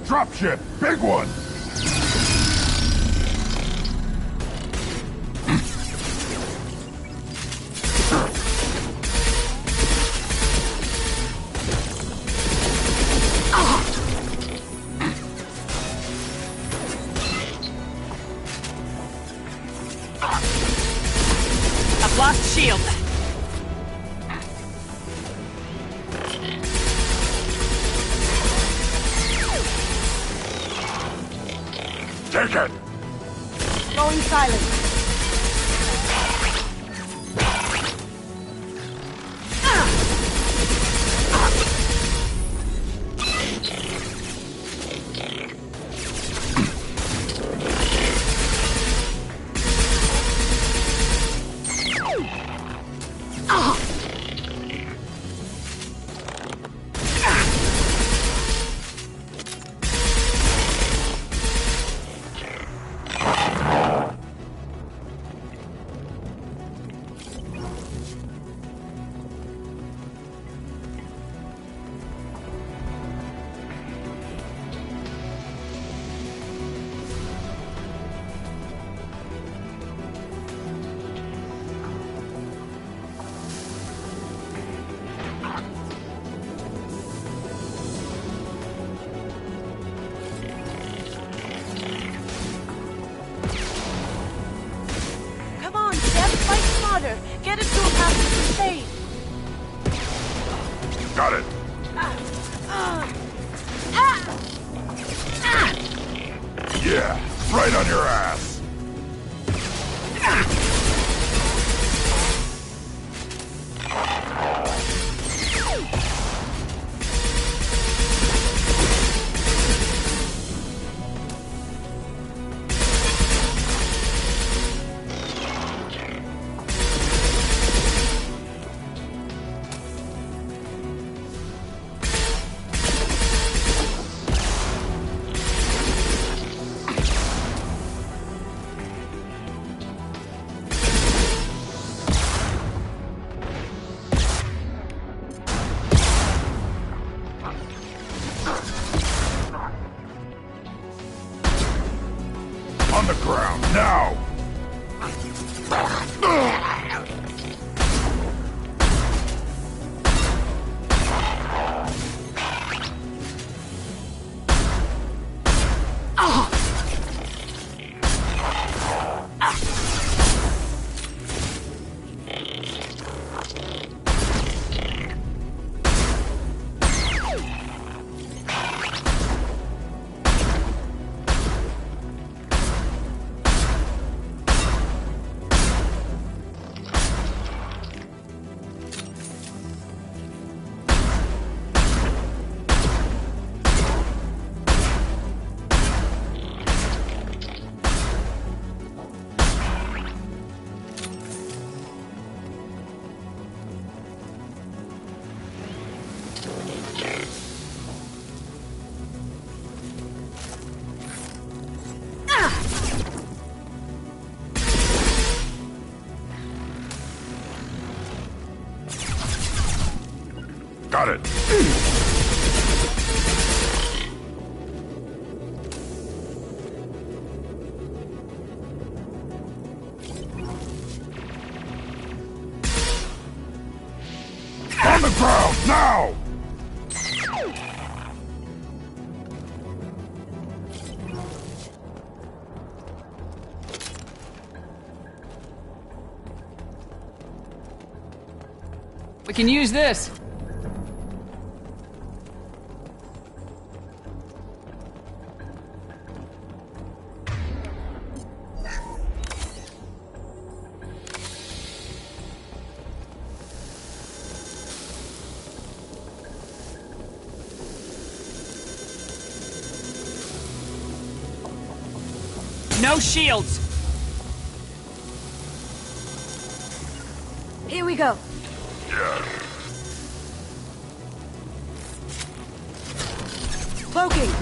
Dropship! Big one! I've lost shield. Take it! Going silent. Get it to a path to shade. Got it. Yeah, right on your ass. On the ground, now! Got it. On the ground, now! We can use this. No shields. Here we go. Yeah. Cloaking.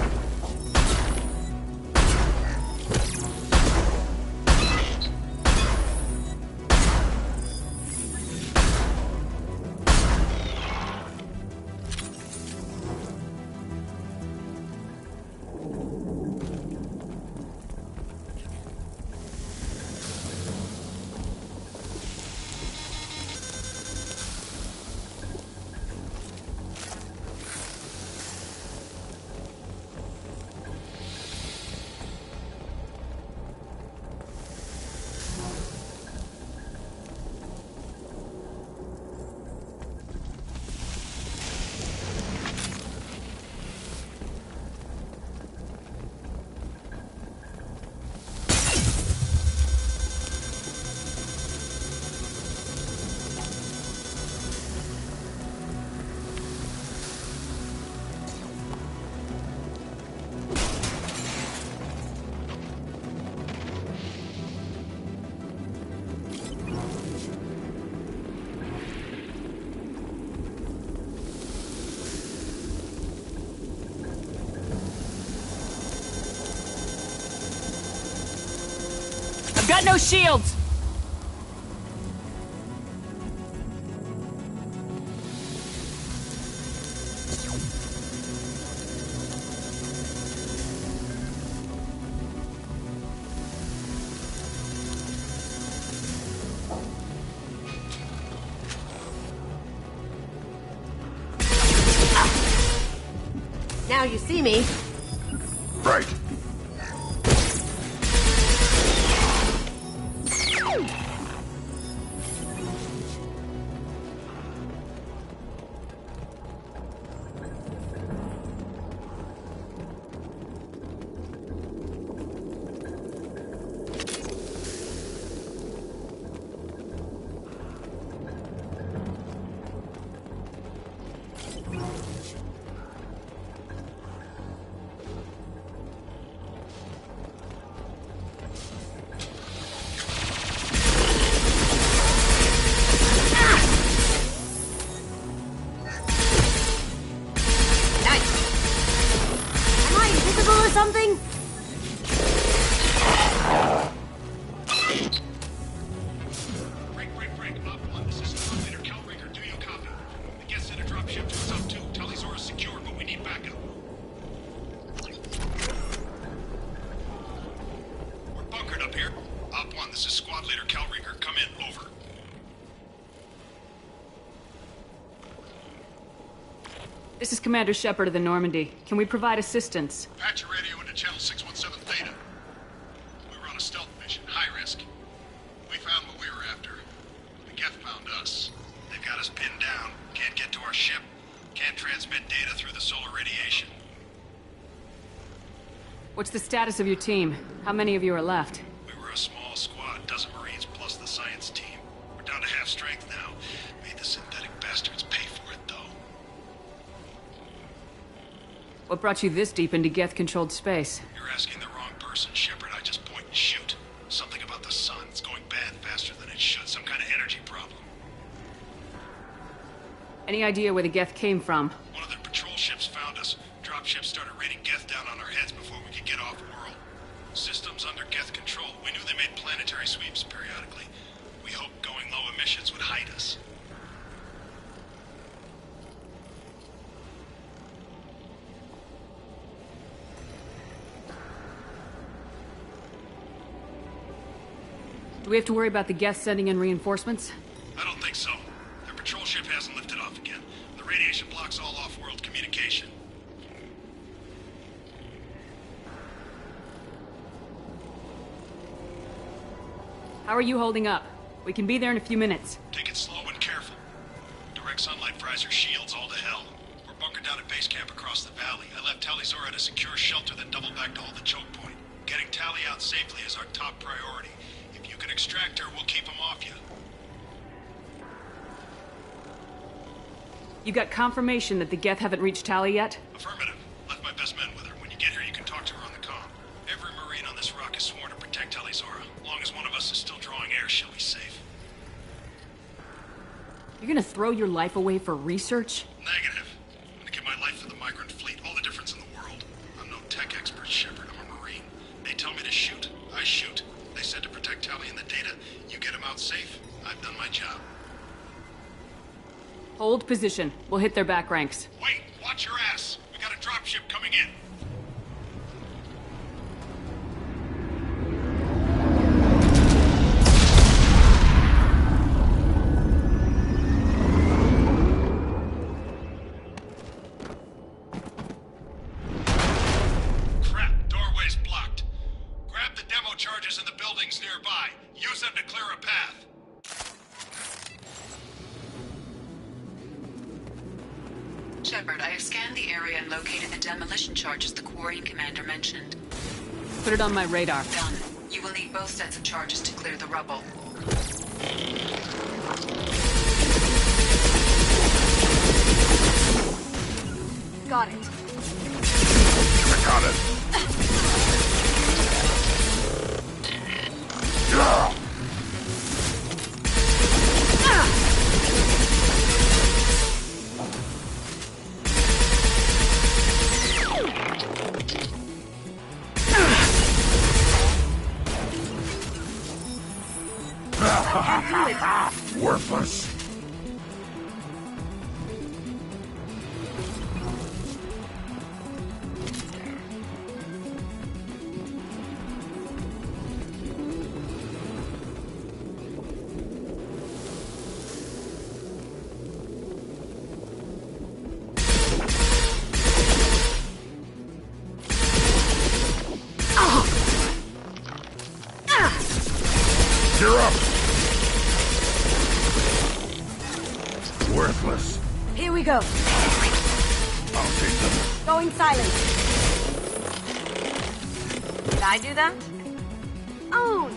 Got no shields! Now you see me. Right. Something? Break. Op 1, this is Squad Leader Calraker. Do you copy? The guest sent a dropship to us up 2. Talisaurus secure, but we need backup. We're bunkered up here. Op 1, this is Squad Leader Calraker. Come in, over. This is Commander Shepard of the Normandy. Can we provide assistance? Patch your radio into channel 617 Theta. We were on a stealth mission, high risk. We found what we were after. The Geth found us. They've got us pinned down. Can't get to our ship. Can't transmit data through the solar radiation. What's the status of your team? How many of you are left? We were a small squad, dozen Marines plus the science team. We're down to half strength now. Made the synthetic bastards pay for it, though. What brought you this deep into Geth-controlled space? You're asking the wrong person, Shepard. I just point and shoot. Something about the sun. It's going bad faster than it should. Some kind of energy problem. Any idea where the Geth came from? One of the patrol ships found us. Dropships started raining Geth down on our heads before we could get off-world. Systems under Geth control. We knew they made planetary sweeps periodically. We hoped going low emissions would hide us. Do we have to worry about the Geth sending in reinforcements? I don't think so. Their patrol ship hasn't lifted off again. The radiation blocks all off-world communication. How are you holding up? We can be there in a few minutes. Take it slow and careful. Direct sunlight fries our shields all to hell. We're bunkered down at base camp across the valley. I left Talisaur at a secure shelter, then doubled back to hold the choke point. Getting Tali out safely is our top priority. If you can extract her, we'll keep them off you. You got confirmation that the Geth haven't reached Tali yet? Affirmative. Left my best men with her. When you get here, you can talk to her on the comm. Every Marine on this rock is sworn to protect Talisaur. As long as one of us is still drawing air, she'll be safe. You're gonna throw your life away for research? Negative. I'm gonna give my life for the migrant fleet. All the difference in the world. I'm no tech expert, Shepard. I'm a Marine. They tell me to shoot. I shoot. They said to protect Tali and the data. You get them out safe. I've done my job. Hold position. We'll hit their back ranks. Wait! Watch your ass! We got a dropship coming in! Crap! Doorway's blocked. Grab the demo charges in the buildings nearby. Use them to clear a path. Shepard, I have scanned the area and located the demolition charges the quarrying commander mentioned. Put it on my radar. Done. You will need both sets of charges to clear the rubble. Got it. I got it. Yeah. do it. Worthless. You're up! Worthless. Here we go. I'll take them. Going silent. Did I do that? Oh.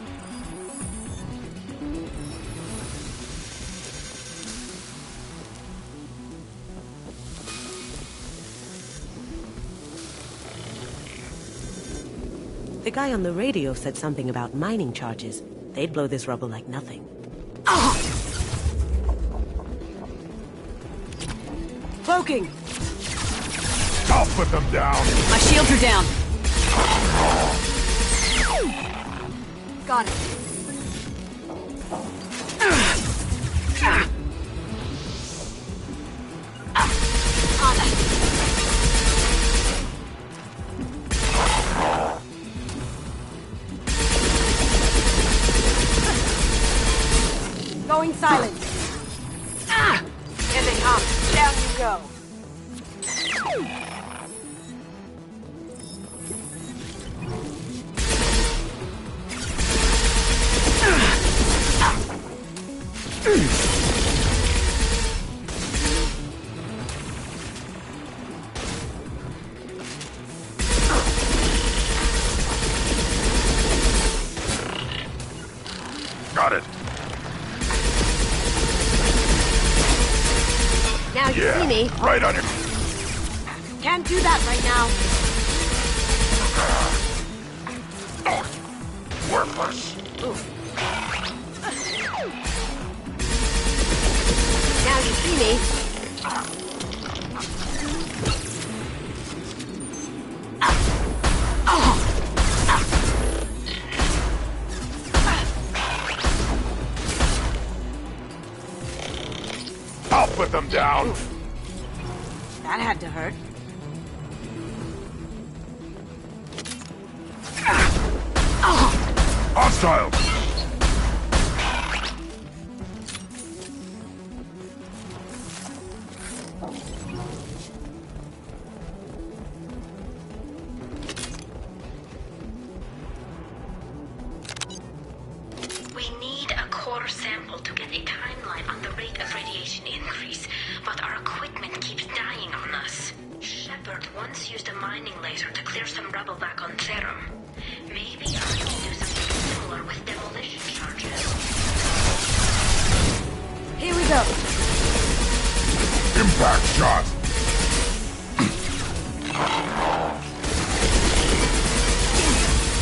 The guy on the radio said something about mining charges. They'd blow this rubble like nothing. Cloaking. I'll put them down. My shields are down. Got it. Going silent. Here they come. Down you go. Got it. Now you see me. Right on it. Can't do that right now. Worthless. Now you see me. I'll put them down. That had to hurt. Hostile. We need a core sample to get a timeline on the rate of radiation increase, but our equipment keeps dying on us. Shepard once used a mining laser to clear some rubble back on Therum. Maybe I can do something similar with demolition charges. Here we go. Impact shot.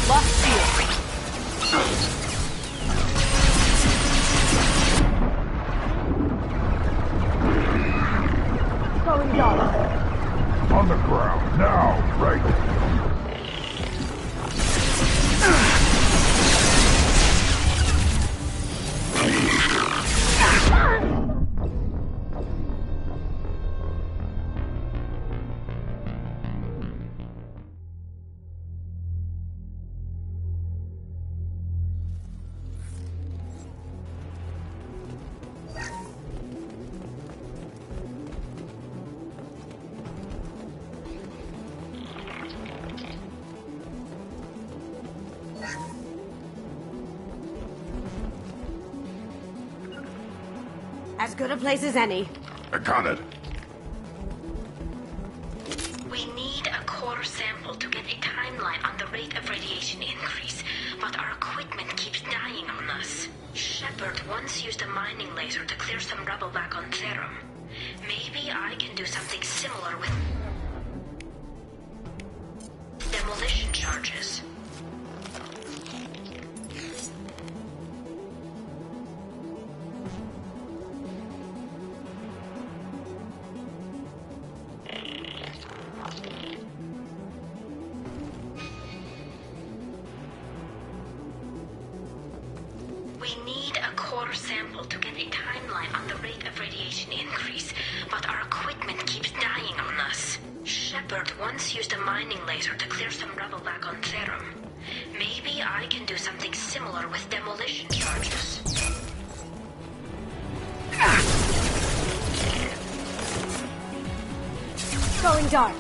Lost shield. Going down. On the ground. Now. Right. As good a place as any. I got it. We need a core sample to get a timeline on the rate of radiation increase, but our equipment keeps dying on us. Shepard once used a mining laser to clear some rubble back on Therum. Maybe I can do something similar with demolition charges. We need a core core sample to get a timeline on the rate of radiation increase, but our equipment keeps dying on us. Shepard once used a mining laser to clear some rubble back on Therum. Maybe I can do something similar with demolition charges. Going dark.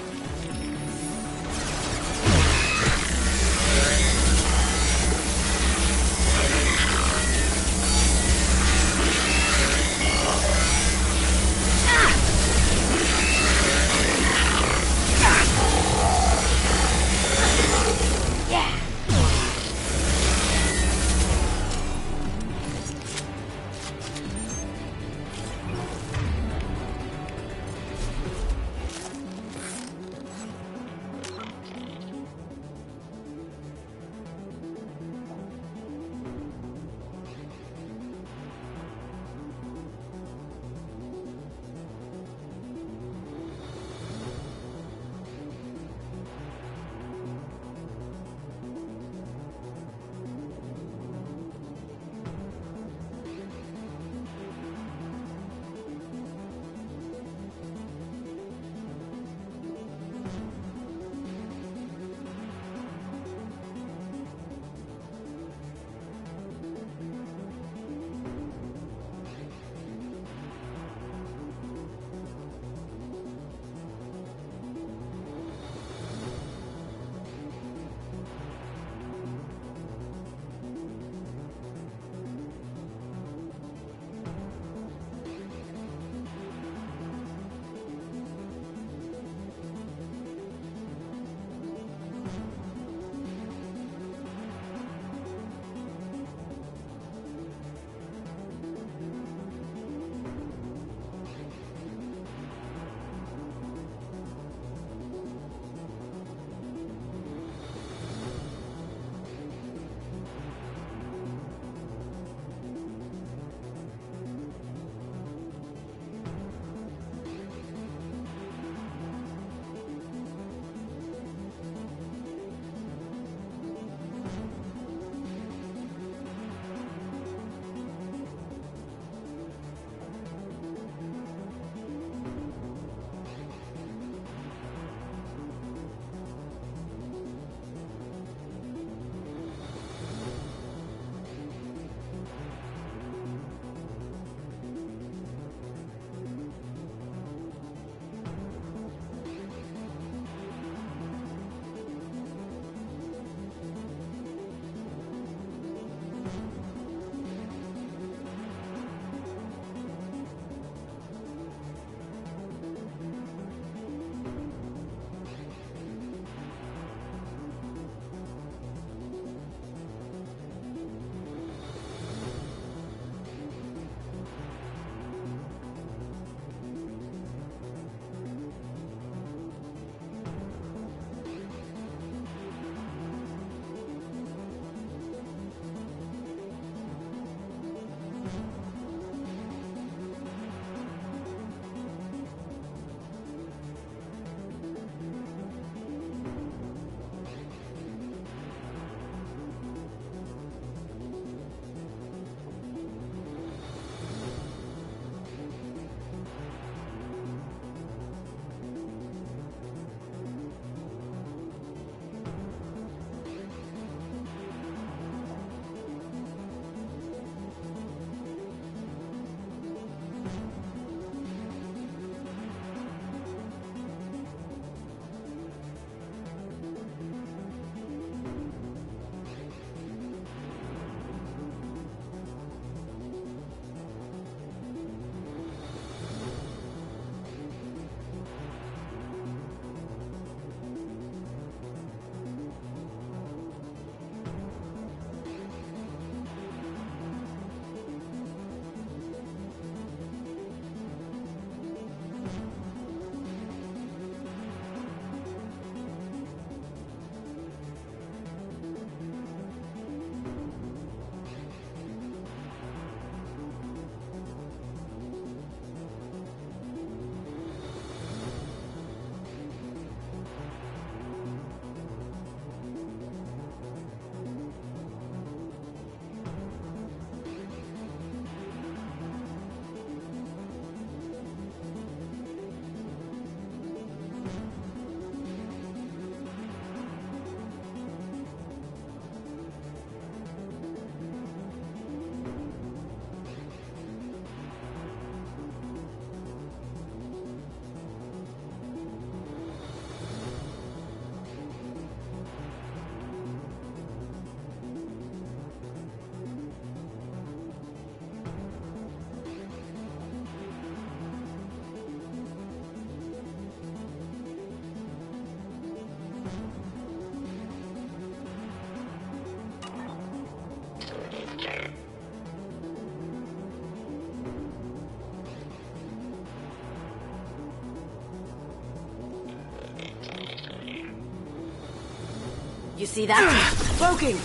You see that? Cloaking!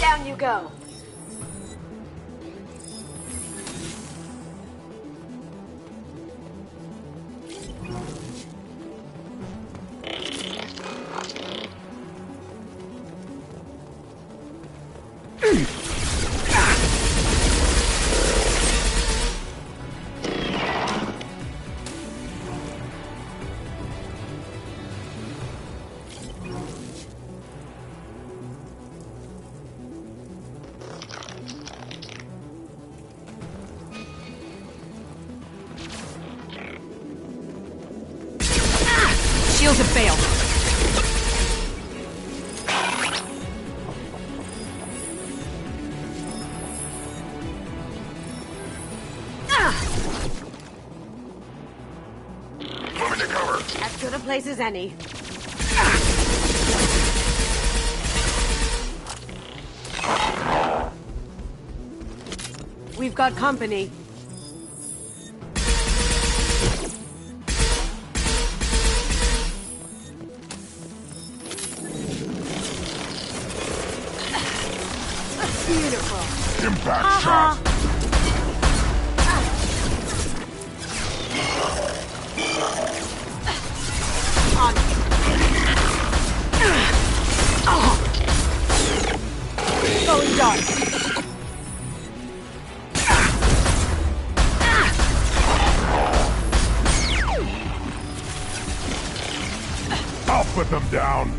Down you go. Shields have failed. Moving to cover. As good a place as any. We've got company. Beautiful. Impact shot. On. Going dark. I'll put them down.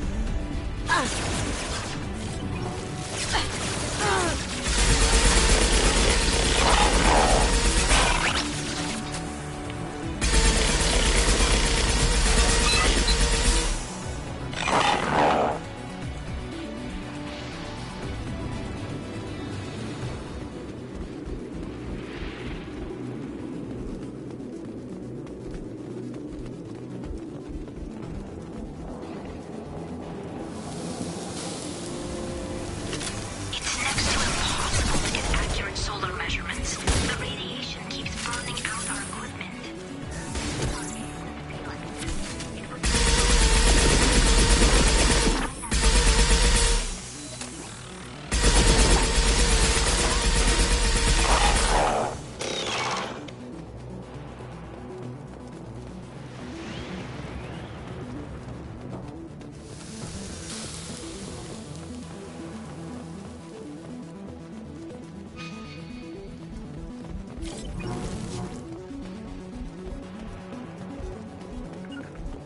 It's next to impossible to get accurate solar measurements. The radiation keeps burning out our equipment.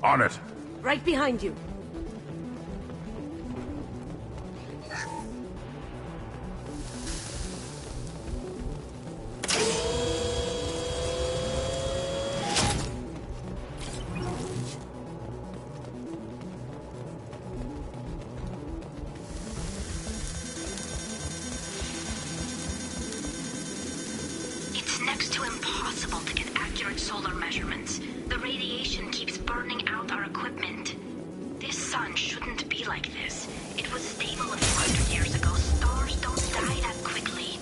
On it. Right behind you. It's next to impossible to get accurate solar measurements. The radiation keeps burning out our equipment. This sun shouldn't be like this. It was stable a few hundred years ago. Stars don't die that quickly.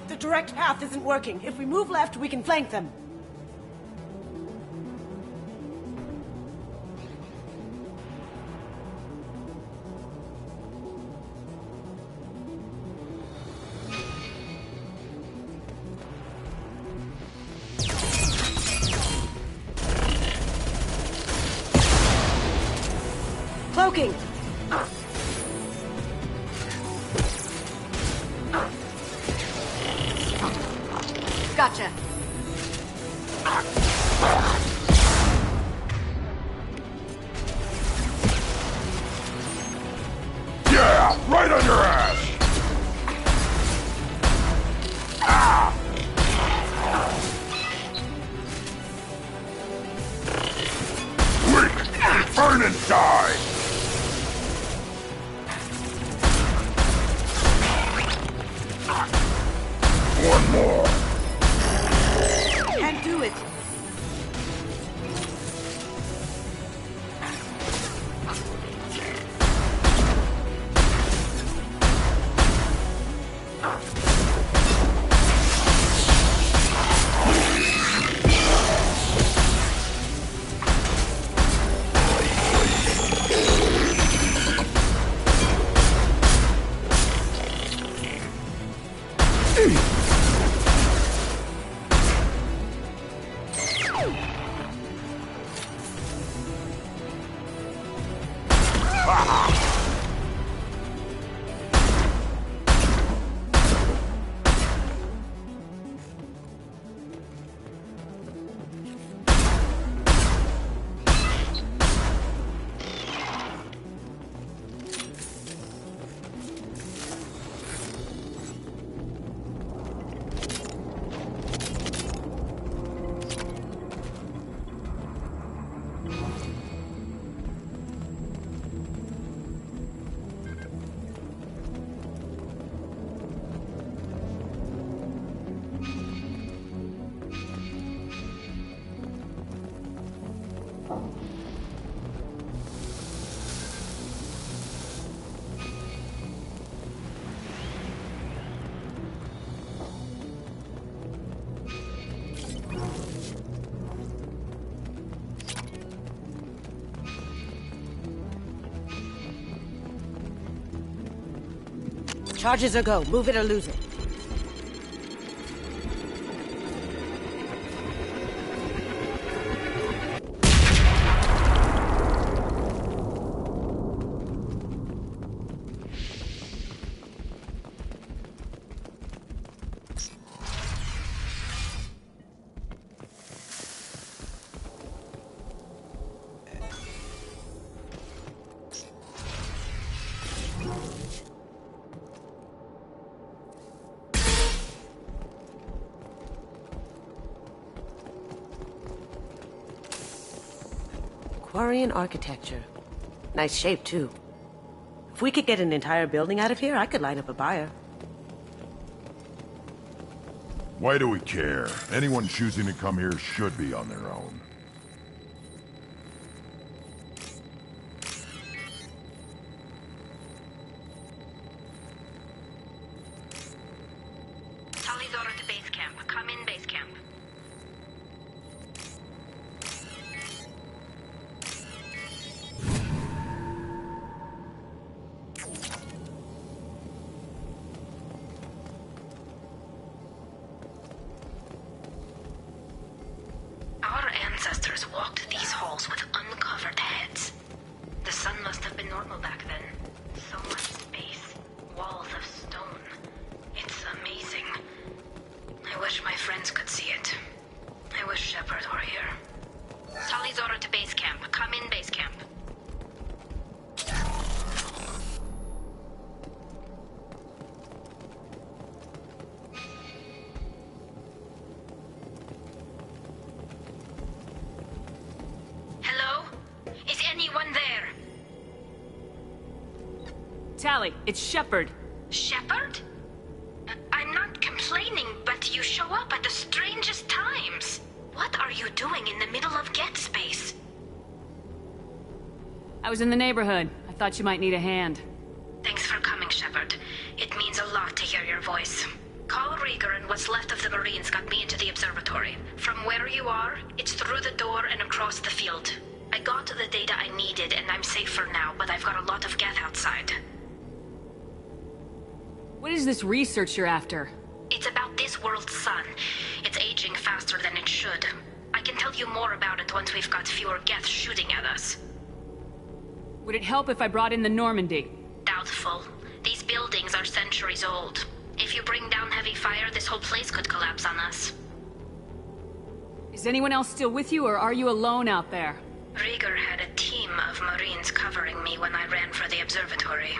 The direct path isn't working. If we move left, we can flank them. Cloaking! Yeah, right on your ass! Ah! Quick! Burn and die! One more! Can't do it. Charges are go. Move it or lose it. Quarian architecture. Nice shape, too. If we could get an entire building out of here, I could line up a buyer. Why do we care? Anyone choosing to come here should be on their own. Tully's order to base camp. Come in base camp. Our ancestors walked these halls with uncovered heads. The sun must have been normal back then. So much space. Walls of stone. It's amazing. I wish my friends could see it. I wish Shepard were here. Tully's order to base camp. Come in base camp. Hello? Is anyone there? Tally, it's Shepard. Shepard? I'm not complaining, but you show up at the strangest times. What are you doing in the middle of Get Space? I was in the neighborhood. I thought you might need a hand. Thanks for coming, Shepard. It means a lot to hear your voice. Carl Rieger and what's left of the Marines got me into the observatory. From where you are, it's through the door and across the field. I got the data I needed and I'm safe for now, but I've got a lot of geth outside. What is this research you're after? It's about this world's sun. It's aging faster than it should. I can tell you more about it once we've got fewer geth shooting at us. Would it help if I brought in the Normandy? Doubtful. These buildings are centuries old. If you bring down heavy fire, this whole place could collapse on us. Is anyone else still with you, or are you alone out there? Rieger had a team of Marines covering me when I ran for the observatory.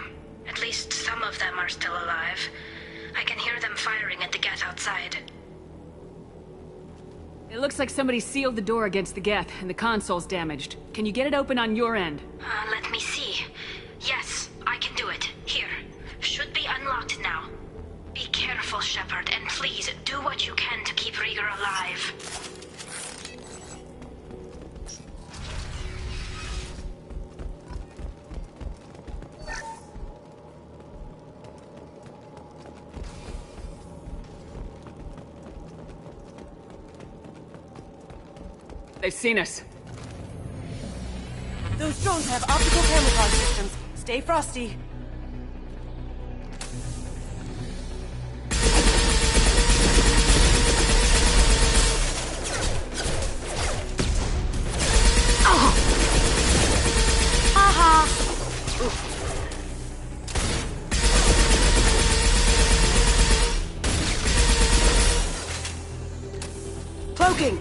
At least some of them are still alive. I can hear them firing at the Geth outside. It looks like somebody sealed the door against the Geth, and the console's damaged. Can you get it open on your end? Let me see. Yes, I can do it. Here. Should be unlocked now. Be careful, Shepard, and please do what you can to keep Rieger alive. They've seen us. Those drones have optical camouflage systems. Stay frosty. Cloaking!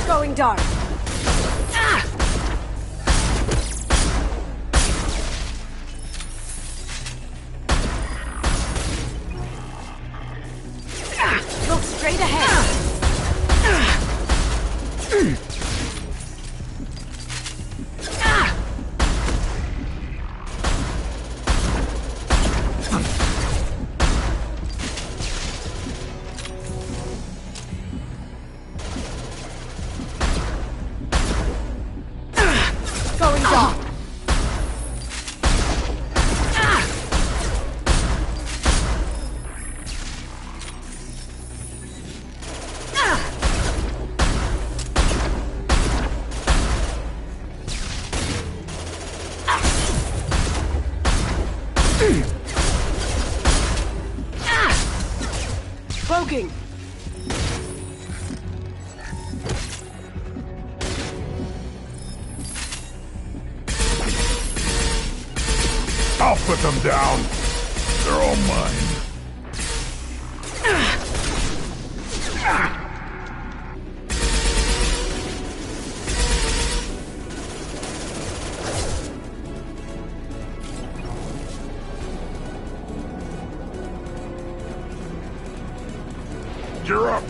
Going dark. Look straight ahead. Going dark. Cloaking. I'll put them down. They're all mine. You're up.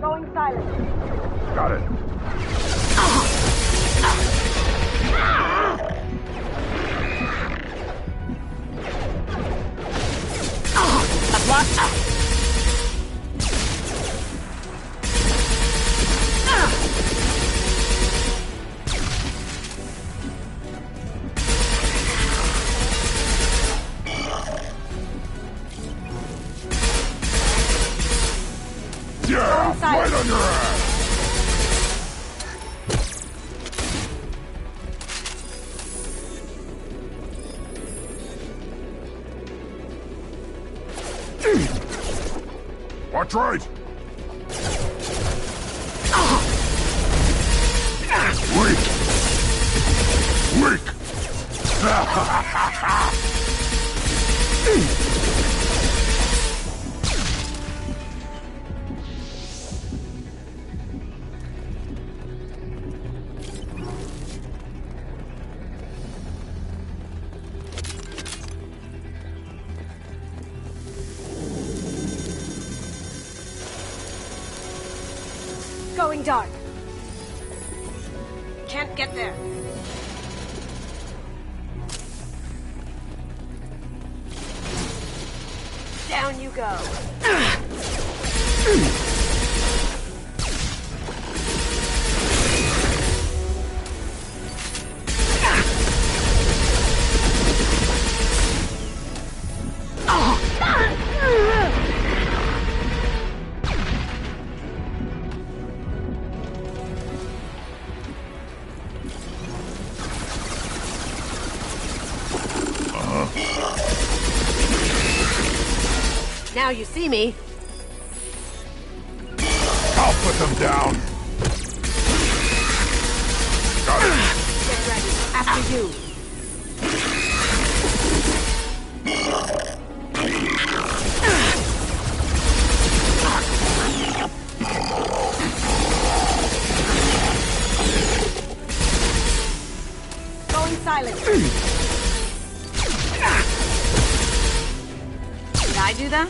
Going silent. Got it. I've lost. Yeah, right on your ass. Watch right. Weak. Weak. Going dark. Can't get there. Down you go. Now you see me. I'll put them down. Got it. Get ready. After you. Going silent. Did I do that?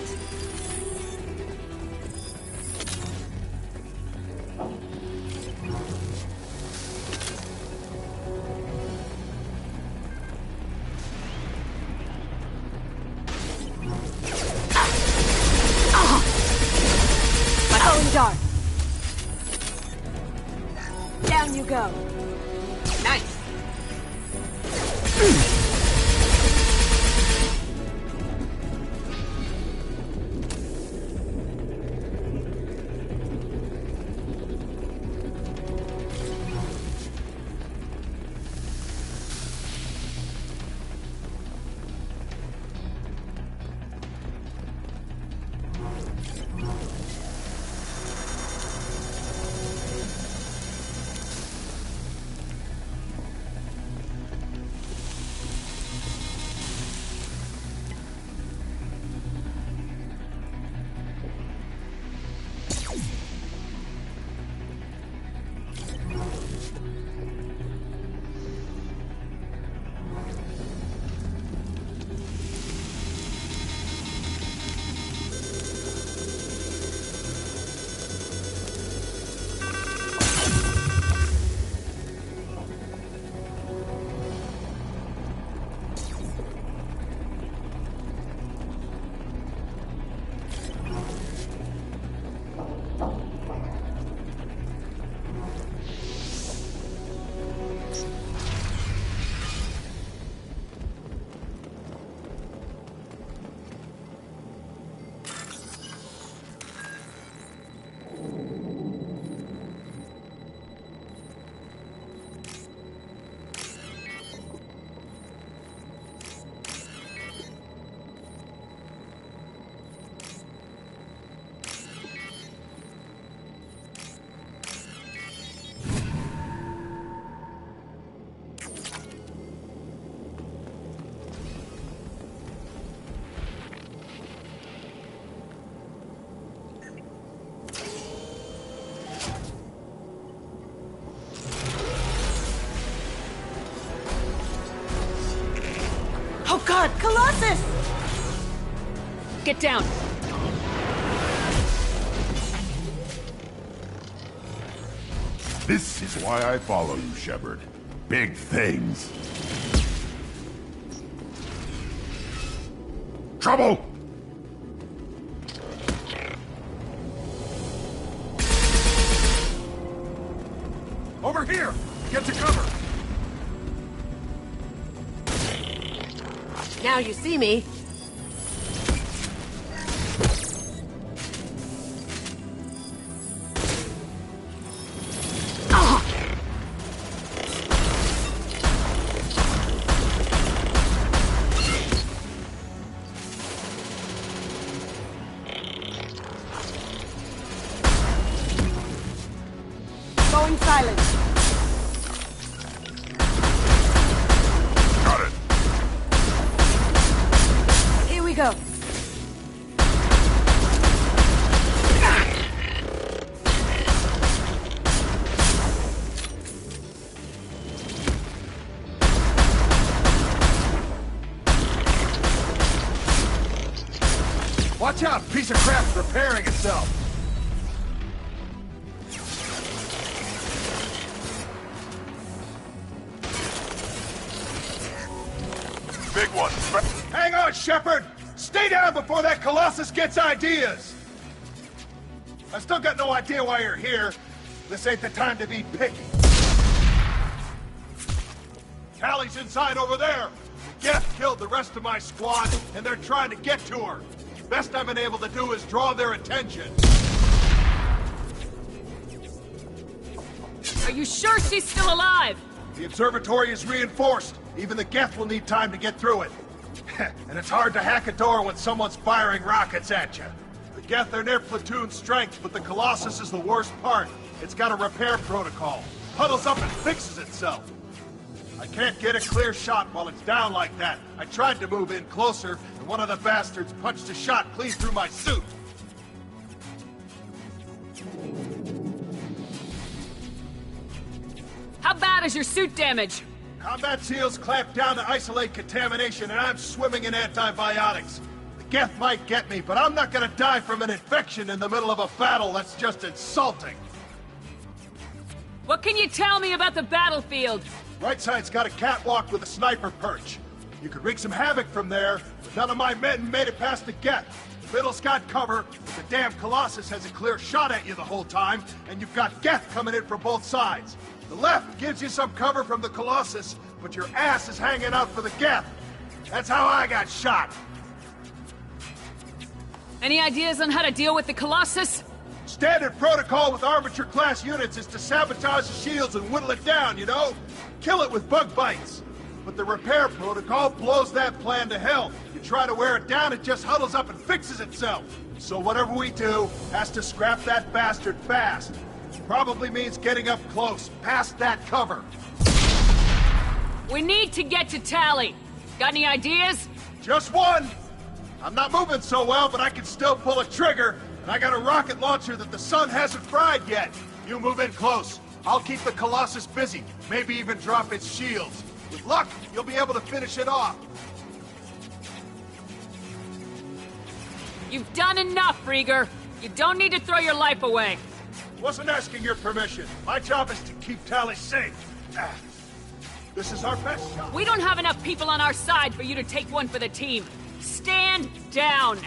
Going dark. Down you go. Nice. Oh God, Colossus! Get down. This is why I follow you, Shepard. Big things. Trouble! Over here! Get to cover! Now you see me. Going silent. Got it! Here we go. Watch out! Piece of crap's repairing itself! big ones. Hang on, Shepard! Stay down before that Colossus gets ideas! I still got no idea why you're here. This ain't the time to be picky. Tallie's inside over there. Geth killed the rest of my squad, and they're trying to get to her. Best I've been able to do is draw their attention. Are you sure she's still alive? The observatory is reinforced. Even the Geth will need time to get through it. And it's hard to hack a door when someone's firing rockets at you. The Geth are near platoon strength, but the Colossus is the worst part. It's got a repair protocol. Huddles up and fixes itself. I can't get a clear shot while it's down like that. I tried to move in closer, and one of the bastards punched a shot clean through my suit. How bad is your suit damage? Combat SEALs clamp down to isolate contamination, and I'm swimming in antibiotics. The Geth might get me, but I'm not gonna die from an infection in the middle of a battle. That's just insulting. What can you tell me about the battlefield? Right side's got a catwalk with a sniper perch. You could wreak some havoc from there, but none of my men made it past the Geth. The middle's got cover, but the damn Colossus has a clear shot at you the whole time, and you've got Geth coming in from both sides. The left gives you some cover from the Colossus, but your ass is hanging out for the Geth. That's how I got shot. Any ideas on how to deal with the Colossus? Standard protocol with armature-class units is to sabotage the shields and whittle it down, you know? Kill it with bug bites. But the repair protocol blows that plan to hell. You try to wear it down, it just huddles up and fixes itself. So whatever we do has to scrap that bastard fast. Probably means getting up close, past that cover. We need to get to Tally. Got any ideas? Just one. I'm not moving so well, but I can still pull a trigger. And I got a rocket launcher that the sun hasn't fried yet. You move in close. I'll keep the Colossus busy. Maybe even drop its shields. With luck, you'll be able to finish it off. You've done enough, Rieger. You don't need to throw your life away. Wasn't asking your permission. My job is to keep Tally safe. This is our best shot. We don't have enough people on our side for you to take one for the team. Stand down.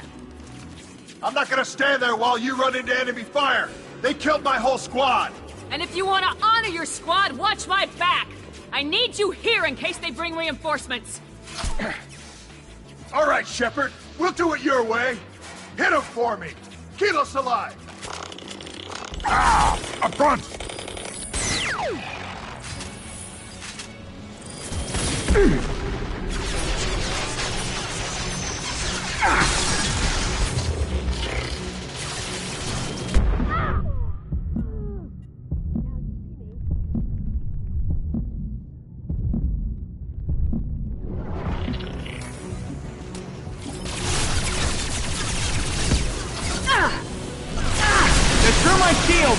I'm not gonna stand there while you run into enemy fire. They killed my whole squad. And if you want to honor your squad, watch my back. I need you here in case they bring reinforcements. All right, Shepard. We'll do it your way. Hit him for me. Keep us alive. Ah! Up front! Through my shield!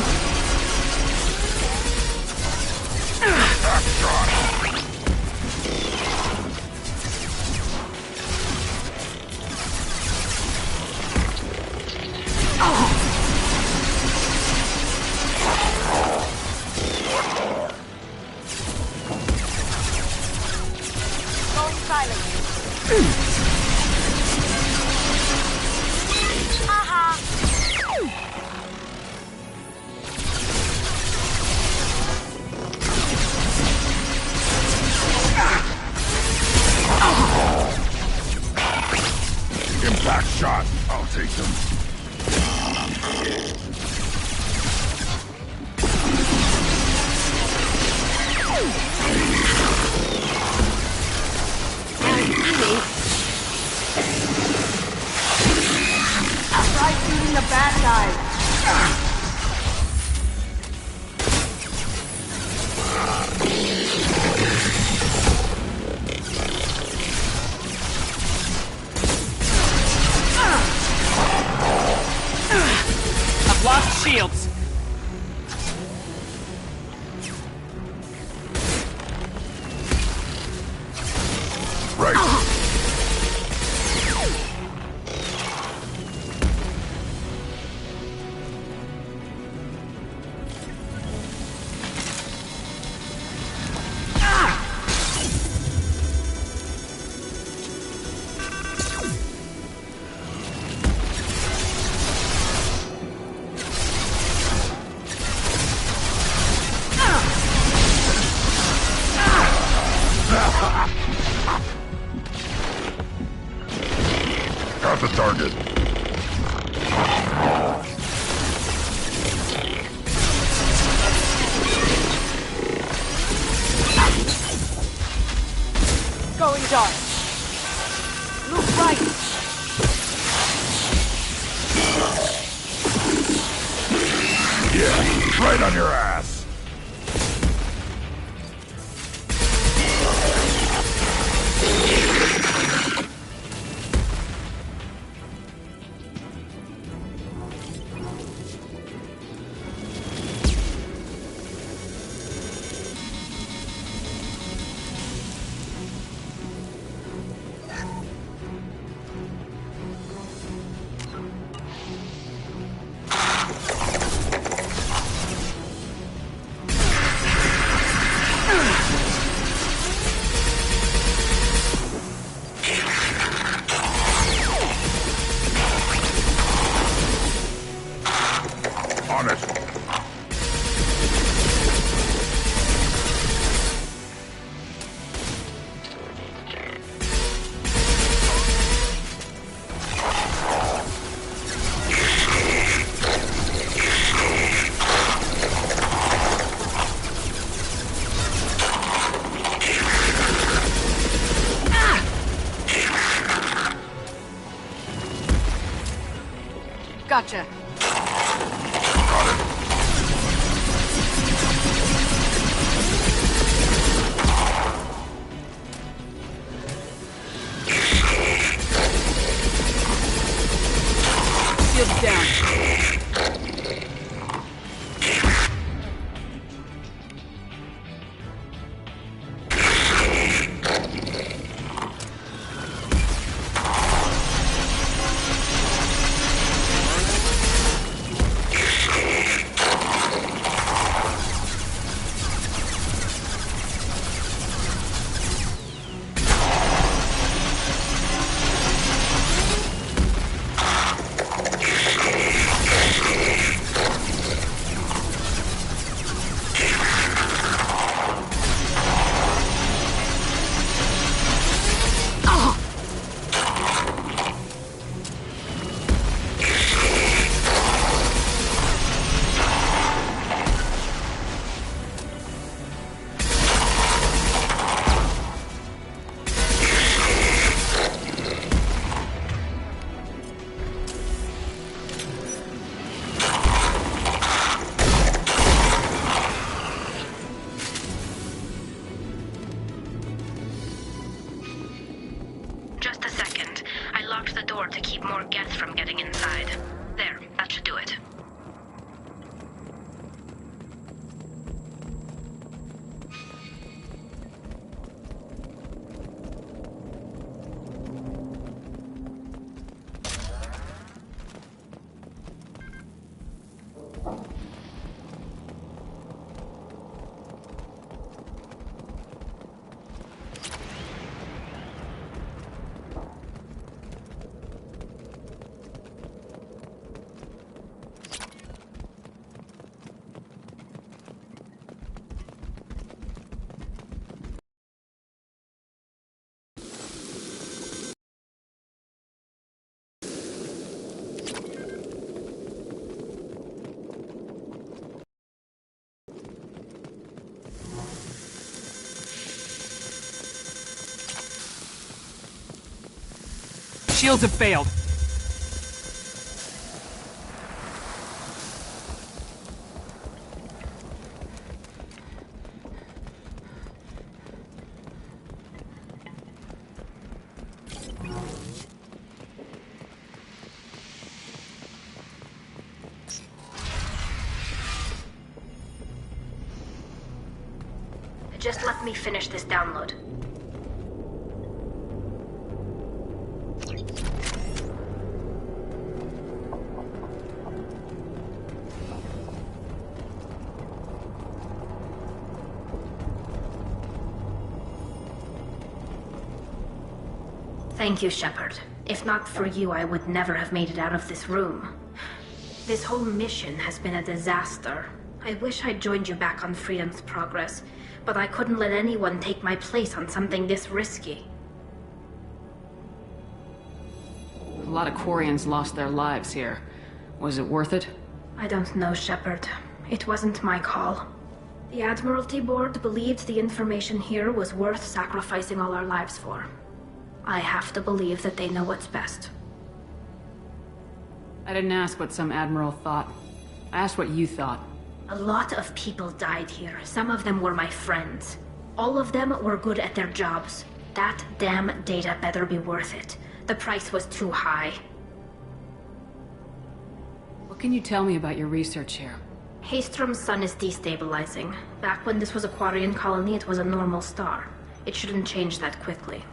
Going silent. Aha! Impact shot. I'll take them. Try shooting the bad guys. I've lost shields. Right. Right on your ass! Gotcha. Shields down. Just a second. I locked the door to keep more Geth from getting inside. There, that should do it. Shields have failed. Just let me finish this download. Thank you, Shepard. If not for you, I would never have made it out of this room. This whole mission has been a disaster. I wish I'd joined you back on Freedom's Progress, but I couldn't let anyone take my place on something this risky. A lot of Quarians lost their lives here. Was it worth it? I don't know, Shepard. It wasn't my call. The Admiralty Board believed the information here was worth sacrificing all our lives for. I have to believe that they know what's best. I didn't ask what some admiral thought. I asked what you thought. A lot of people died here. Some of them were my friends. All of them were good at their jobs. That damn data better be worth it. The price was too high. What can you tell me about your research here? Haystrom's sun is destabilizing. Back when this was a Quarian colony, it was a normal star. It shouldn't change that quickly.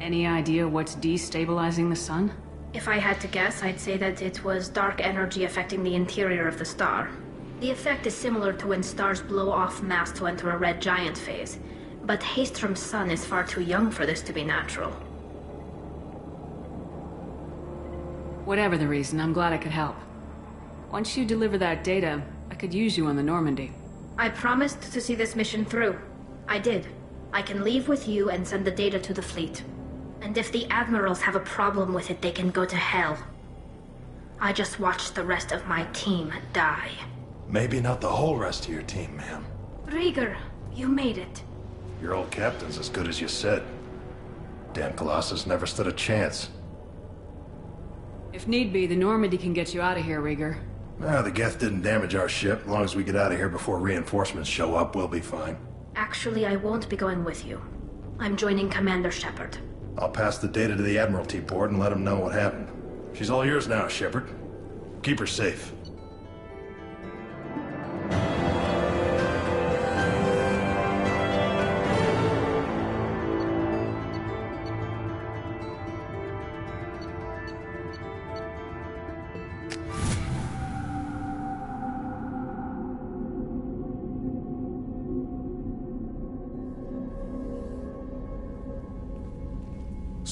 Any idea what's destabilizing the sun? If I had to guess, I'd say that it was dark energy affecting the interior of the star. The effect is similar to when stars blow off mass to enter a red giant phase. But Haystrom's sun is far too young for this to be natural. Whatever the reason, I'm glad I could help. Once you deliver that data, I could use you on the Normandy. I promised to see this mission through. I did. I can leave with you and send the data to the fleet. And if the admirals have a problem with it, they can go to hell. I just watched the rest of my team die. Maybe not the whole rest of your team, ma'am. Rieger, you made it. Your old captain's as good as you said. Damn Colossus never stood a chance. If need be, the Normandy can get you out of here, Rieger. The Geth didn't damage our ship. As long as we get out of here before reinforcements show up, we'll be fine. Actually, I won't be going with you. I'm joining Commander Shepard. I'll pass the data to the Admiralty board and let them know what happened. She's all yours now, Shepard. Keep her safe.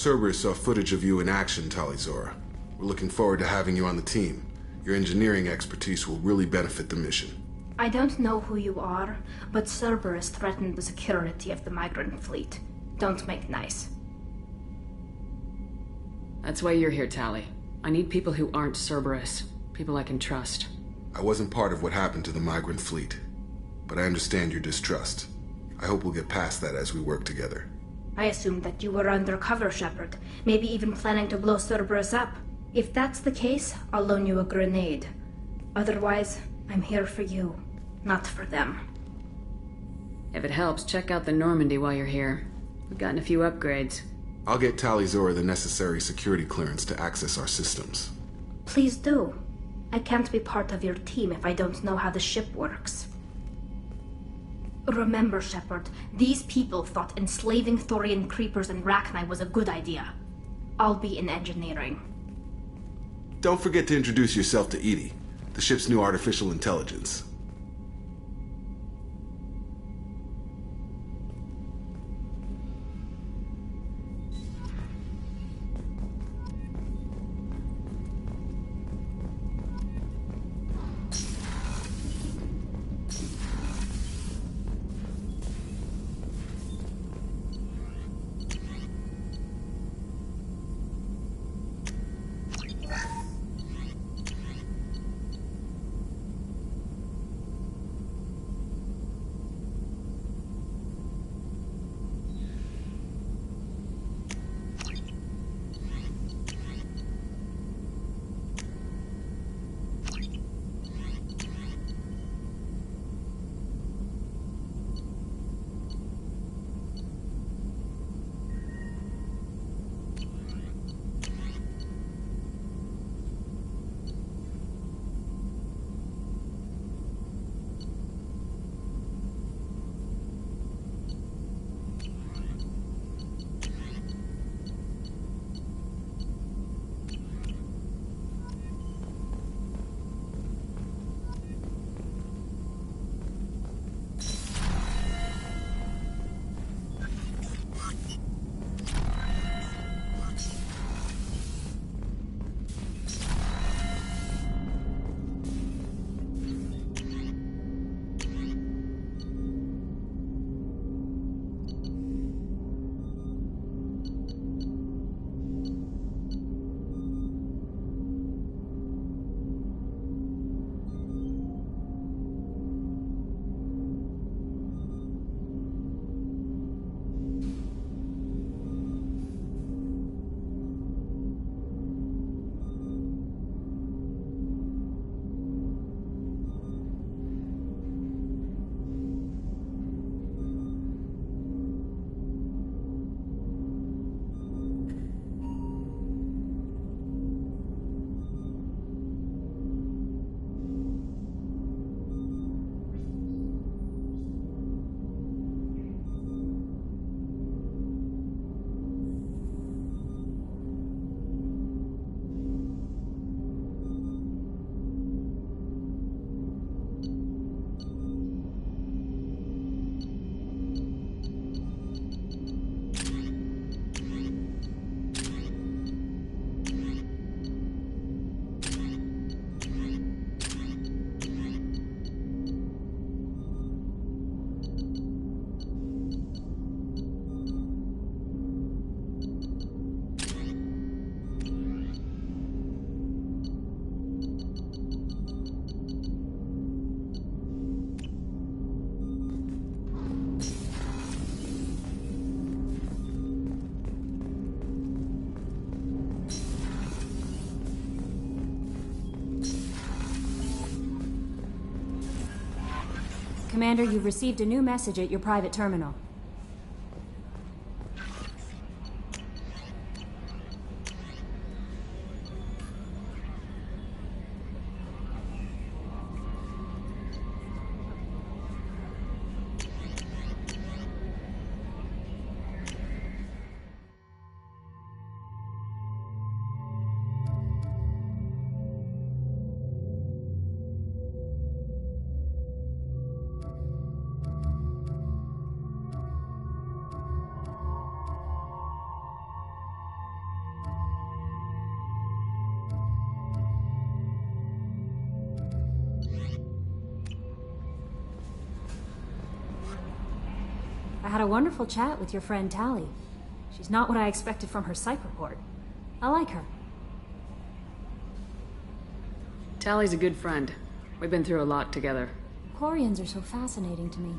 Cerberus saw footage of you in action, Talizora. We're looking forward to having you on the team. Your engineering expertise will really benefit the mission. I don't know who you are, but Cerberus threatened the security of the migrant fleet. Don't make nice. That's why you're here, Tali. I need people who aren't Cerberus. People I can trust. I wasn't part of what happened to the migrant fleet, but I understand your distrust. I hope we'll get past that as we work together. I assumed that you were undercover, Shepard. Maybe even planning to blow Cerberus up. If that's the case, I'll loan you a grenade. Otherwise, I'm here for you, not for them. If it helps, check out the Normandy while you're here. We've gotten a few upgrades. I'll get Talizora the necessary security clearance to access our systems. Please do. I can't be part of your team if I don't know how the ship works. Remember, Shepard, these people thought enslaving Thorian creepers and Rachni was a good idea. I'll be in engineering. Don't forget to introduce yourself to Edie, the ship's new artificial intelligence. Commander, you've received a new message at your private terminal. I had a wonderful chat with your friend Tally. She's not what I expected from her psych report. I like her. Tally's a good friend. We've been through a lot together. Quarians are so fascinating to me,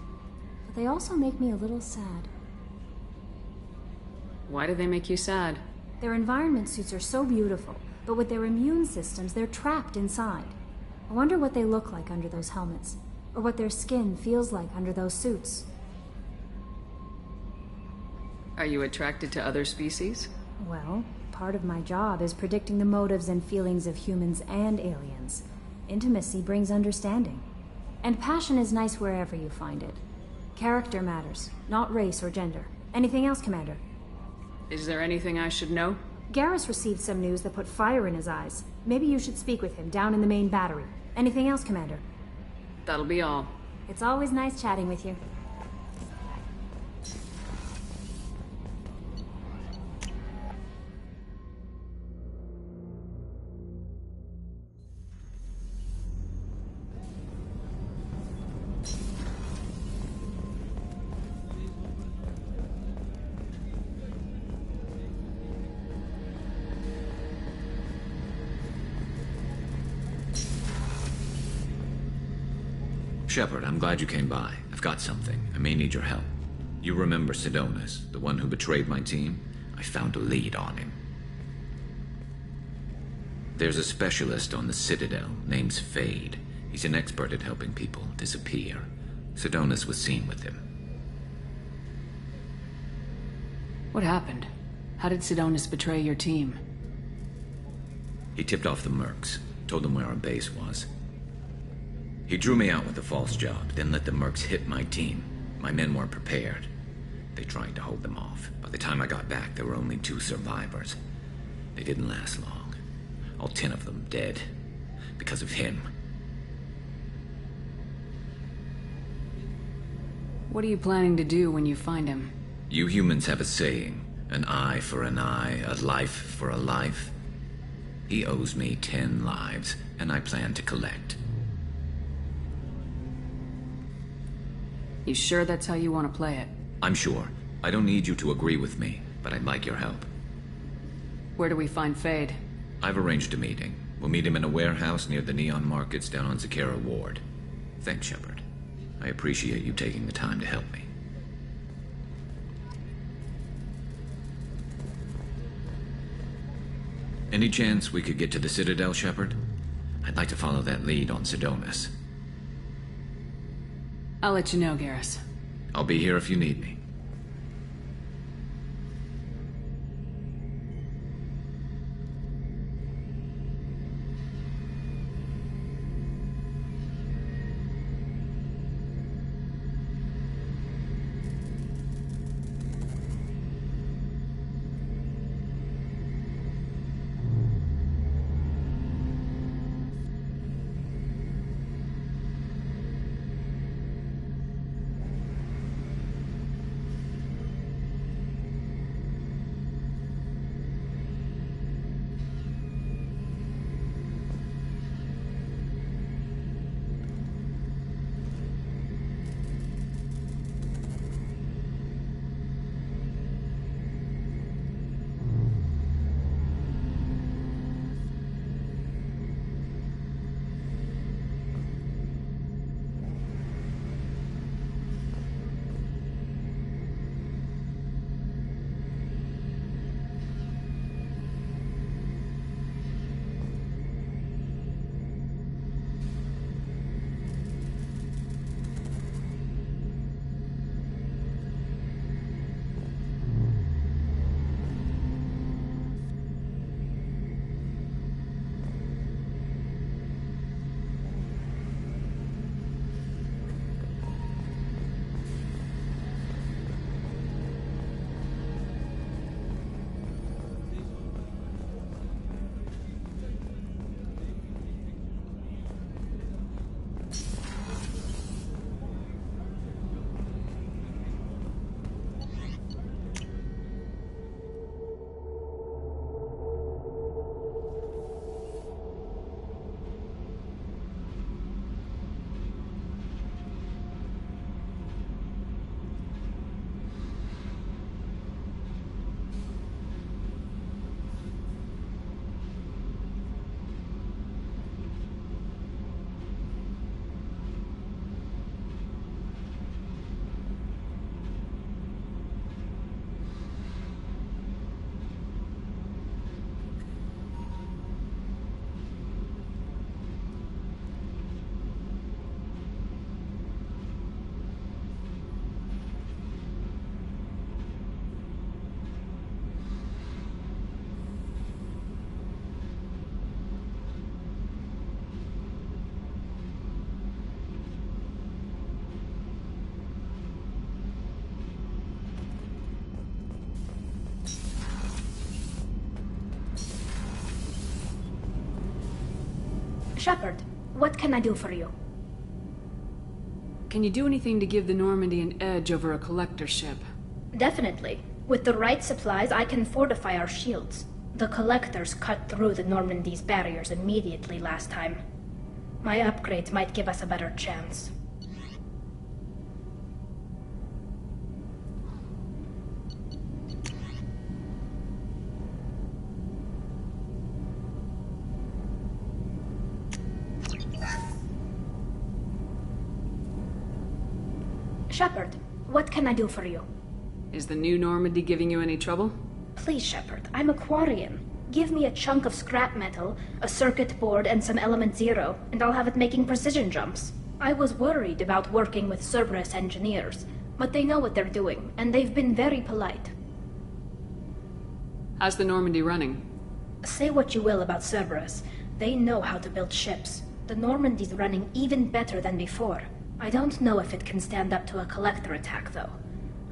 but they also make me a little sad. Why do they make you sad? Their environment suits are so beautiful, but with their immune systems, they're trapped inside. I wonder what they look like under those helmets, or what their skin feels like under those suits. Are you attracted to other species? Well, part of my job is predicting the motives and feelings of humans and aliens. Intimacy brings understanding. And passion is nice wherever you find it. Character matters, not race or gender. Anything else, Commander? Is there anything I should know? Garrus received some news that put fire in his eyes. Maybe you should speak with him down in the main battery. Anything else, Commander? That'll be all. It's always nice chatting with you. Shepard, I'm glad you came by. I've got something. I may need your help. You remember Sidonis, the one who betrayed my team? I found a lead on him. There's a specialist on the Citadel, named Fade. He's an expert at helping people disappear. Sidonis was seen with him. What happened? How did Sidonis betray your team? He tipped off the mercs, told them where our base was. He drew me out with a false job, then let the mercs hit my team. My men weren't prepared. They tried to hold them off. By the time I got back, there were only 2 survivors. They didn't last long. All 10 of them dead. Because of him. What are you planning to do when you find him? You humans have a saying, an eye for an eye, a life for a life. He owes me 10 lives, and I plan to collect. You sure that's how you want to play it? I'm sure. I don't need you to agree with me, but I'd like your help. Where do we find Fade? I've arranged a meeting. We'll meet him in a warehouse near the Neon Markets down on Zakera Ward. Thanks, Shepard. I appreciate you taking the time to help me. Any chance we could get to the Citadel, Shepard? I'd like to follow that lead on Sidonis. I'll let you know, Garrus. I'll be here if you need me. Shepard, what can I do for you? Can you do anything to give the Normandy an edge over a collector ship? Definitely. With the right supplies, I can fortify our shields. The collectors cut through the Normandy's barriers immediately last time. My upgrades might give us a better chance. Shepard, what can I do for you? Is the new Normandy giving you any trouble? Please, Shepard, I'm a Quarian. Give me a chunk of scrap metal, a circuit board, and some element zero, and I'll have it making precision jumps. I was worried about working with Cerberus engineers, but they know what they're doing, and they've been very polite. How's the Normandy running? Say what you will about Cerberus. They know how to build ships. The Normandy's running even better than before. I don't know if it can stand up to a collector attack, though.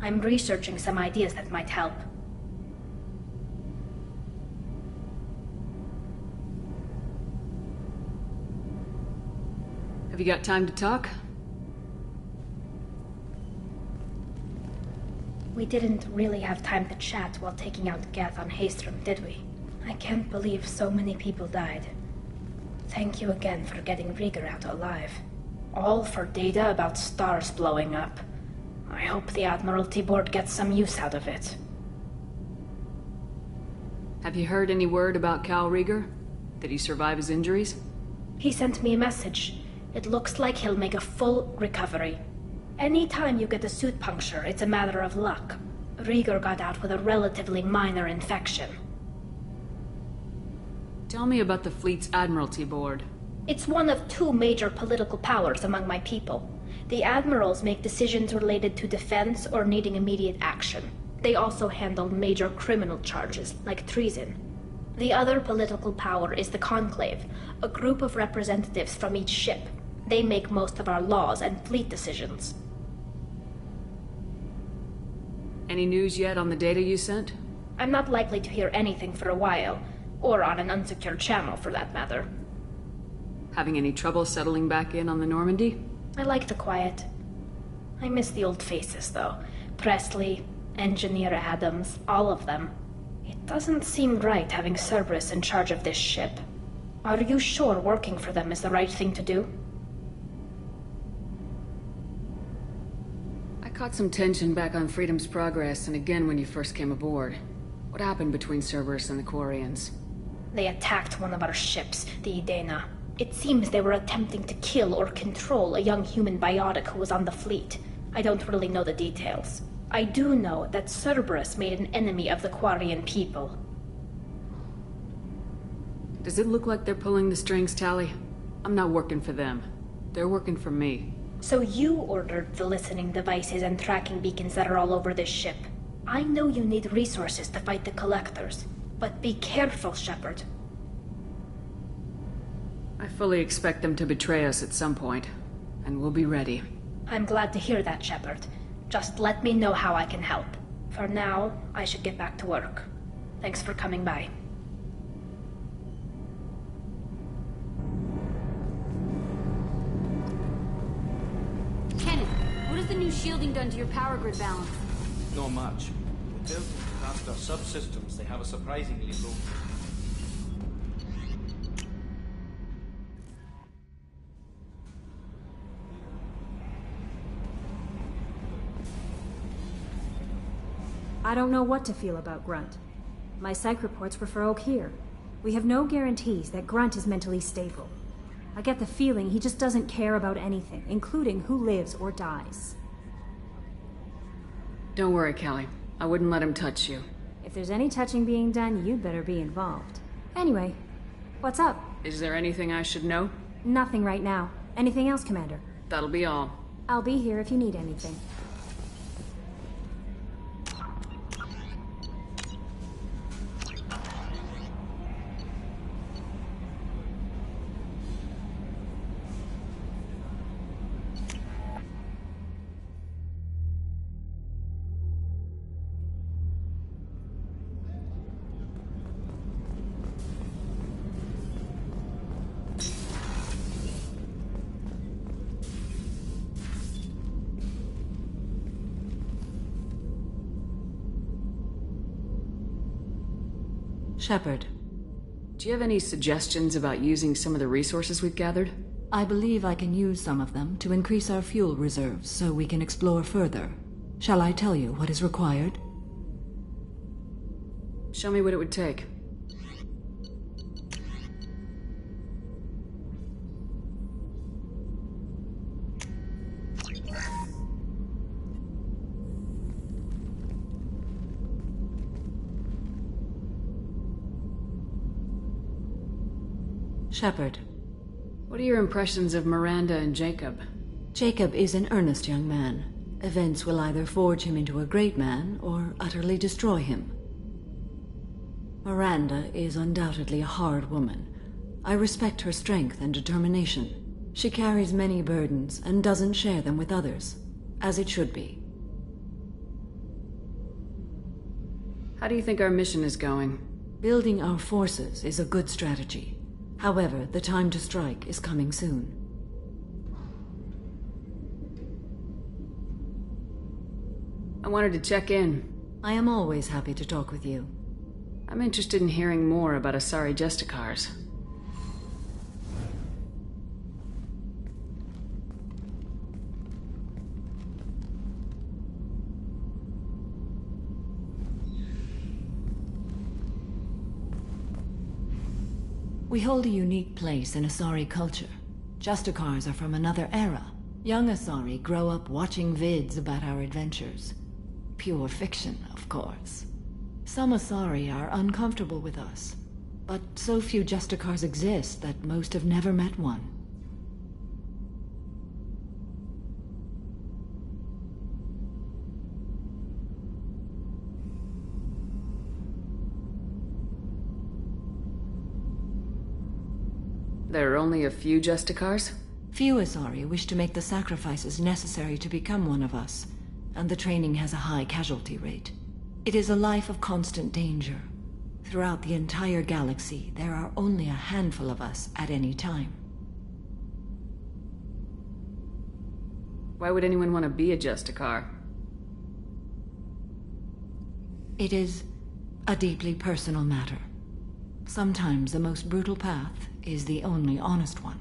I'm researching some ideas that might help. Have you got time to talk? We didn't really have time to chat while taking out Gath on Haestrom, did we? I can't believe so many people died. Thank you again for getting Rieger out alive. All for data about stars blowing up. I hope the Admiralty Board gets some use out of it. Have you heard any word about Cal Rieger? Did he survive his injuries? He sent me a message. It looks like he'll make a full recovery. Anytime you get a suit puncture, it's a matter of luck. Rieger got out with a relatively minor infection. Tell me about the fleet's Admiralty Board. It's one of two major political powers among my people. The admirals make decisions related to defense or needing immediate action. They also handle major criminal charges, like treason. The other political power is the Conclave, a group of representatives from each ship. They make most of our laws and fleet decisions. Any news yet on the data you sent? I'm not likely to hear anything for a while, or on an unsecured channel for that matter. Having any trouble settling back in on the Normandy? I like the quiet. I miss the old faces, though. Presley, Engineer Adams, all of them. It doesn't seem right having Cerberus in charge of this ship. Are you sure working for them is the right thing to do? I caught some tension back on Freedom's Progress and again when you first came aboard. What happened between Cerberus and the Quarians? They attacked one of our ships, the Idena. It seems they were attempting to kill or control a young human biotic who was on the fleet. I don't really know the details. I do know that Cerberus made an enemy of the Quarian people. Does it look like they're pulling the strings, Tali? I'm not working for them. They're working for me. So you ordered the listening devices and tracking beacons that are all over this ship. I know you need resources to fight the Collectors, but be careful, Shepard. I fully expect them to betray us at some point, and we'll be ready. I'm glad to hear that, Shepard. Just let me know how I can help. For now, I should get back to work. Thanks for coming by. Kenneth, what has the new shielding done to your power grid balance? Not much. Compared to past our subsystems, they have a surprisingly low. I don't know what to feel about Grunt. My psych reports were for Oak here. We have no guarantees that Grunt is mentally stable. I get the feeling he just doesn't care about anything, including who lives or dies. Don't worry, Callie. I wouldn't let him touch you. If there's any touching being done, you'd better be involved. Anyway, what's up? Is there anything I should know? Nothing right now. Anything else, Commander? That'll be all. I'll be here if you need anything. Shepard. Do you have any suggestions about using some of the resources we've gathered? I believe I can use some of them to increase our fuel reserves so we can explore further. Shall I tell you what is required? Show me what it would take. Shepard. What are your impressions of Miranda and Jacob? Jacob is an earnest young man. Events will either forge him into a great man or utterly destroy him. Miranda is undoubtedly a hard woman. I respect her strength and determination. She carries many burdens and doesn't share them with others, as it should be. How do you think our mission is going? Building our forces is a good strategy. However, the time to strike is coming soon. I wanted to check in. I am always happy to talk with you. I'm interested in hearing more about Asari Justicars. We hold a unique place in Asari culture. Justicars are from another era. Young Asari grow up watching vids about our adventures. Pure fiction, of course. Some Asari are uncomfortable with us, but so few Justicars exist that most have never met one. There are only a few Justicars? Few Asari wish to make the sacrifices necessary to become one of us, and the training has a high casualty rate. It is a life of constant danger. Throughout the entire galaxy, there are only a handful of us at any time. Why would anyone want to be a Justicar? It is a deeply personal matter. Sometimes the most brutal path is the only honest one.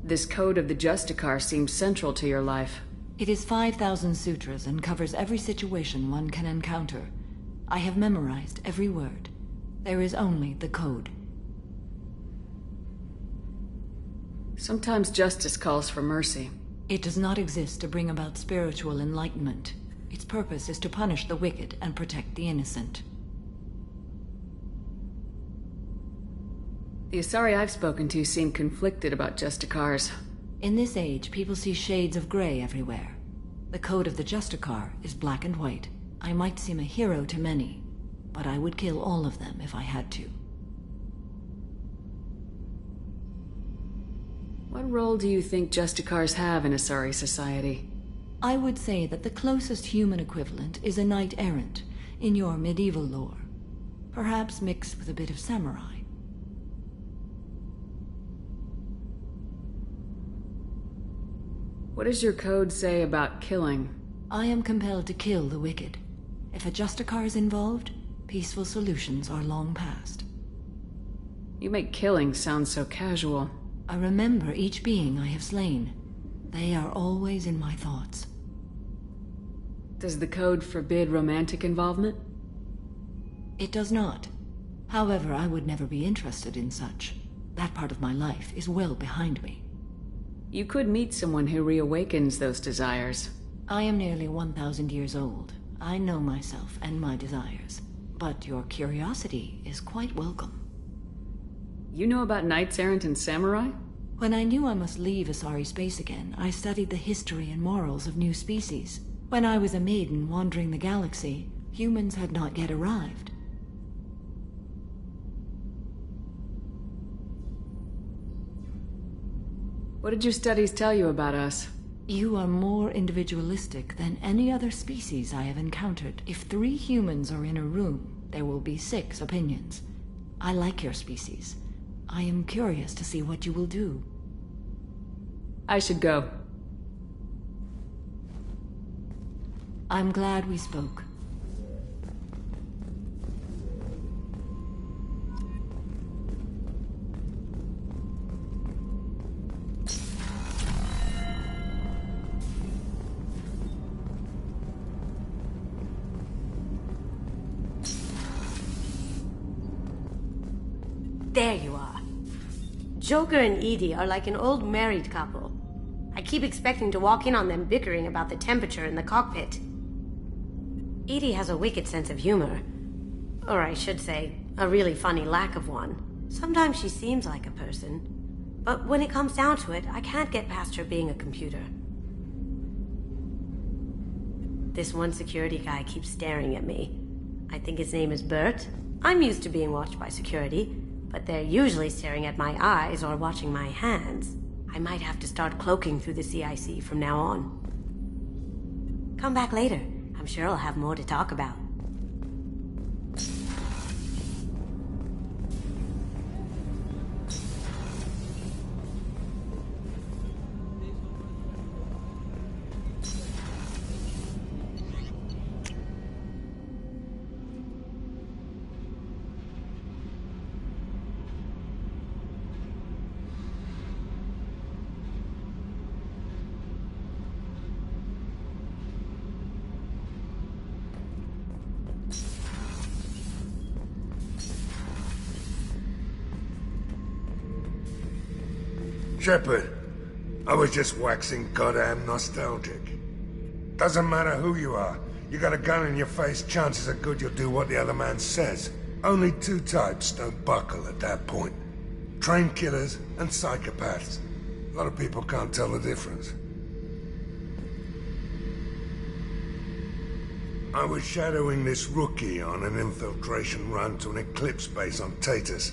This code of the Justicar seems central to your life. It is 5,000 sutras and covers every situation one can encounter. I have memorized every word. There is only the code. Sometimes justice calls for mercy. It does not exist to bring about spiritual enlightenment. Its purpose is to punish the wicked and protect the innocent. The Asari I've spoken to seem conflicted about Justicars. In this age, people see shades of gray everywhere. The code of the Justicar is black and white. I might seem a hero to many, but I would kill all of them if I had to. What role do you think Justicars have in Asari society? I would say that the closest human equivalent is a knight-errant in your medieval lore. Perhaps mixed with a bit of samurai. What does your code say about killing? I am compelled to kill the wicked. If a Justicar is involved, peaceful solutions are long past. You make killing sound so casual. I remember each being I have slain. They are always in my thoughts. Does the code forbid romantic involvement? It does not. However, I would never be interested in such. That part of my life is well behind me. You could meet someone who reawakens those desires. I am nearly 1,000 years old. I know myself and my desires. But your curiosity is quite welcome. You know about knights errant and samurai? When I knew I must leave Asari space again, I studied the history and morals of new species. When I was a maiden wandering the galaxy, humans had not yet arrived. What did your studies tell you about us? You are more individualistic than any other species I have encountered. If 3 humans are in a room, there will be 6 opinions. I like your species. I am curious to see what you will do. I should go. I'm glad we spoke. There you are. Joker and Edie are like an old married couple. I keep expecting to walk in on them bickering about the temperature in the cockpit. Edie has a wicked sense of humor. Or I should say, a really funny lack of one. Sometimes she seems like a person. But when it comes down to it, I can't get past her being a computer. This one security guy keeps staring at me. I think his name is Bert. I'm used to being watched by security, but they're usually staring at my eyes or watching my hands. I might have to start cloaking through the CIC from now on. Come back later. I'm sure I'll have more to talk about. Shepard, I was just waxing goddamn nostalgic. Doesn't matter who you are. You got a gun in your face, chances are good you'll do what the other man says. Only two types don't buckle at that point. Trained killers and psychopaths. A lot of people can't tell the difference. I was shadowing this rookie on an infiltration run to an Eclipse base on Tatus.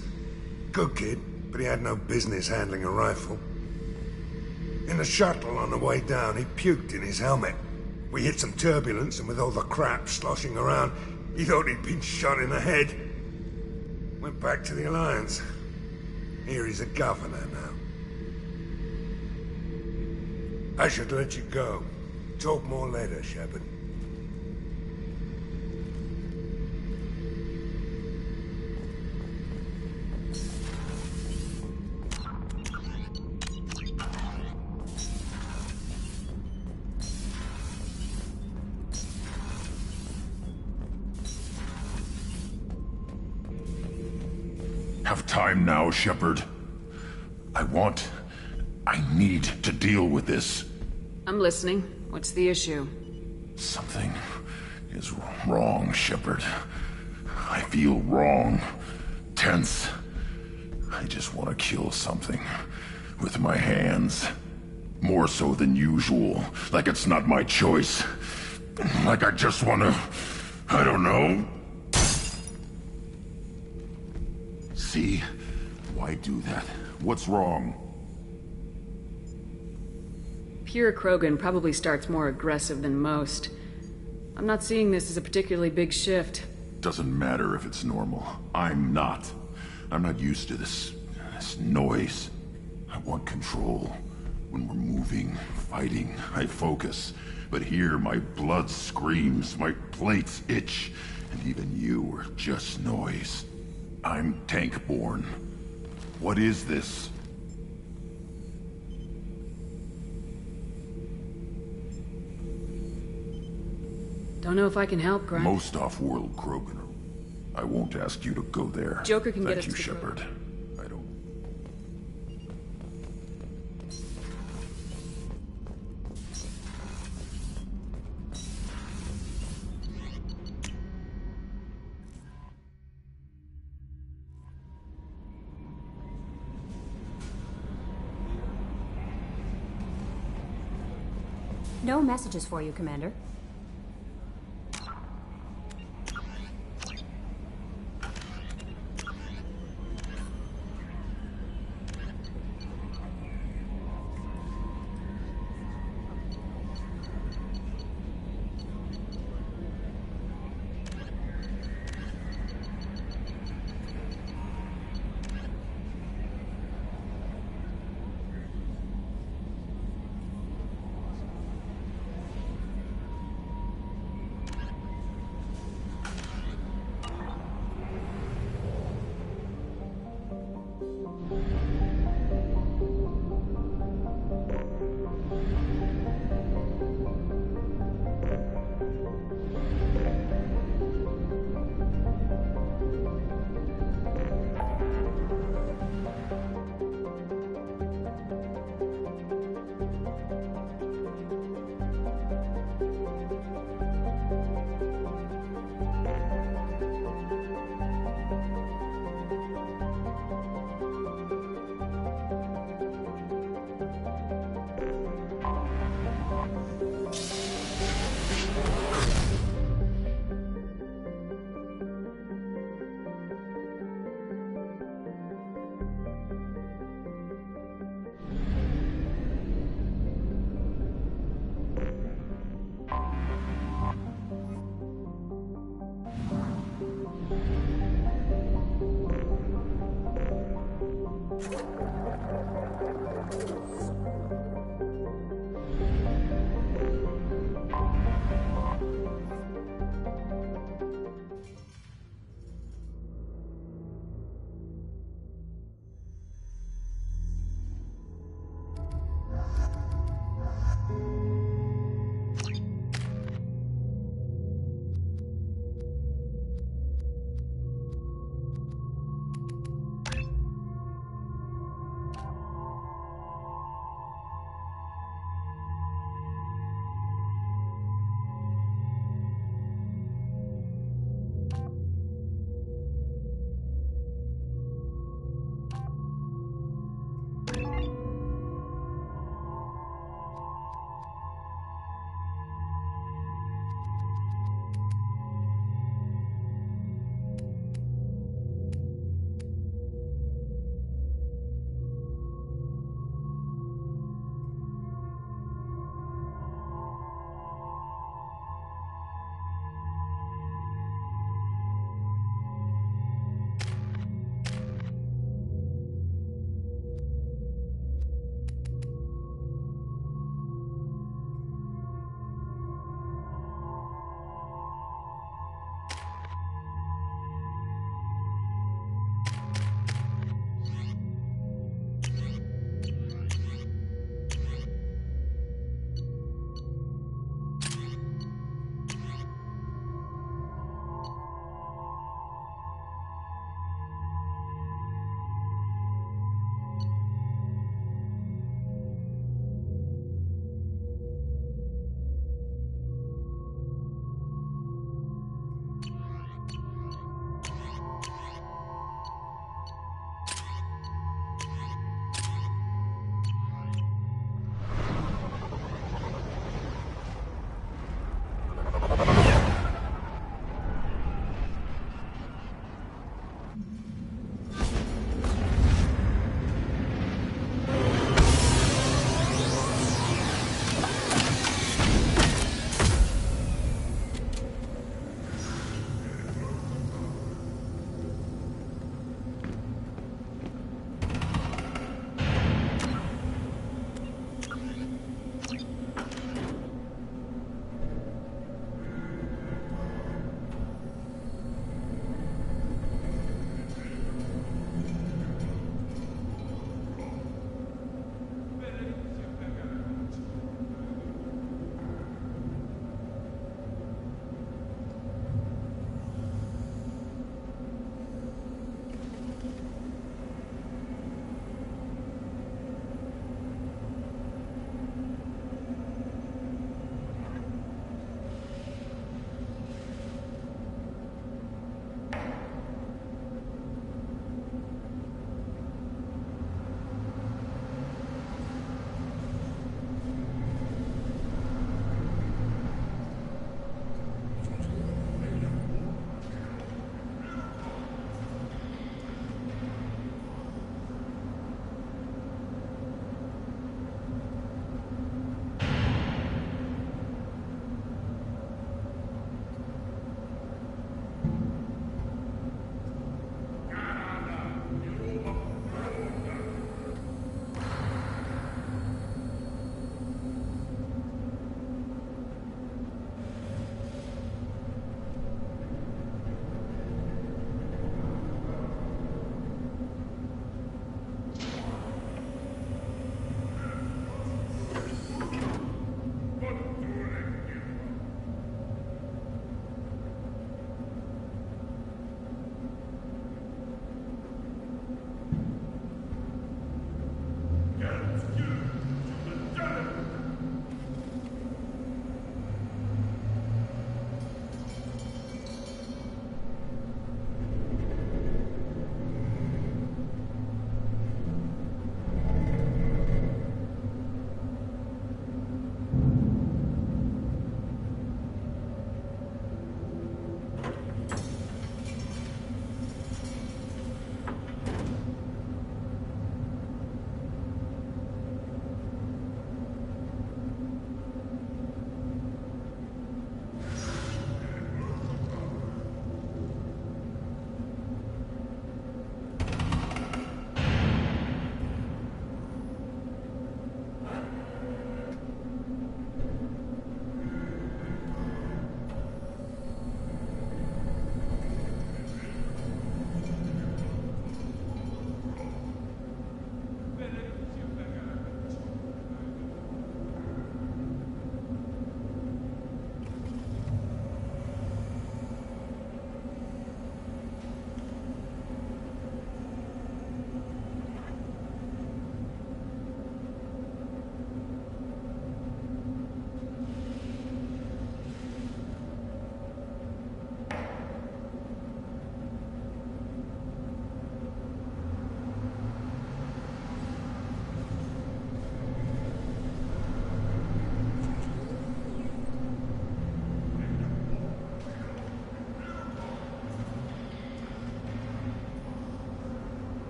Good kid, but he had no business handling a rifle. In the shuttle on the way down, he puked in his helmet. We hit some turbulence, and with all the crap sloshing around, he thought he'd been shot in the head. Went back to the Alliance. Here he's a governor now. I should let you go. Talk more later, Shepard. Have time now, Shepard. I need to deal with this. I'm listening. What's the issue? Something is wrong, Shepard. I feel wrong. Tense. I just want to kill something. With my hands. More so than usual. Like it's not my choice. Like I just want to... I don't know. See? Why do that? What's wrong? Pure Krogan probably starts more aggressive than most. I'm not seeing this as a particularly big shift. Doesn't matter if it's normal. I'm not. I'm not used to this noise. I want control. When we're moving, fighting, I focus. But here, my blood screams, my plates itch, and even you are just noise. I'm tank-born. What is this? Don't know if I can help, Grant. Most off-world Krogan. I won't ask you to go there. Joker can Thank get us you, to the Shepard. road. I don't... No messages for you, Commander.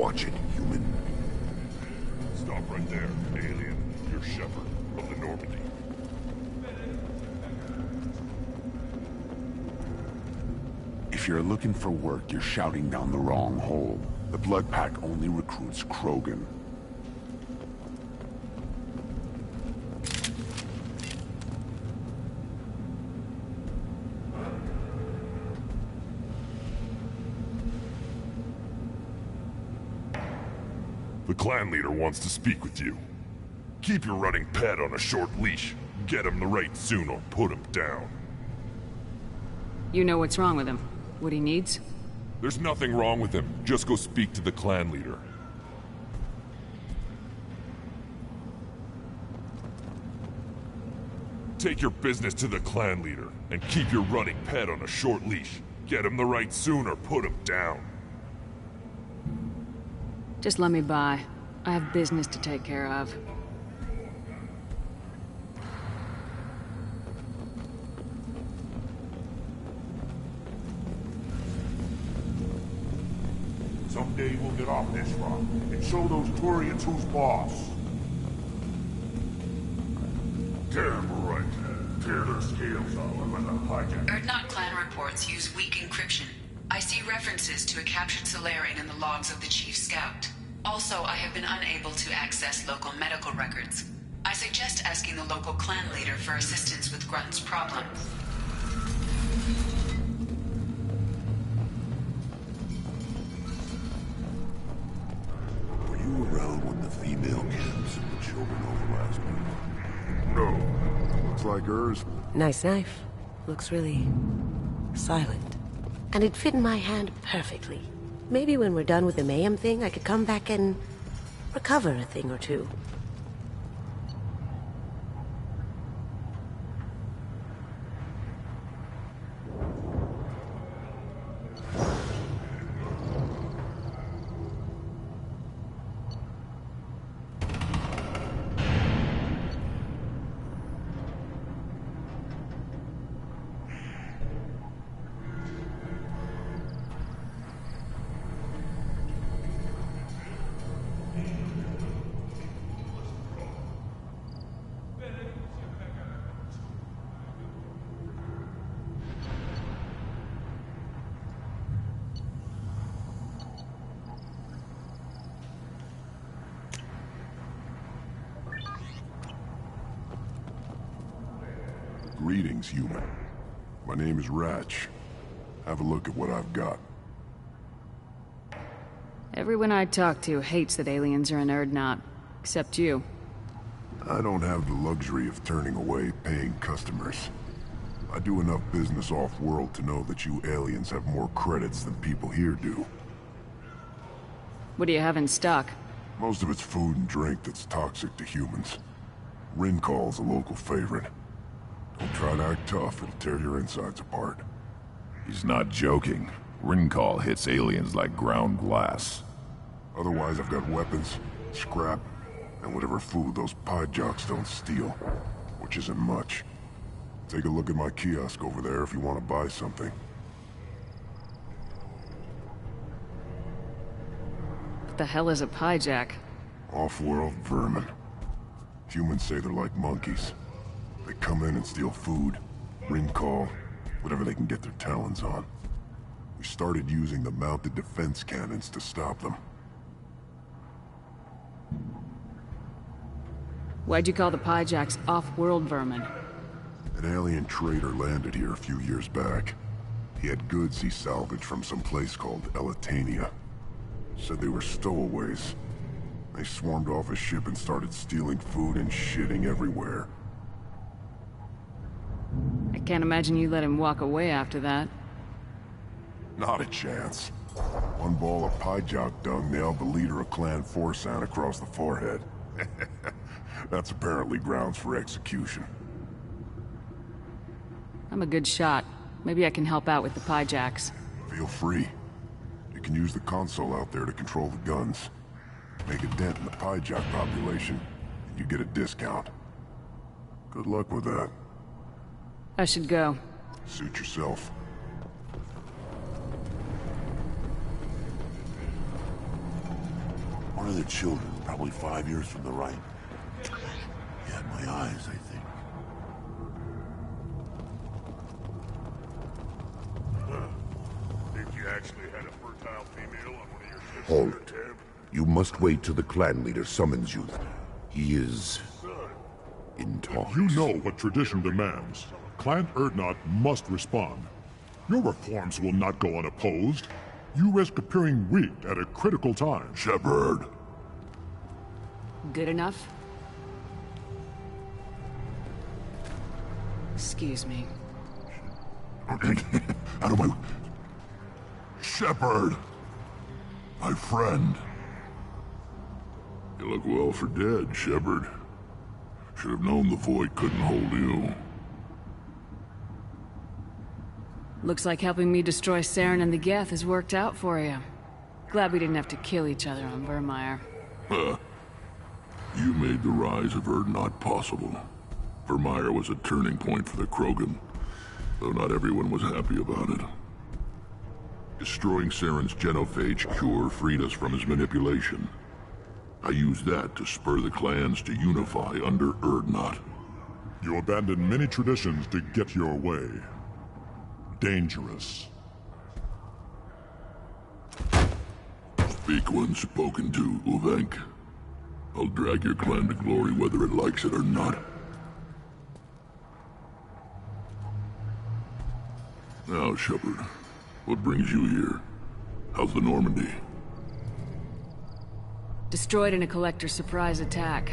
Watch it, human. Stop right there, alien. You're Shepard of the Normandy. If you're looking for work, you're shouting down the wrong hole. The Blood Pack only recruits Krogan. The clan leader wants to speak with you. Keep your running pet on a short leash. Get him the right soon or put him down. You know what's wrong with him? What he needs? There's nothing wrong with him. Just go speak to the clan leader. Take your business to the clan leader, and keep your running pet on a short leash. Get him the right soon or put him down. Just let me by. I have business to take care of. Someday we'll get off this rock and show those Turians who's boss. Damn right. Tear their scales off and let them hijack. Erdnot clan reports use weak encryption. I see references to a captured Solarian in the logs of the Chief Scout. Also, I have been unable to access local medical records. I suggest asking the local clan leader for assistance with Grunt's problem. Were you around when the female camps and the children overlapped? No. Looks like hers. Nice knife. Looks really silent. And it fit in my hand perfectly. Maybe when we're done with the mayhem thing, I could come back and recover a thing or two. Greetings, human. My name is Ratch. Have a look at what I've got. Everyone I talk to hates that aliens are in Erdnot. Except you. I don't have the luxury of turning away paying customers. I do enough business off-world to know that you aliens have more credits than people here do. What do you have in stock? Most of it's food and drink that's toxic to humans. Rincall's a local favorite. Don't try to act tough, it'll tear your insides apart. He's not joking. Rincall hits aliens like ground glass. Otherwise, I've got weapons, scrap, and whatever food those pie jocks don't steal. Which isn't much. Take a look at my kiosk over there if you want to buy something. What the hell is a piejack? Off-world vermin. Humans say they're like monkeys. They come in and steal food, Rincall, whatever they can get their talons on. We started using the mounted defense cannons to stop them. Why'd you call the piejacks off-world vermin? An alien trader landed here a few years back. He had goods he salvaged from some place called Elitania. Said they were stowaways. They swarmed off his ship and started stealing food and shitting everywhere. I can't imagine you let him walk away after that. Not a chance. One ball of piejock dung nailed the leader of Clan Forsan across the forehead. That's apparently grounds for execution. I'm a good shot. Maybe I can help out with the piejacks. Feel free. You can use the console out there to control the guns. Make a dent in the piejock population, and you get a discount. Good luck with that. I should go. Suit yourself. One of the children, probably 5 years from the right. He had my eyes, I think. Think you actually had a fertile female on one of your ships? Halt. You must wait till the clan leader summons you. He is... in talks. You know what tradition demands. Clan Erdnot must respond. Your reforms will not go unopposed. You risk appearing weak at a critical time. Shepard. Good enough? Excuse me. Out of my... Shepard! My friend. You look well for dead, Shepard. Should have known the Void couldn't hold you. Looks like helping me destroy Saren and the Geth has worked out for you. Glad we didn't have to kill each other on Vermeer. Huh. You made the rise of Erdnot possible. Vermeer was a turning point for the Krogan, though not everyone was happy about it. Destroying Saren's genophage cure freed us from his manipulation. I used that to spur the clans to unify under Erdnot. You abandoned many traditions to get your way. Dangerous. Speak when spoken to, Uvenk. I'll drag your clan to glory whether it likes it or not. Now, Shepard, what brings you here? How's the Normandy? Destroyed in a Collector surprise attack.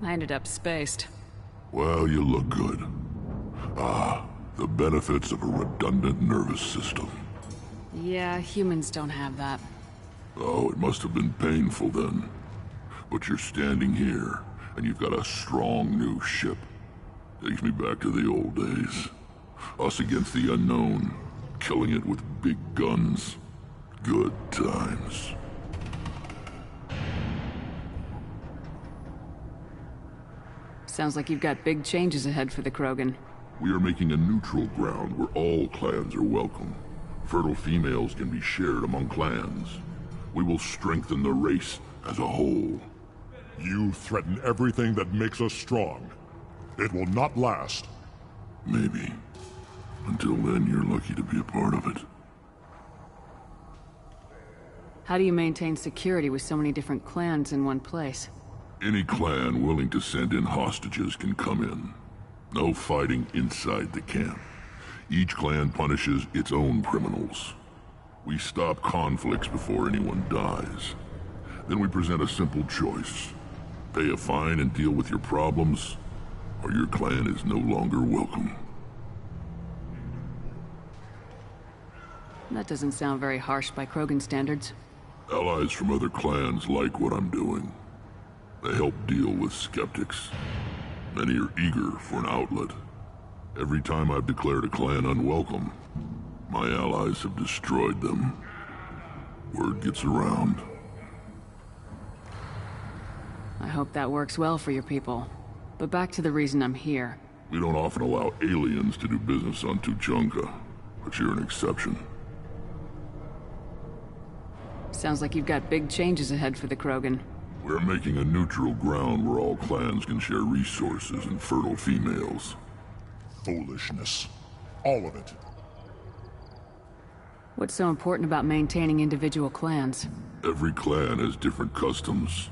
I ended up spaced. Well, you look good. Ah, the benefits of a redundant nervous system. Yeah, humans don't have that. Oh, it must have been painful then. But you're standing here, and you've got a strong new ship. Takes me back to the old days. Us against the unknown, killing it with big guns. Good times. Sounds like you've got big changes ahead for the Krogan. We are making a neutral ground where all clans are welcome. Fertile females can be shared among clans. We will strengthen the race as a whole. You threaten everything that makes us strong. It will not last. Maybe. Until then, you're lucky to be a part of it. How do you maintain security with so many different clans in one place? Any clan willing to send in hostages can come in. No fighting inside the camp. Each clan punishes its own criminals. We stop conflicts before anyone dies. Then we present a simple choice. Pay a fine and deal with your problems, or your clan is no longer welcome. That doesn't sound very harsh by Krogan standards. Allies from other clans like what I'm doing. They help deal with skeptics. Many are eager for an outlet. Every time I've declared a clan unwelcome, my allies have destroyed them. Word gets around. I hope that works well for your people. But back to the reason I'm here. We don't often allow aliens to do business on Tuchanka, but you're an exception. Sounds like you've got big changes ahead for the Krogan. We're making a neutral ground where all clans can share resources and fertile females. Foolishness. All of it. What's so important about maintaining individual clans? Every clan has different customs,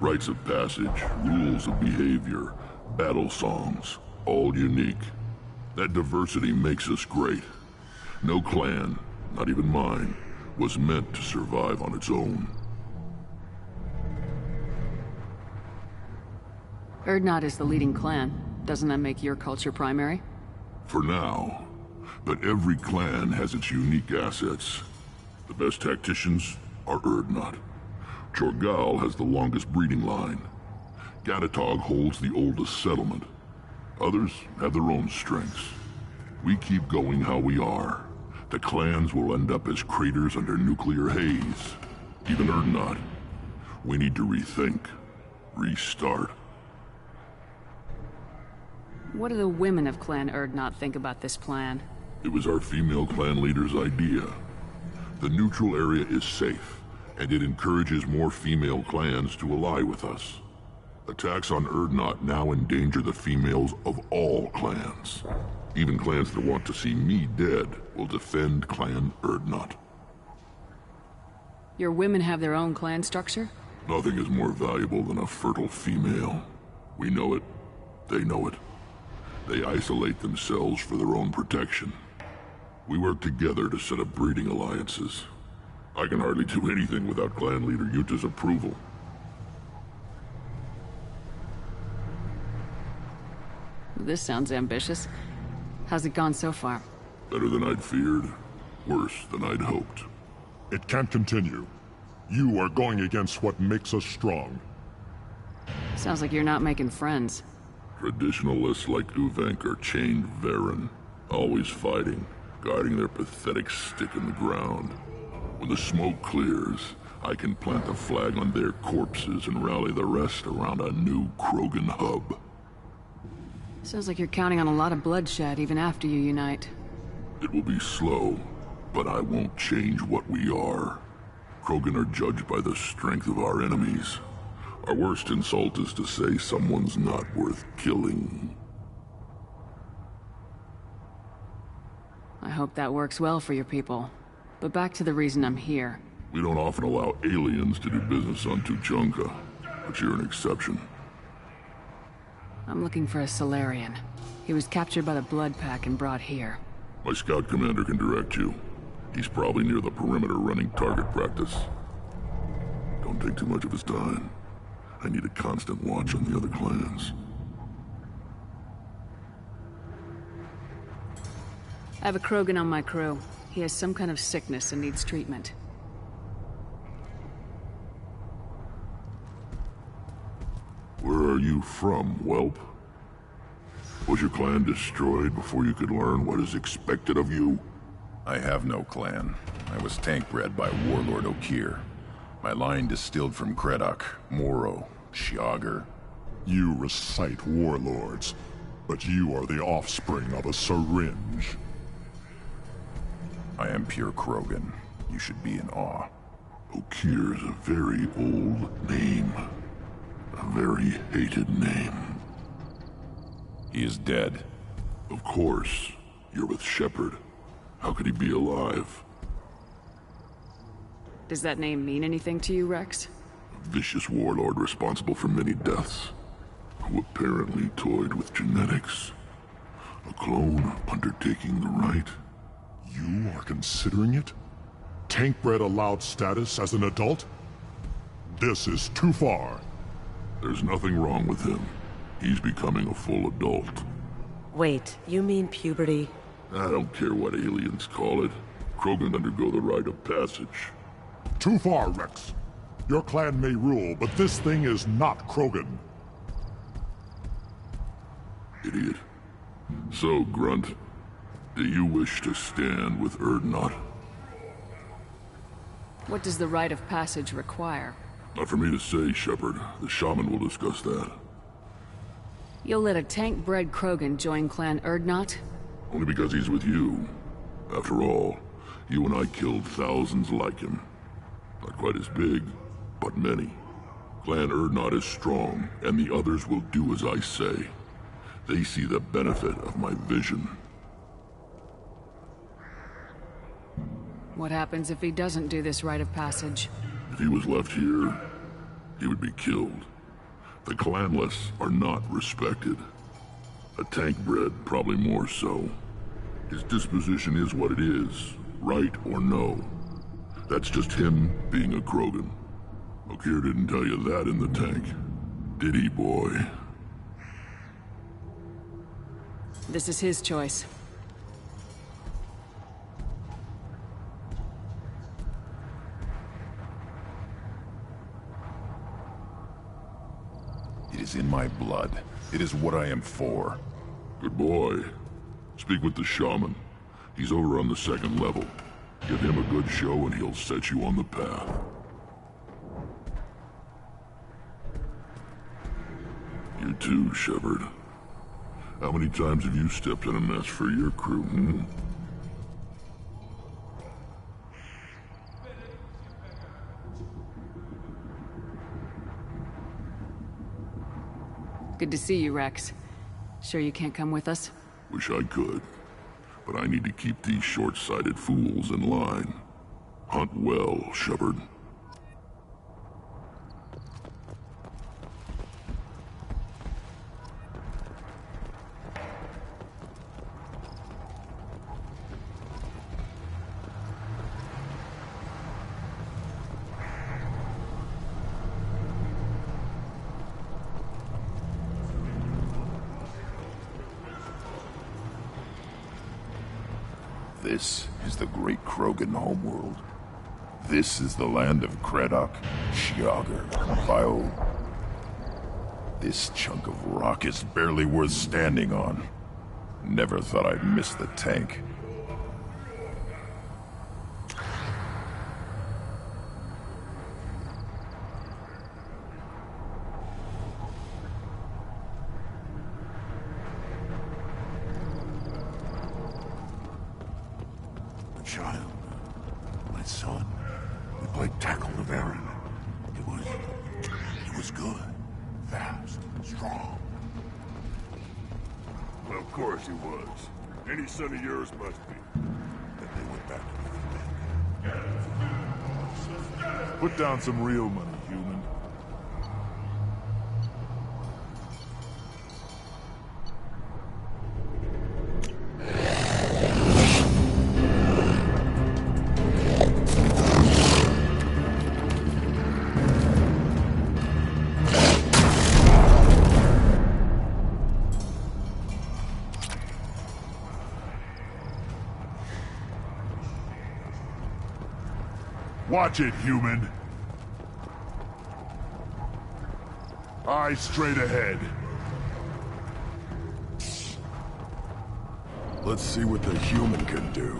rites of passage, rules of behavior, battle songs, all unique. That diversity makes us great. No clan, not even mine, was meant to survive on its own. Erdnot is the leading clan. Doesn't that make your culture primary? For now. But every clan has its unique assets. The best tacticians are Erdnot. Chorgal has the longest breeding line. Gatatog holds the oldest settlement. Others have their own strengths. We keep going how we are. The clans will end up as craters under nuclear haze. Even Erdnot. We need to rethink. Restart. What do the women of Clan Erdnot think about this plan? It was our female clan leader's idea. The neutral area is safe. and it encourages more female clans to ally with us. Attacks on Urdnot now endanger the females of all clans. Even clans that want to see me dead will defend Clan Urdnot. Your women have their own clan structure? Nothing is more valuable than a fertile female. We know it. They know it. They isolate themselves for their own protection. We work together to set up breeding alliances. I can hardly do anything without clan leader Yuta's approval. This sounds ambitious. How's it gone so far? Better than I'd feared. Worse than I'd hoped. It can't continue. You are going against what makes us strong. Sounds like you're not making friends. Traditionalists like Uvenk are chained Varen, always fighting, guarding their pathetic stick in the ground. When the smoke clears, I can plant a flag on their corpses and rally the rest around a new Krogan hub. Sounds like you're counting on a lot of bloodshed even after you unite. It will be slow, but I won't change what we are. Krogan are judged by the strength of our enemies. Our worst insult is to say someone's not worth killing. I hope that works well for your people. But back to the reason I'm here. We don't often allow aliens to do business on Tuchanka, but you're an exception. I'm looking for a Solarian. He was captured by the Blood Pack and brought here. My scout commander can direct you. He's probably near the perimeter running target practice. Don't take too much of his time. I need a constant watch on the other clans. I have a Krogan on my crew. He has some kind of sickness and needs treatment. Where are you from, whelp? Was your clan destroyed before you could learn what is expected of you? I have no clan. I was tank bred by Warlord Okir. My line distilled from Kredok, Moro, Shiagar. You recite warlords, but you are the offspring of a syringe. I am pure Krogan. You should be in awe. Okir is a very old name. A very hated name. He is dead. Of course. You're with Shepard. How could he be alive? Does that name mean anything to you, Rex? A vicious warlord responsible for many deaths, who apparently toyed with genetics. A clone undertaking the rite. You are considering it? Tank-bred allowed status as an adult? This is too far. There's nothing wrong with him. He's becoming a full adult. Wait, you mean puberty? I don't care what aliens call it. Krogan undergo the rite of passage. Too far, Rex. Your clan may rule, but this thing is not Krogan. Idiot. So, Grunt, do you wish to stand with Urdnot? What does the rite of passage require? Not for me to say, Shepard. The shaman will discuss that. You'll let a tank-bred Krogan join Clan Urdnot? Only because he's with you. After all, you and I killed thousands like him. Not quite as big, but many. Clan Urdnot is strong, and the others will do as I say. They see the benefit of my vision. What happens if he doesn't do this rite of passage? If he was left here, he would be killed. The clanless are not respected. A tank-bred, probably more so. His disposition is what it is, right or no. That's just him being a Krogan. Okir didn't tell you that in the tank, did he, boy? This is his choice. It is in my blood. It is what I am for. Good boy. Speak with the shaman. He's over on the second level. Give him a good show and he'll set you on the path. You too, Shepard. How many times have you stepped in a mess for your crew, hmm? Good to see you, Rex. Sure you can't come with us? Wish I could. But I need to keep these short-sighted fools in line. Hunt well, Shepard. This is the great Krogan homeworld. This is the land of Kredok, Shiagar, Bio. This chunk of rock is barely worth standing on. Never thought I'd miss the tank. Child, my son, we played tackle the Baron. It was good, fast, strong. Well, of course he was. Any son of yours must be. Then they went back to the dead. Put down some real money, human. Watch it, human. Eyes straight ahead. Let's see what the human can do.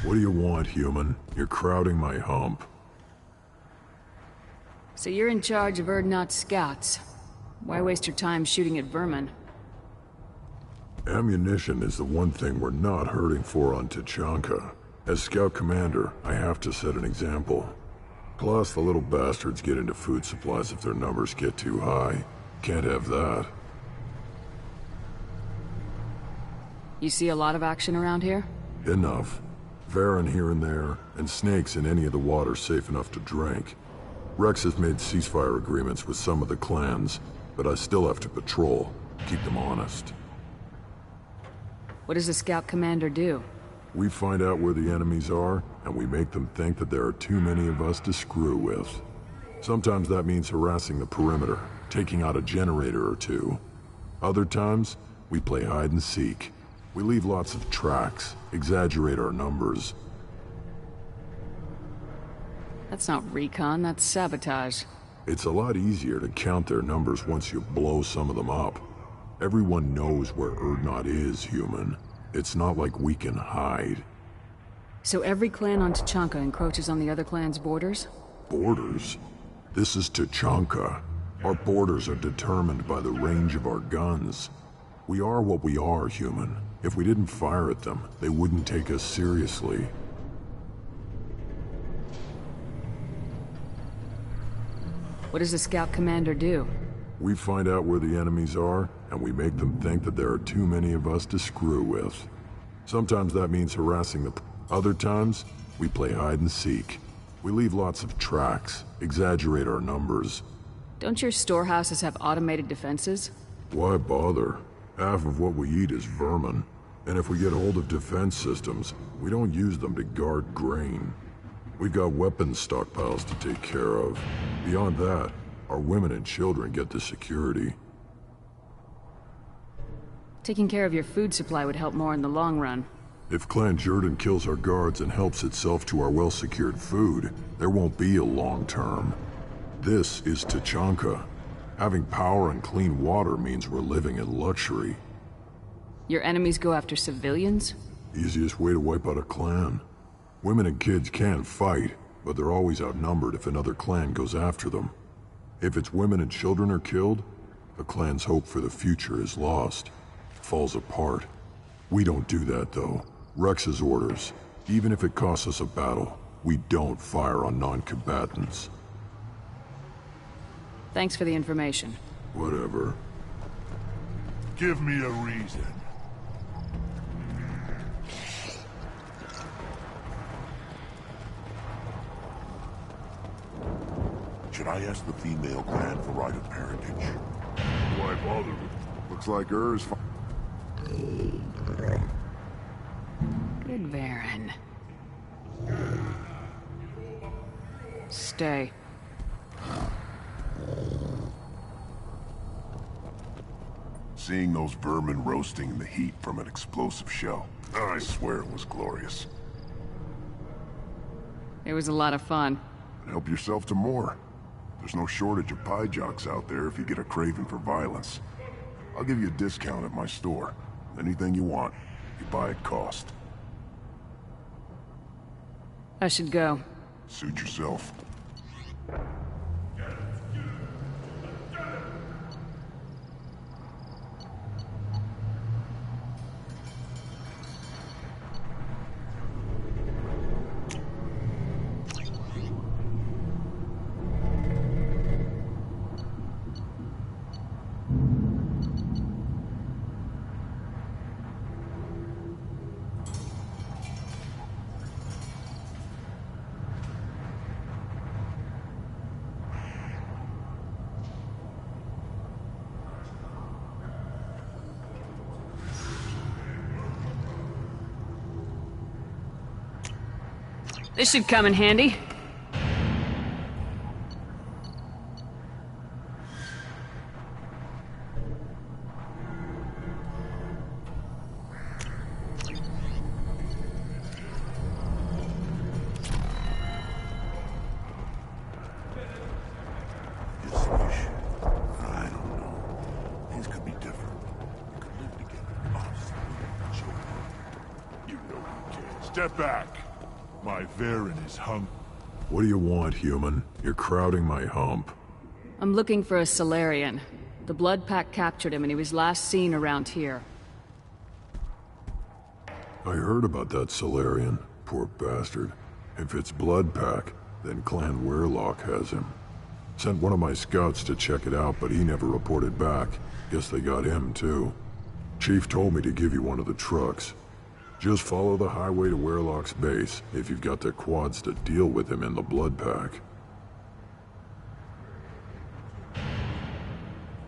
What do you want, human? You're crowding my hump. So you're in charge of Urdnot's scouts. Why waste your time shooting at vermin? Ammunition is the one thing we're not hurting for on Tachanka. As scout commander, I have to set an example. Plus, the little bastards get into food supplies if their numbers get too high. Can't have that. You see a lot of action around here? Enough. Varen here and there, and snakes in any of the water safe enough to drink. Rex has made ceasefire agreements with some of the clans, but I still have to patrol, keep them honest. What does the scout commander do? We find out where the enemies are, and we make them think that there are too many of us to screw with. Sometimes that means harassing the perimeter, taking out a generator or two. Other times, we play hide and seek. We leave lots of tracks, exaggerate our numbers. That's not recon, that's sabotage. It's a lot easier to count their numbers once you blow some of them up. Everyone knows where Urdnot is, human. It's not like we can hide. So every clan on Tachanka encroaches on the other clan's borders? Borders? This is Tachanka. Our borders are determined by the range of our guns. We are what we are, human. If we didn't fire at them, they wouldn't take us seriously. What does the scout commander do? We find out where the enemies are, and we make them think that there are too many of us to screw with. Sometimes that means harassing the... Other times, we play hide and seek. We leave lots of tracks, exaggerate our numbers. Don't your storehouses have automated defenses? Why bother? Half of what we eat is vermin. And if we get hold of defense systems, we don't use them to guard grain. We've got weapons stockpiles to take care of. Beyond that, our women and children get the security. Taking care of your food supply would help more in the long run. If Clan Jordan kills our guards and helps itself to our well-secured food, there won't be a long term. This is Tachanka. Having power and clean water means we're living in luxury. Your enemies go after civilians? Easiest way to wipe out a clan. Women and kids can fight, but they're always outnumbered if another clan goes after them. If its women and children are killed, the clan's hope for the future is lost. Falls apart. We don't do that, though. Rex's orders. Even if it costs us a battle, we don't fire on non-combatants. Thanks for the information. Whatever. Give me a reason. Should I ask the female clan for right of parentage? Why bother? Looks like hers. Good Varen. Stay. Seeing those vermin roasting in the heat from an explosive shell, I swear it was glorious. It was a lot of fun. Help yourself to more. There's no shortage of pie jocks out there if you get a craving for violence. I'll give you a discount at my store. Anything you want, you buy at cost. I should go. Suit yourself. This should come in handy. Step back. My Varen is hung. What do you want, human? You're crowding my hump. I'm looking for a Solarian. The Blood Pack captured him and he was last seen around here. I heard about that Solarian. Poor bastard. If it's Blood Pack, then Clan Weirlock has him. Sent one of my scouts to check it out, but he never reported back. Guess they got him, too. Chief told me to give you one of the trucks. Just follow the highway to Weirlock's base, if you've got the quads to deal with him in the Blood Pack.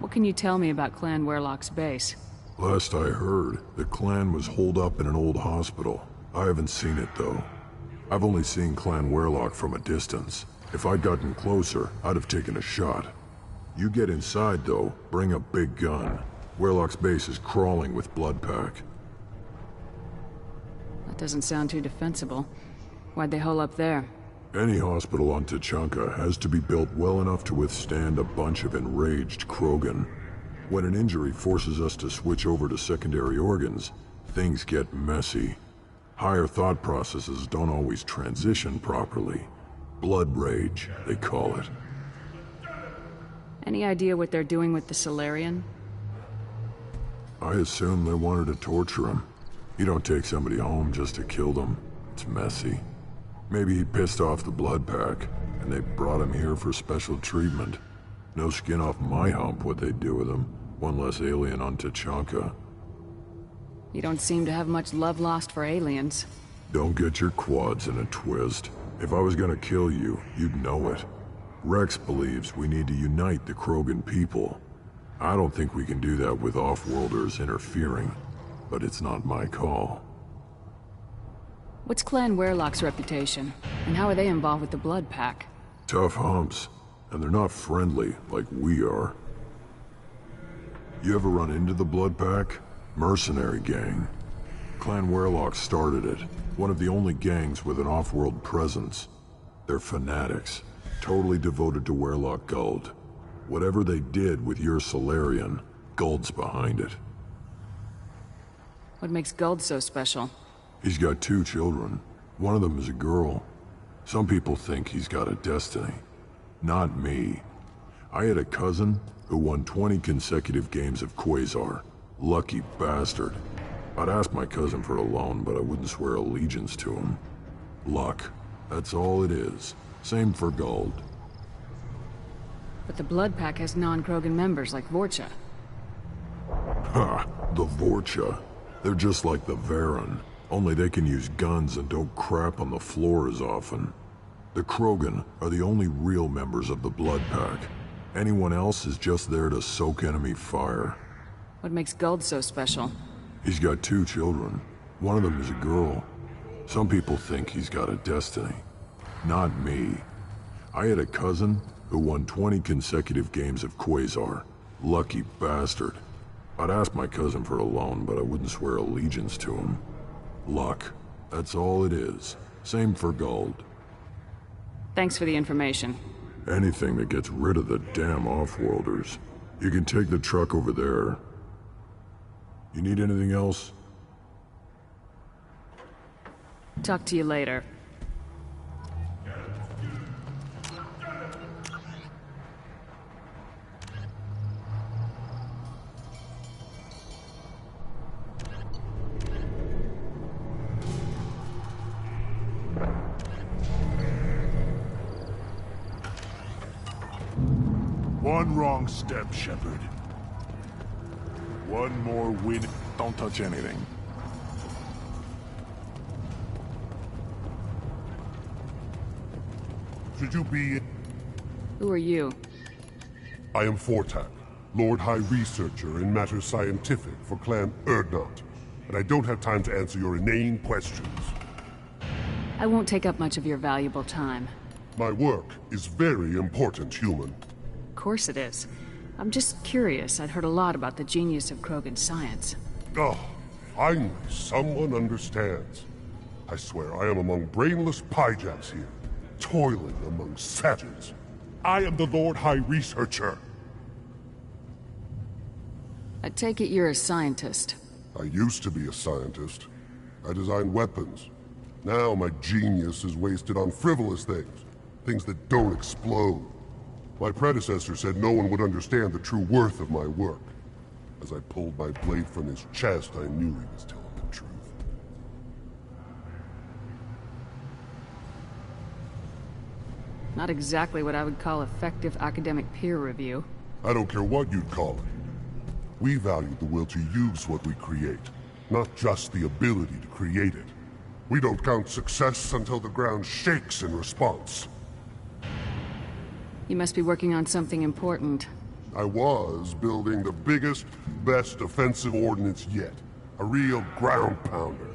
What can you tell me about Clan Weirlock's base? Last I heard, the clan was holed up in an old hospital. I haven't seen it, though. I've only seen Clan Weirlock from a distance. If I'd gotten closer, I'd have taken a shot. You get inside, though, bring a big gun. Weirlock's base is crawling with Blood Pack. That doesn't sound too defensible. Why'd they hole up there? Any hospital on Tachanka has to be built well enough to withstand a bunch of enraged Krogan. When an injury forces us to switch over to secondary organs, things get messy. Higher thought processes don't always transition properly. Blood rage, they call it. Any idea what they're doing with the Solarian? I assume they wanted to torture him. You don't take somebody home just to kill them. It's messy. Maybe he pissed off the Blood Pack, and they brought him here for special treatment. No skin off my hump what they'd do with him. One less alien on Tachanka. You don't seem to have much love lost for aliens. Don't get your quads in a twist. If I was gonna kill you, you'd know it. Rex believes we need to unite the Krogan people. I don't think we can do that with off-worlders interfering, but it's not my call. What's Clan Weirlock's reputation? And how are they involved with the Blood Pack? Tough humps, and they're not friendly like we are. You ever run into the Blood Pack? Mercenary gang. Clan Weirlock started it. One of the only gangs with an off-world presence. They're fanatics, totally devoted to Weirlock Guld. Whatever they did with your Solarian, Guld's behind it. What makes Guld so special? He's got 2 children. One of them is a girl. Some people think he's got a destiny. Not me. I had a cousin who won 20 consecutive games of Quasar. Lucky bastard. I'd ask my cousin for a loan, but I wouldn't swear allegiance to him. Luck. That's all it is. Same for Guld. But the Blood Pack has non-Krogan members like Vorcha. Ha! The Vorcha. They're just like the Varen. Only they can use guns and don't crap on the floor as often. The Krogan are the only real members of the Blood Pack. Anyone else is just there to soak enemy fire. What makes Guld so special? He's got 2 children. One of them is a girl. Some people think he's got a destiny. Not me. I had a cousin who won 20 consecutive games of Quasar. Lucky bastard. I'd ask my cousin for a loan, but I wouldn't swear allegiance to him. Luck. That's all it is. Same for Guld. Thanks for the information. Anything that gets rid of the damn off-worlders. You can take the truck over there. You need anything else? Talk to you later. One wrong step, Shepard. One more win. Don't touch anything. Should you be... Who are you? I am Fortak, Lord High Researcher in matters scientific for Clan Urdnot, and I don't have time to answer your inane questions. I won't take up much of your valuable time. My work is very important, human. Of course it is. I'm just curious. I'd heard a lot about the genius of Krogan science. Oh, finally, someone understands. I swear I am among brainless pyjaks here, toiling among savages. I am the Lord High Researcher. I take it you're a scientist. I used to be a scientist. I designed weapons. Now my genius is wasted on frivolous things. Things that don't explode. My predecessor said no one would understand the true worth of my work. As I pulled my blade from his chest, I knew he was telling the truth. Not exactly what I would call effective academic peer review. I don't care what you'd call it. We value the will to use what we create, not just the ability to create it. We don't count success until the ground shakes in response. You must be working on something important. I was building the biggest, best offensive ordnance yet. A real ground pounder.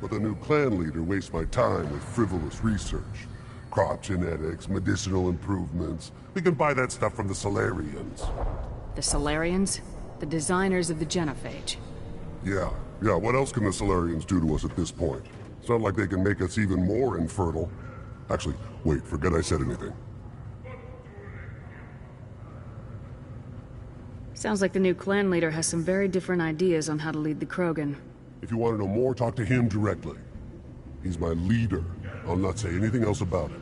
But the new clan leader wastes my time with frivolous research. Crop genetics, medicinal improvements. We can buy that stuff from the Solarians. The Solarians? The designers of the genophage. Yeah, what else can the Solarians do to us at this point? It's not like they can make us even more infertile. Actually, wait, forget I said anything. Sounds like the new clan leader has some very different ideas on how to lead the Krogan. If you want to know more, talk to him directly. He's my leader. I'll not say anything else about it.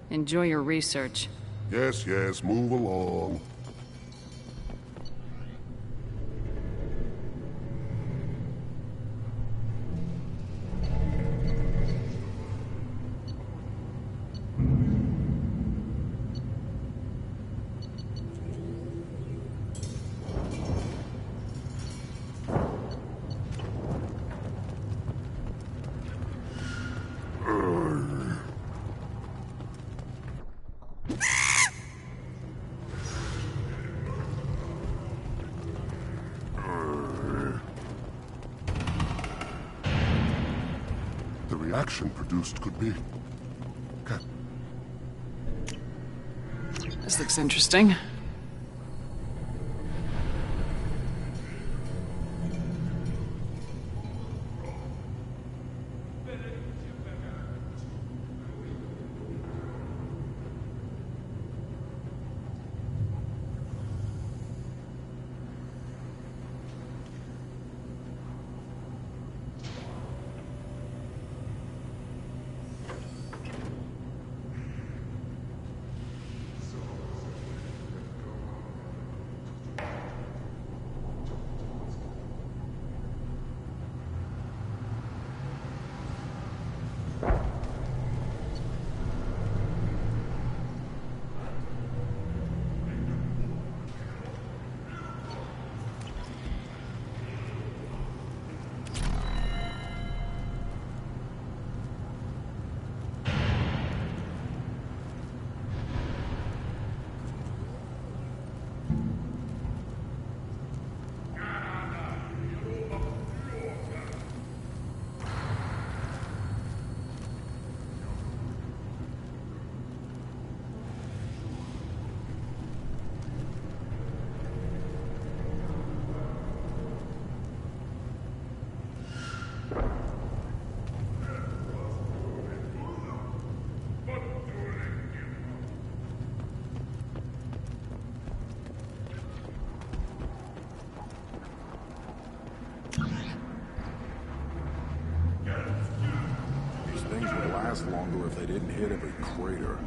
Enjoy your research. Yes, move along. The reaction produced could be... Okay. This looks interesting. Longer if they didn't hit every crater.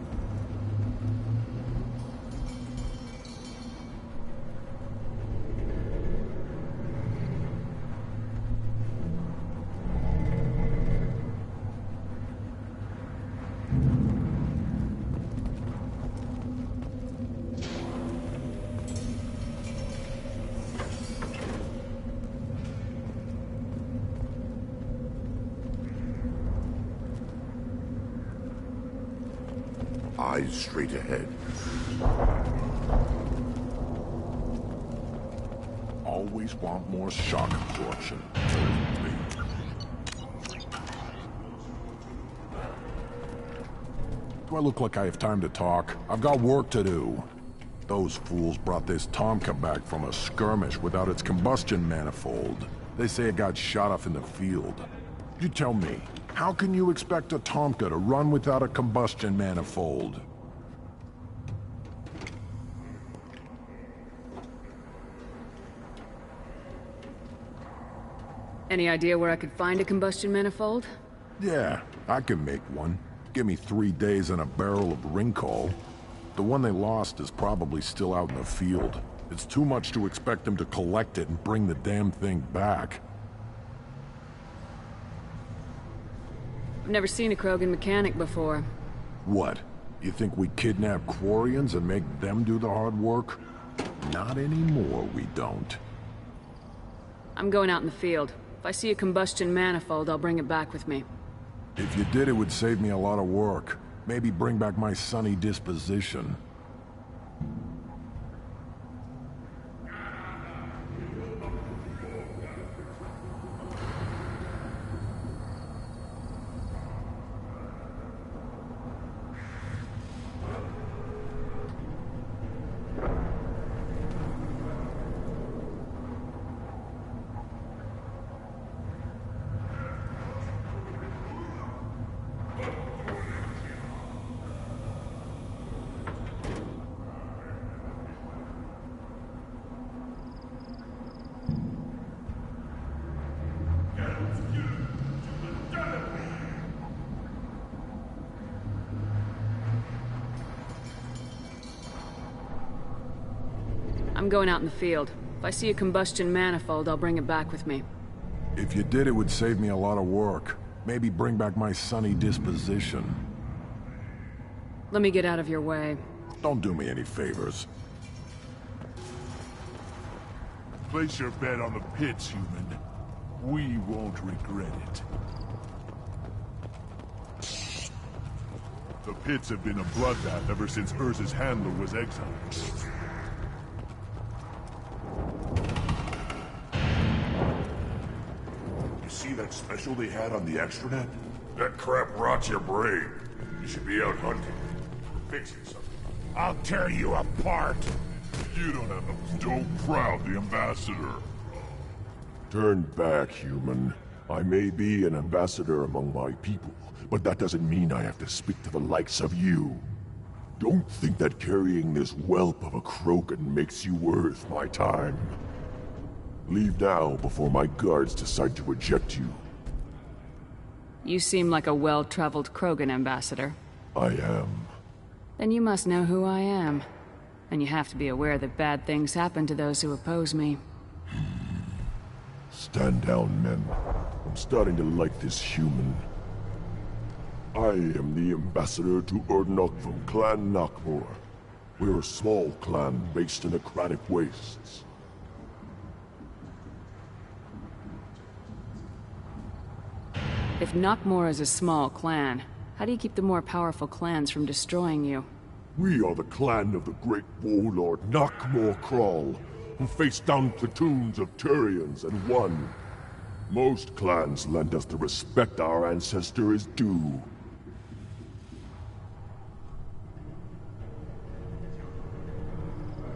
Eyes straight ahead. Always want more shock absorption. Do I look like I have time to talk? I've got work to do. Those fools brought this Tomka back from a skirmish without its combustion manifold. They say it got shot off in the field. You tell me, how can you expect a Tomka to run without a combustion manifold? Any idea where I could find a combustion manifold? Yeah, I can make one. Give me 3 days and a barrel of Ringcall. The one they lost is probably still out in the field. It's too much to expect them to collect it and bring the damn thing back. I've never seen a Krogan mechanic before. What? You think we kidnap Quarians and make them do the hard work? Not anymore, we don't. I'm going out in the field. If I see a combustion manifold, I'll bring it back with me. If you did, it would save me a lot of work. Maybe bring back my sunny disposition. I'm going out in the field. If I see a combustion manifold, I'll bring it back with me. If you did, it would save me a lot of work. Maybe bring back my sunny disposition. Let me get out of your way. Don't do me any favors. Place your bet on the pits, human. We won't regret it. The pits have been a bloodbath ever since Urza's handler was exiled. You see that special they had on the extranet? That crap rots your brain. You should be out hunting. Or fixing something. I'll tear you apart! You don't have a... Don't crowd the ambassador. Turn back, human. I may be an ambassador among my people, but that doesn't mean I have to speak to the likes of you. Don't think that carrying this whelp of a Krogan makes you worth my time. Leave now before my guards decide to eject you. You seem like a well-traveled Krogan ambassador. I am. Then you must know who I am. And you have to be aware that bad things happen to those who oppose me. Stand down, men. I'm starting to like this human. I am the ambassador to Urdnok from Clan Nakmor. We're a small clan based in the Kratic Wastes. If Nakmor is a small clan, how do you keep the more powerful clans from destroying you? We are the clan of the great warlord Nakmor Kral, who faced down platoons of Turians and won. Most clans lend us the respect our ancestor is due.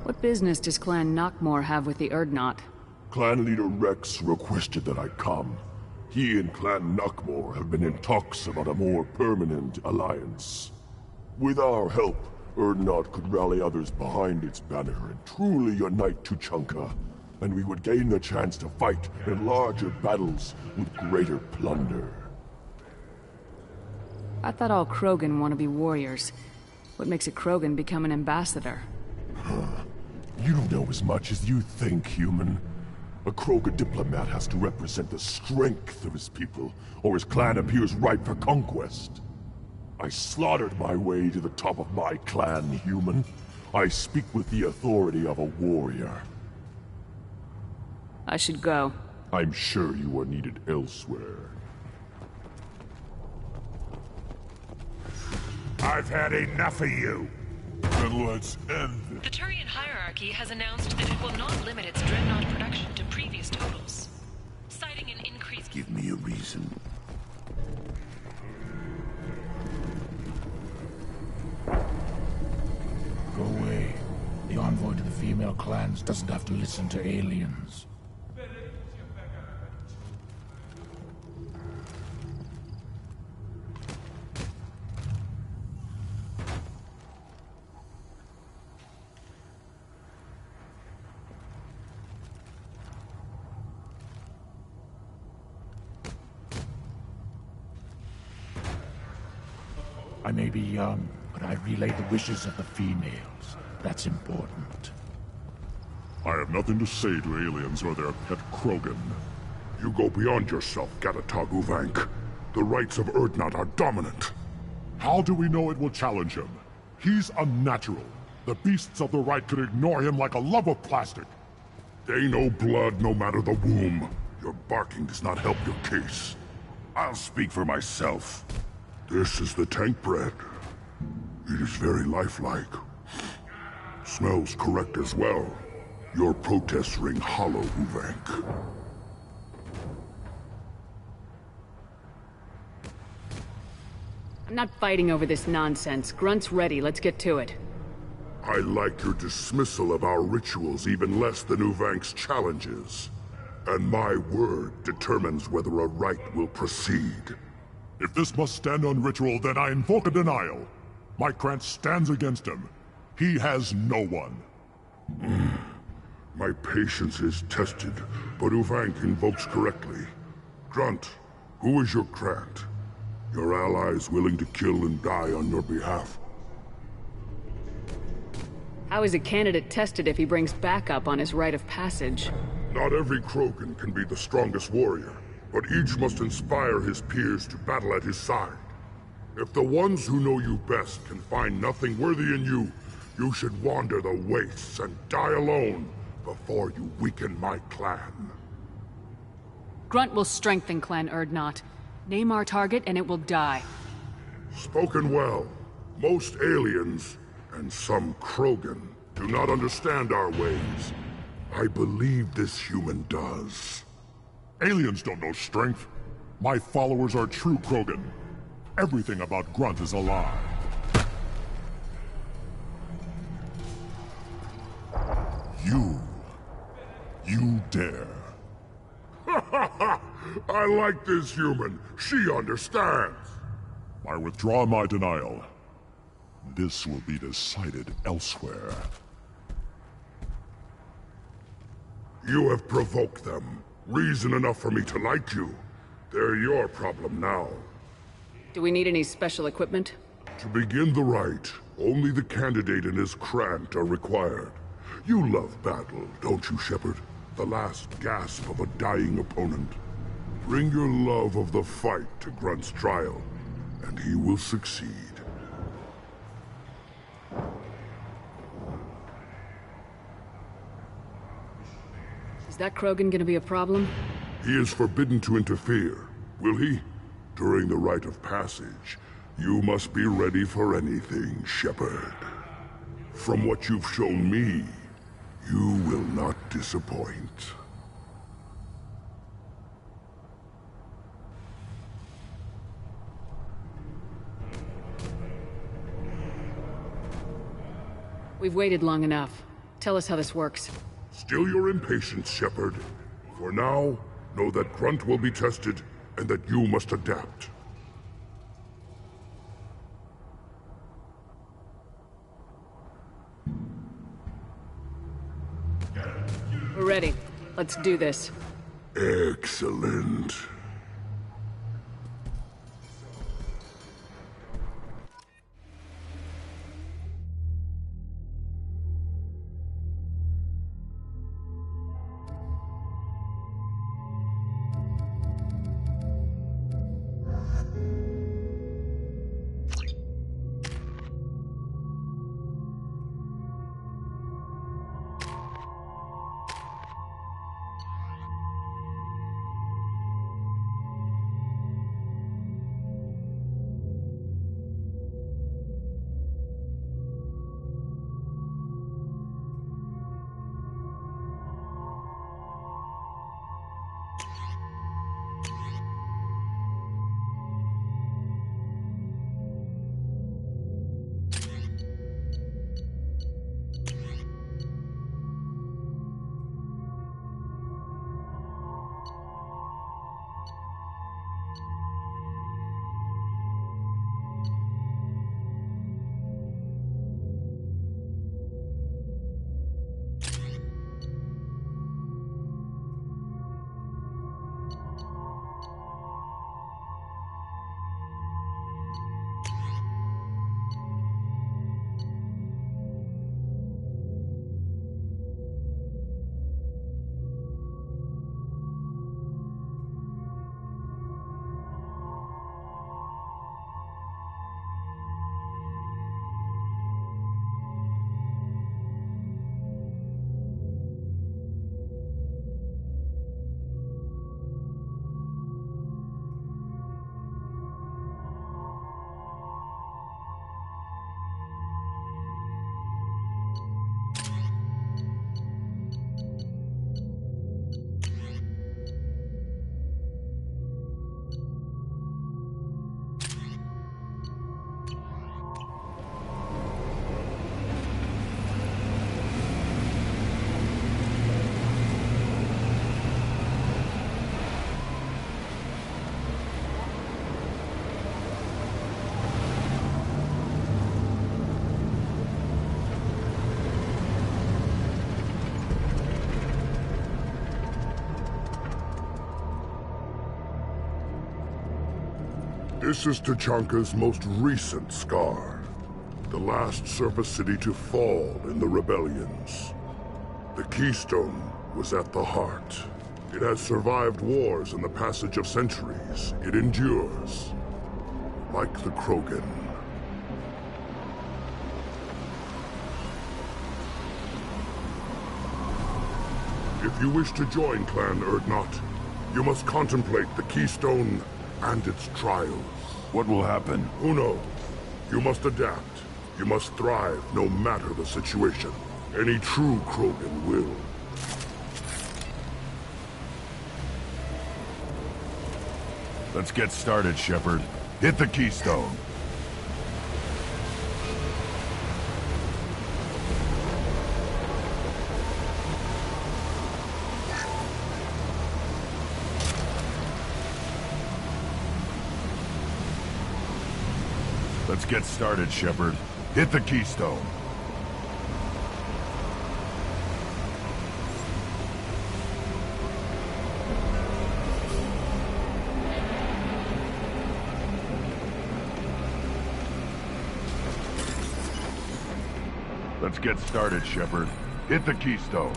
What business does Clan Nakmor have with the Urdnot? Clan leader Rex requested that I come. He and Clan Nakmor have been in talks about a more permanent alliance. With our help, Urdnot could rally others behind its banner and truly unite Tuchanka, and we would gain the chance to fight in larger battles with greater plunder. I thought all Krogan want to be warriors. What makes a Krogan become an ambassador? You don't know as much as you think, human. A Krogan diplomat has to represent the strength of his people, or his clan appears ripe for conquest. I slaughtered my way to the top of my clan, human. I speak with the authority of a warrior. I should go. I'm sure you are needed elsewhere. I've had enough of you. Then let's end this. The Turian hierarchy has announced that it will not limit its dreadnought production to previous totals, citing an increase. Give me a reason. Go away. The envoy to the female clans doesn't have to listen to aliens. I may be young, but I relay the wishes of the females. That's important. I have nothing to say to aliens or their pet Krogan. You go beyond yourself, Gatatog Uvank. The rights of Urdnot are dominant. How do we know it will challenge him? He's unnatural. The beasts of the right could ignore him like a lump of plastic. They know blood no matter the womb. Your barking does not help your case. I'll speak for myself. This is the tank bread. It is very lifelike. Smells correct as well. Your protests ring hollow, Uvank. I'm not fighting over this nonsense. Grunt's ready. Let's get to it. I like your dismissal of our rituals even less than Uvank's challenges. And my word determines whether a rite will proceed. If this must stand on ritual, then I invoke a denial. My Krantz stands against him. He has no one. My patience is tested, but Uvank invokes correctly. Grunt, who is your Krant? Your allies willing to kill and die on your behalf? How is a candidate tested if he brings backup on his rite of passage? Not every Krogan can be the strongest warrior, but each must inspire his peers to battle at his side. If the ones who know you best can find nothing worthy in you, you should wander the wastes and die alone before you weaken my clan. Grunt will strengthen Clan Urdnot. Name our target and it will die. Spoken well. Most aliens, and some Krogan, do not understand our ways. I believe this human does. Aliens don't know strength. My followers are true Krogan. Everything about Grunt is a lie. You dare. I like this human. She understands. I withdraw my denial. This will be decided elsewhere. You have provoked them. Reason enough for me to like you. They're your problem now. Do we need any special equipment? To begin the rite, only the candidate and his Krant are required. You love battle, don't you, Shepard? The last gasp of a dying opponent. Bring your love of the fight to Grunt's trial, and he will succeed. Is that Krogan gonna be a problem? He is forbidden to interfere, will he? During the rite of passage, you must be ready for anything, Shepard. From what you've shown me, you will not disappoint. We've waited long enough. Tell us how this works. Still your impatience, Shepard. For now, know that Grunt will be tested, and that you must adapt. We're ready. Let's do this. Excellent. This is Tachanka's most recent scar. The last surface city to fall in the rebellions. The Keystone was at the heart. It has survived wars and the passage of centuries. It endures. Like the Krogan. If you wish to join Clan Urdnot, you must contemplate the Keystone and its trials. What will happen? Who knows? You must adapt. You must thrive no matter the situation. Any true Krogan will. Let's get started, Shepard. Hit the Keystone. Let's get started, Shepard. Hit the Keystone. Let's get started, Shepard. Hit the Keystone.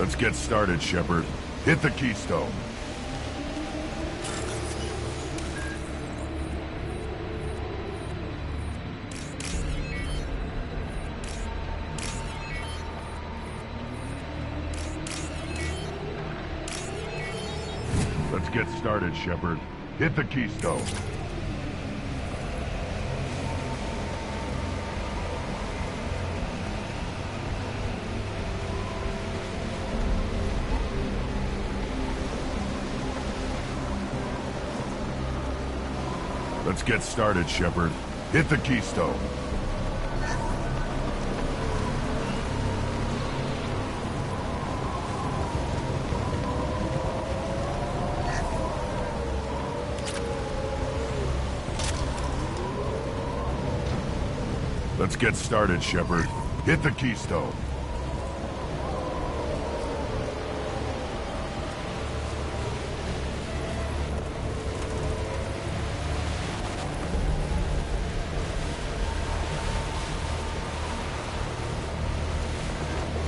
Let's get started, Shepard. Hit the Keystone. Let's get started, Shepard. Hit the Keystone. Let's get started, Shepard. Hit the Keystone. Let's get started, Shepard. Hit the Keystone.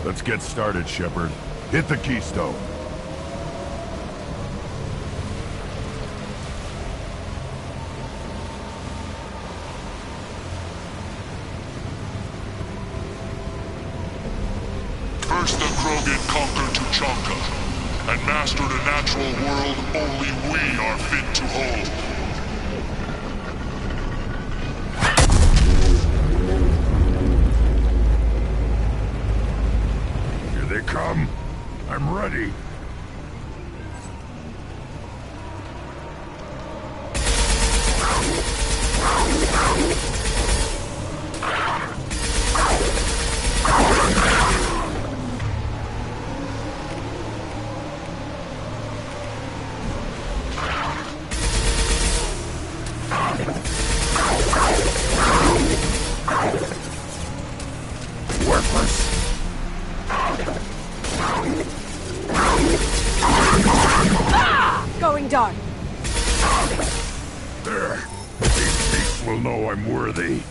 Let's get started, Shepard. Hit the Keystone. First the Krogan conquered Tuchanka, and mastered a natural world only we are fit to hold. Here they come. I'm ready. Going dark. There. These beasts will know I'm worthy.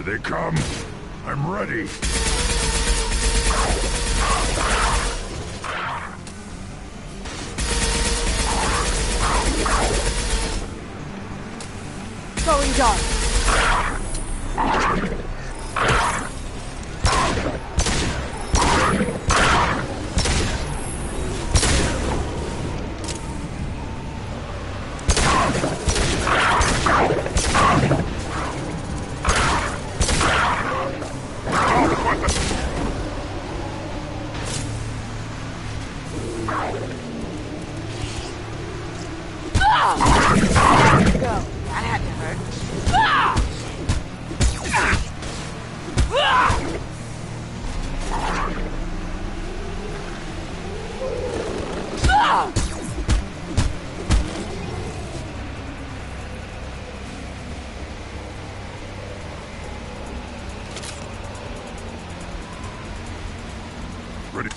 they come. I'm ready. Going dark.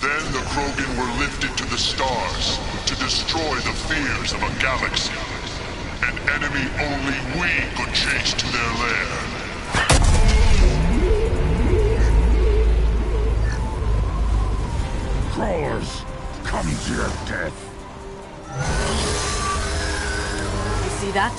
Then the Krogan were lifted to the stars to destroy the fears of a galaxy. An enemy only we could chase to their lair. Crawlers, come to your death. You see that?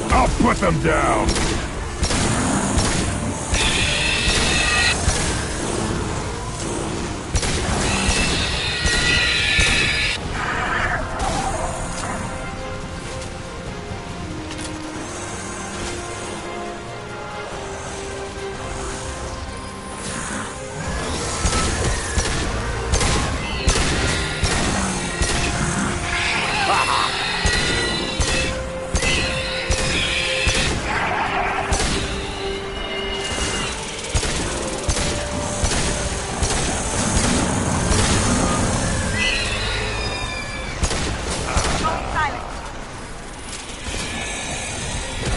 I'll put them down!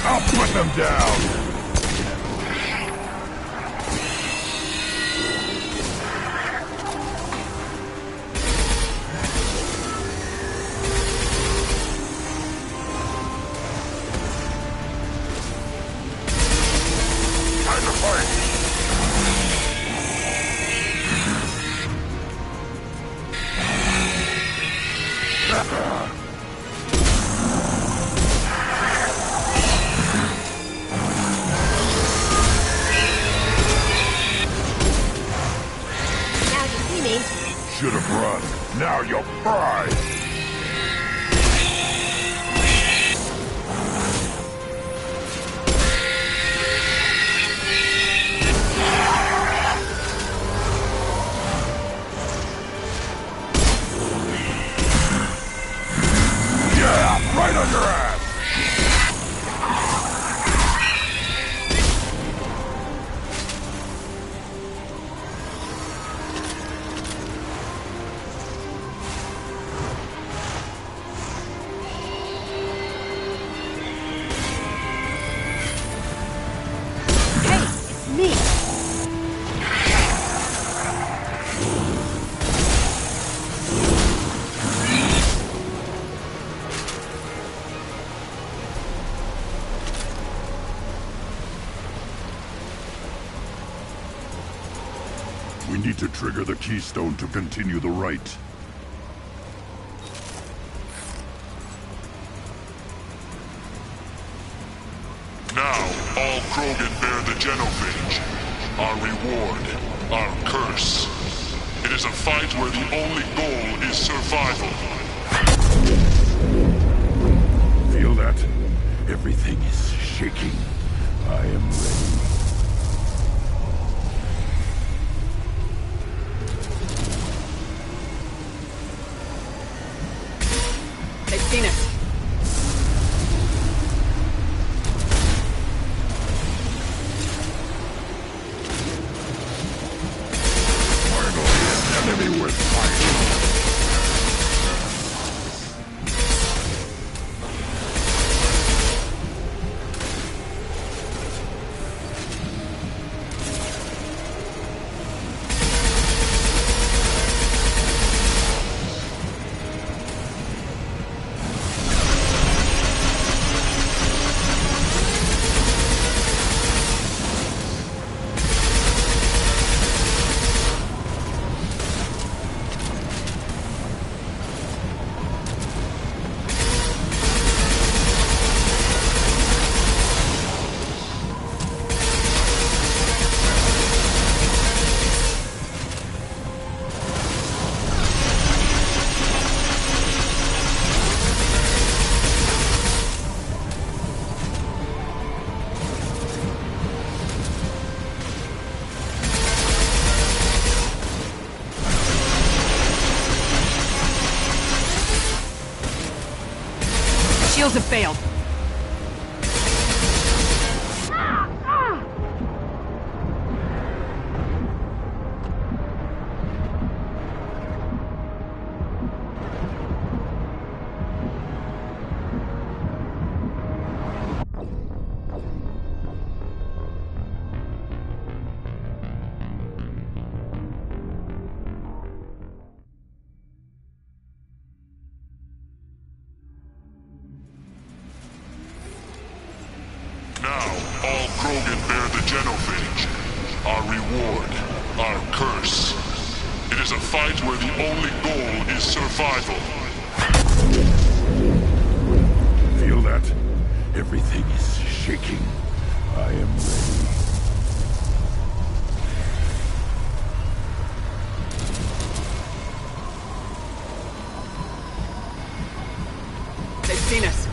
I'll put them down! Time to fight! Should have run. Now you'll cry. Yeah, right on your ass. Me! We need to trigger the keystone to continue the rite. Now, all Krogan bear the genophage. Our reward, our curse. It is a fight where the only goal is survival. Feel that? Everything is shaking. I am ready. They've seen us. Enemy worth fighting. shields have failed. Now, all Krogan bear the genophage. Our reward, our curse. It is a fight where the only goal is survival. Feel that? Everything is shaking. I am ready. They've seen us.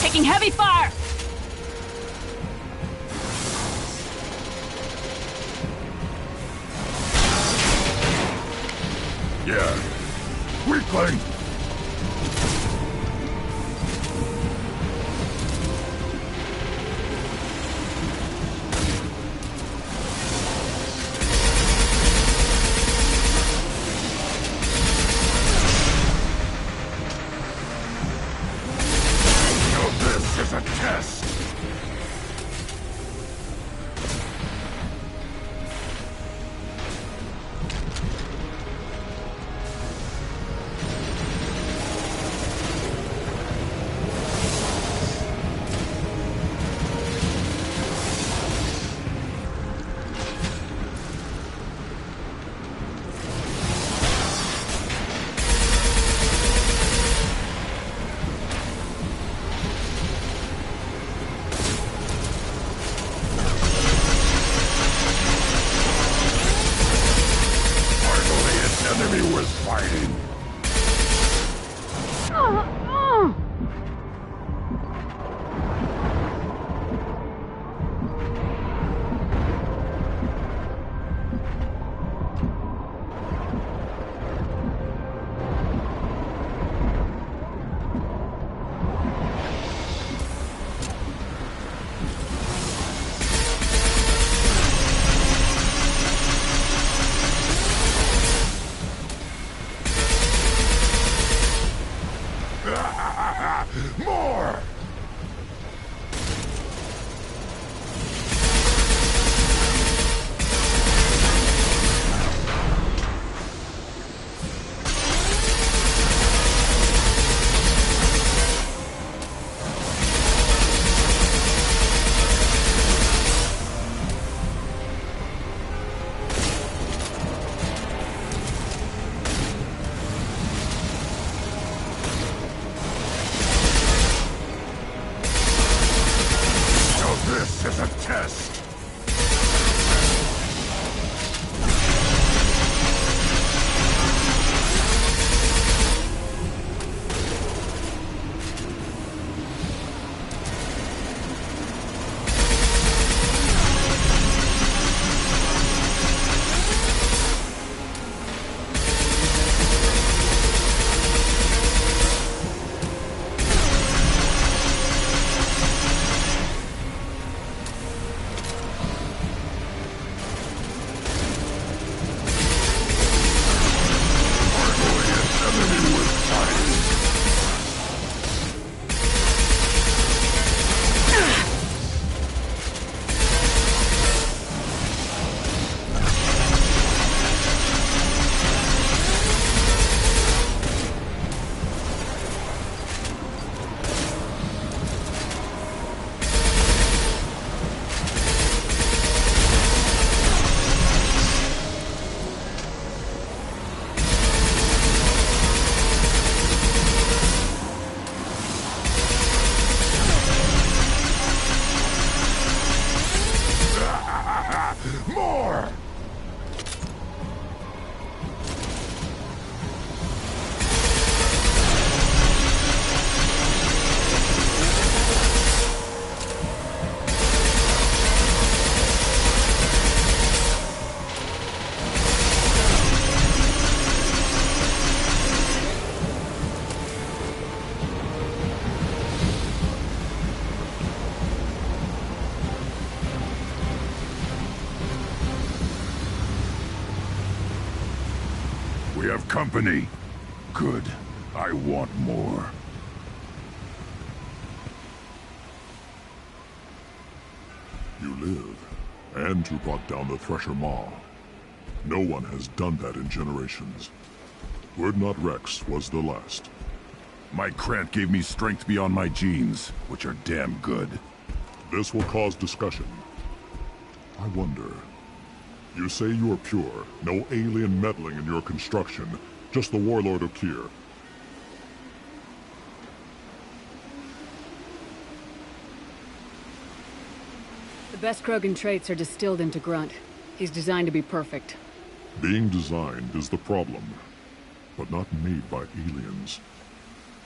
Taking heavy fire! Yeah. Weakling! This is a test! Enemy was fighting. More! have company. Good. I want more. You live, and you brought down the Thresher Maw. No one has done that in generations. Urdnot Rex was the last. My Krant gave me strength beyond my genes, which are damn good. This will cause discussion. I wonder... You say you are pure, no alien meddling in your construction, just the Warlord of Tyr. The best Krogan traits are distilled into Grunt. He's designed to be perfect. Being designed is the problem, but not made by aliens.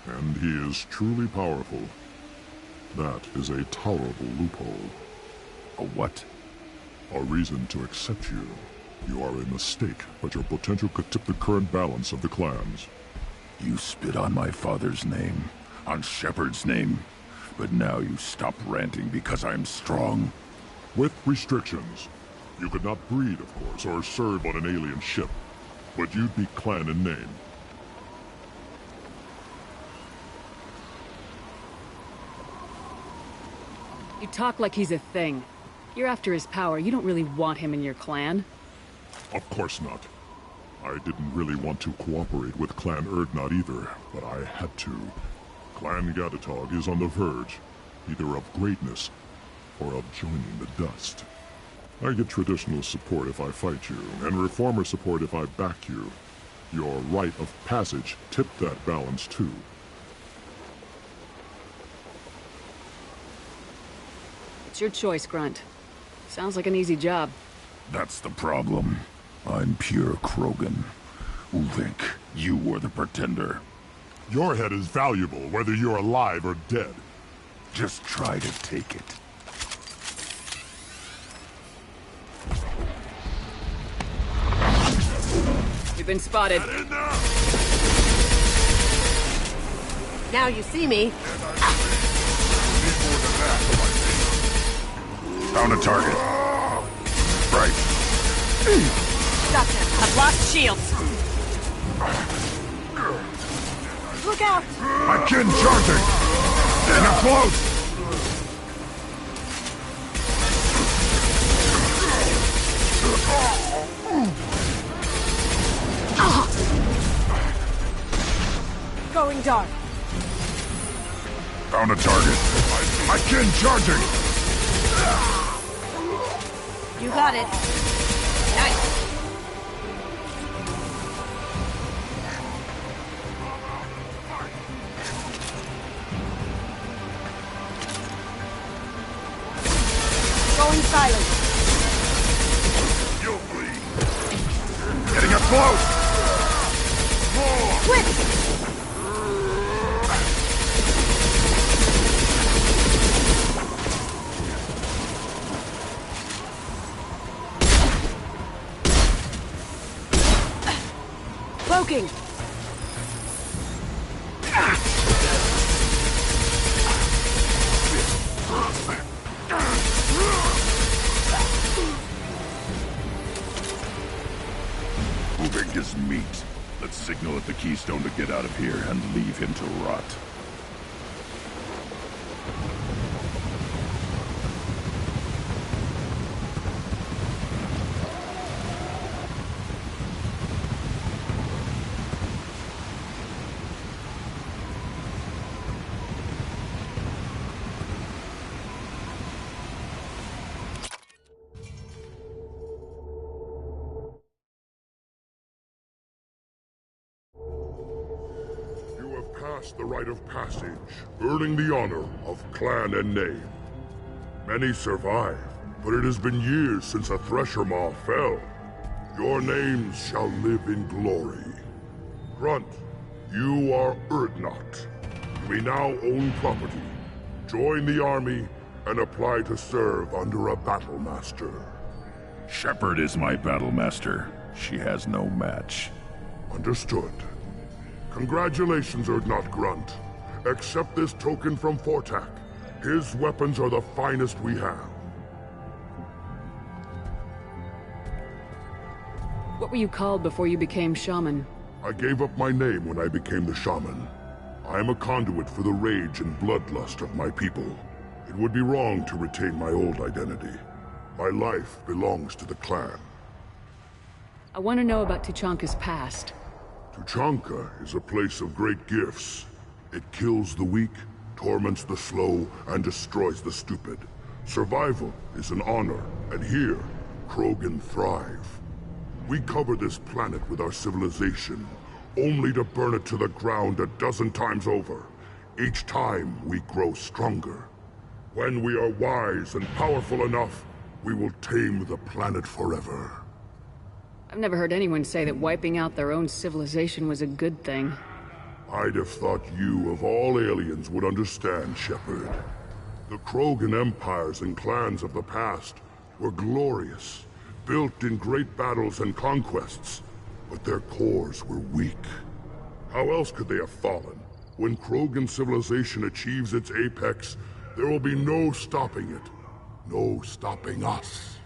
And he is truly powerful. That is a tolerable loophole. A what? A reason to accept you. You are a mistake, but your potential could tip the current balance of the clans. You spit on my father's name, on Shepard's name, but now you stop ranting because I'm strong. With restrictions. You could not breed, of course, or serve on an alien ship, but you'd be clan in name. You talk like he's a thing. You're after his power. You don't really want him in your clan. Of course not. I didn't really want to cooperate with Clan Urdnot either, but I had to. Clan Gatatog is on the verge, either of greatness or of joining the dust. I get traditional support if I fight you, and reformer support if I back you. Your rite of passage tipped that balance too. It's your choice, Grunt. Sounds like an easy job. That's the problem. I'm pure Krogan. Ulvik, you were the pretender. Your head is valuable, whether you're alive or dead. Just try to take it. You've been spotted. Now you see me. Found a target. Right. Gotcha. I've lost shields. Look out! My kin charging! Getting up close! Going dark. Found a target. My kin charging! You got it. Nice. Going silent. You'll bleed. Getting up close! Switch! Cloaking! Ulvik is meat. Let's signal at the Keystone to get out of here and leave him to rot. The rite of passage, earning the honor of clan and name. Many survive, but it has been years since a Thresher Maw fell. Your names shall live in glory. Grunt, you are Urdnot. You may now own property. Join the army and apply to serve under a battle master. Shepard is my battle master. She has no match. Understood. Congratulations, Urdnot Grunt. Accept this token from Fortak. His weapons are the finest we have. What were you called before you became shaman? I gave up my name when I became the shaman. I am a conduit for the rage and bloodlust of my people. It would be wrong to retain my old identity. My life belongs to the clan. I want to know about Tuchanka's past. Tuchanka is a place of great gifts. It kills the weak, torments the slow, and destroys the stupid. Survival is an honor, and here, Krogan thrive. We cover this planet with our civilization, only to burn it to the ground a dozen times over. Each time, we grow stronger. When we are wise and powerful enough, we will tame the planet forever. I've never heard anyone say that wiping out their own civilization was a good thing. I'd have thought you, of all aliens, would understand, Shepard. The Krogan empires and clans of the past were glorious, built in great battles and conquests, but their cores were weak. How else could they have fallen? When Krogan civilization achieves its apex, there will be no stopping it. No stopping us.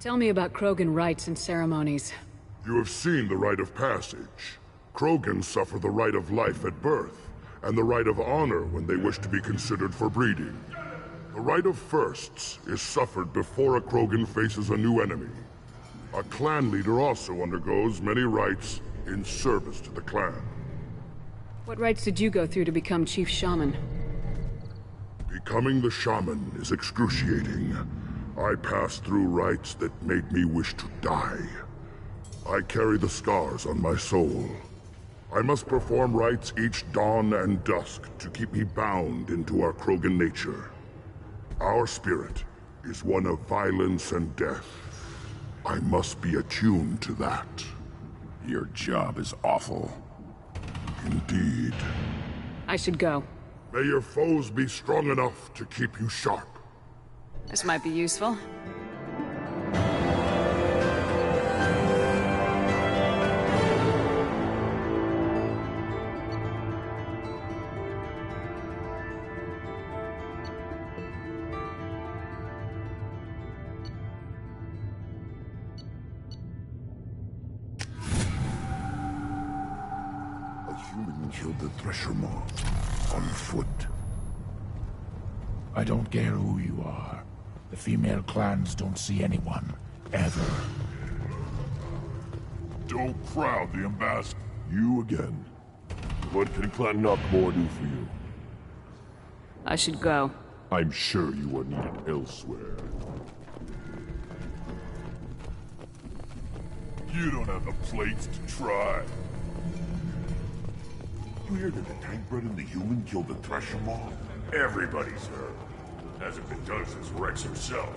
Tell me about Krogan rites and ceremonies. You have seen the rite of passage. Krogans suffer the rite of life at birth, and the rite of honor when they wish to be considered for breeding. The rite of firsts is suffered before a Krogan faces a new enemy. A clan leader also undergoes many rites in service to the clan. What rites did you go through to become Chief Shaman? Becoming the shaman is excruciating. I passed through rites that made me wish to die. I carry the scars on my soul. I must perform rites each dawn and dusk to keep me bound into our Krogan nature. Our spirit is one of violence and death. I must be attuned to that. Your job is awful. Indeed. I should go. May your foes be strong enough to keep you sharp. This might be useful. Killed the Thresher Maw on foot. I don't care who you are. The female clans don't see anyone, ever. Don't crowd the ambassador. You again. What can Clan Knockmore do for you? I should go. I'm sure you are needed elsewhere. You don't have the plates to try. You hear that the tank bred and the human killed the Thresher Maw? Everybody's heard. Hasn't been done since Rex himself.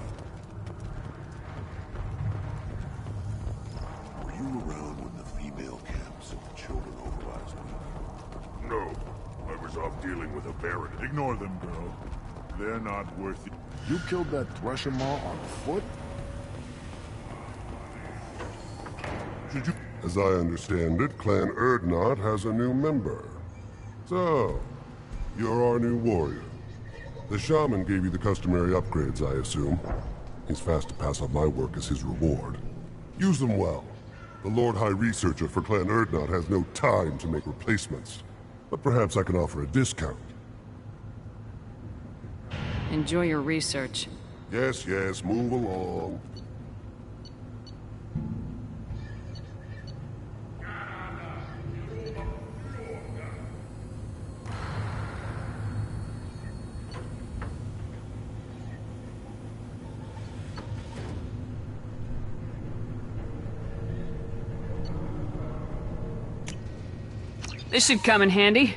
Were you around when the female camps and the children over last week? No. I was off dealing with a Baron. Ignore them, girl. They're not worth it. You killed that Thresher Maw on foot? Did you... As I understand it, Clan Erdnot has a new member. So, you're our new warrior. The shaman gave you the customary upgrades, I assume. He's fast to pass on my work as his reward. Use them well. The Lord High Researcher for Clan Erdnot has no time to make replacements. But perhaps I can offer a discount. Enjoy your research. Yes, yes, move along. This should come in handy.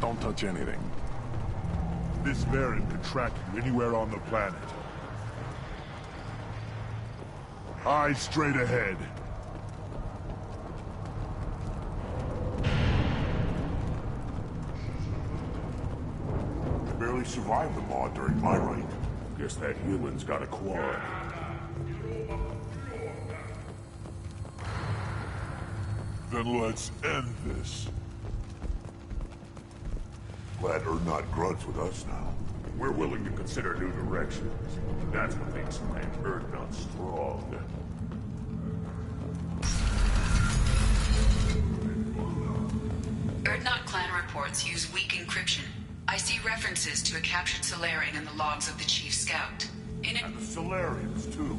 Don't touch anything. This variant could track you anywhere on the planet. Eyes straight ahead. I barely survived the mod during my reign. Guess that human's got a quad. Then let's end this. Glad Urdnot Grunt's with us now. We're willing to consider new directions. That's what makes Clan Urdnot strong. Urdnot clan reports use weak encryption. I see references to a captured Solarian in the logs of the Chief Scout. And the Solarians, too.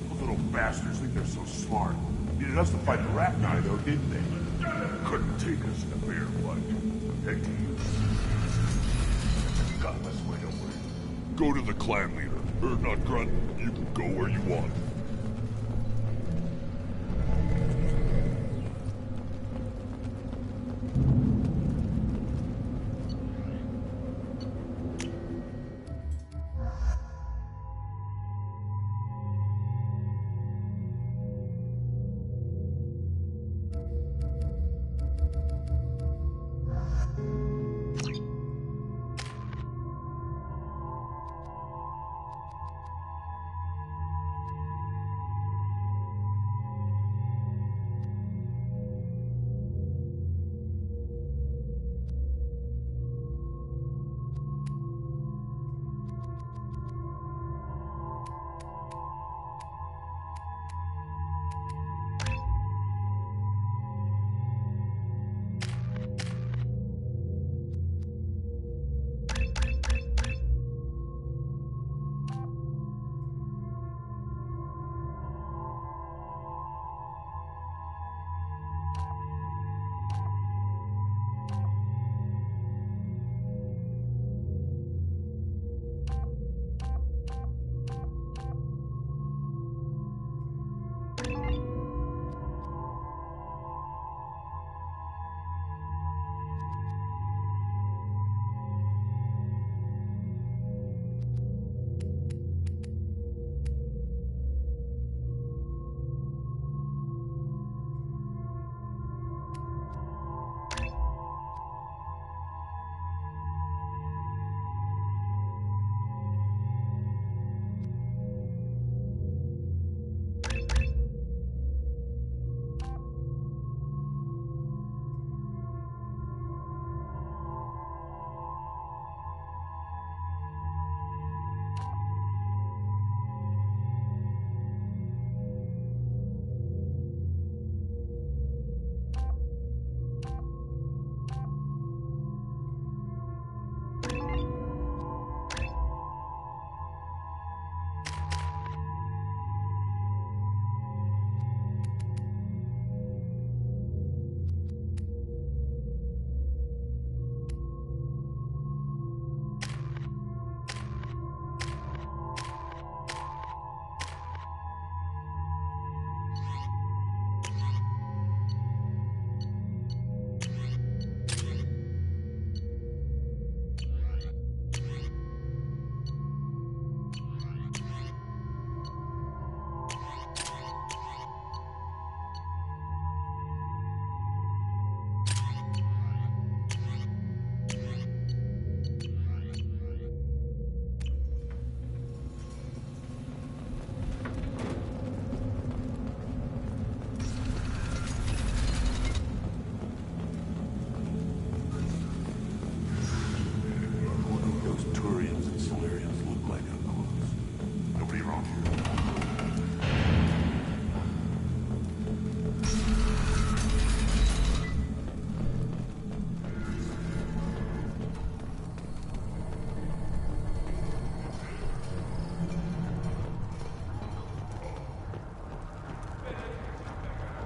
Those little bastards think they're so smart. Needed us to fight the rat guy, though, didn't they? Couldn't take us in a fair fight. Heck to you. God, let's wait away. Go to the clan leader. Urdnot Grunt, you can go where you want.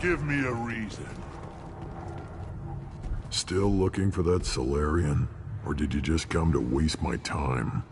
Give me a reason. Still looking for that Solarian? Or did you just come to waste my time?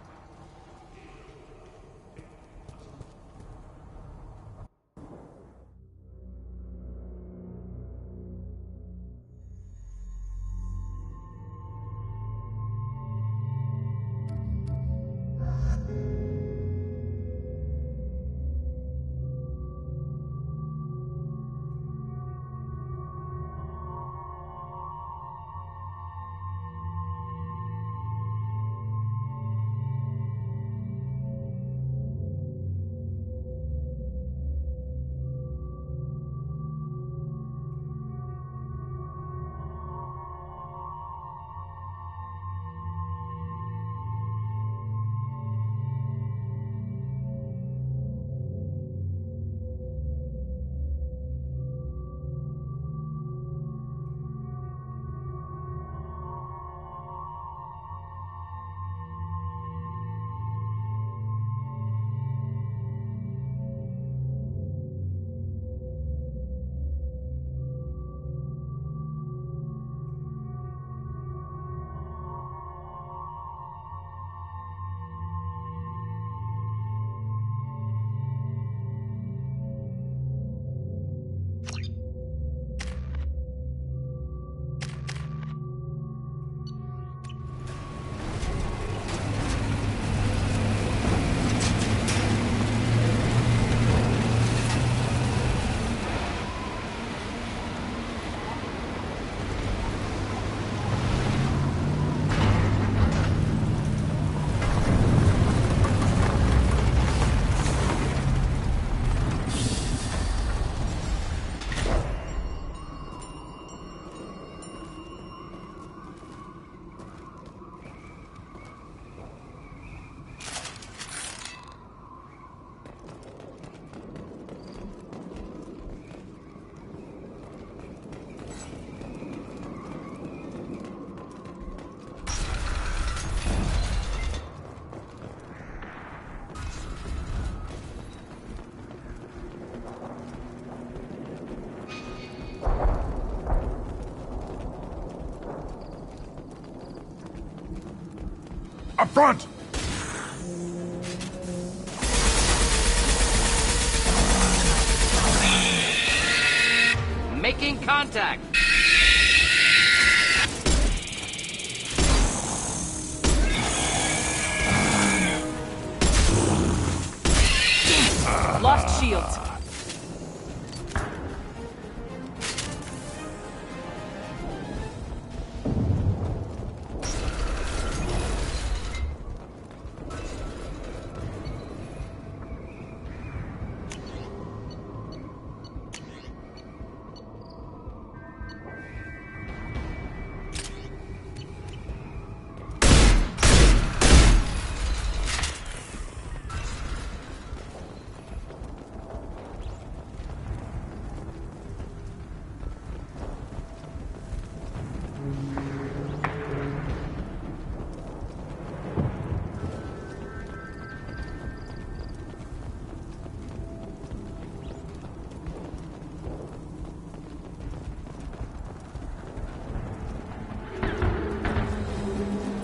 Up front! Making contact! Lost shields.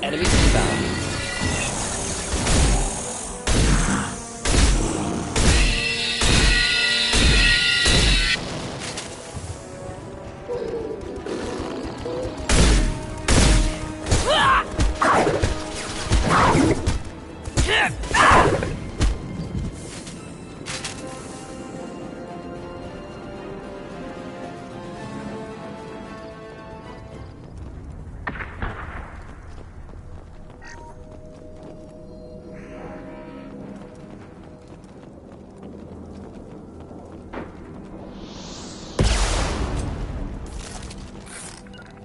Enemies inbound.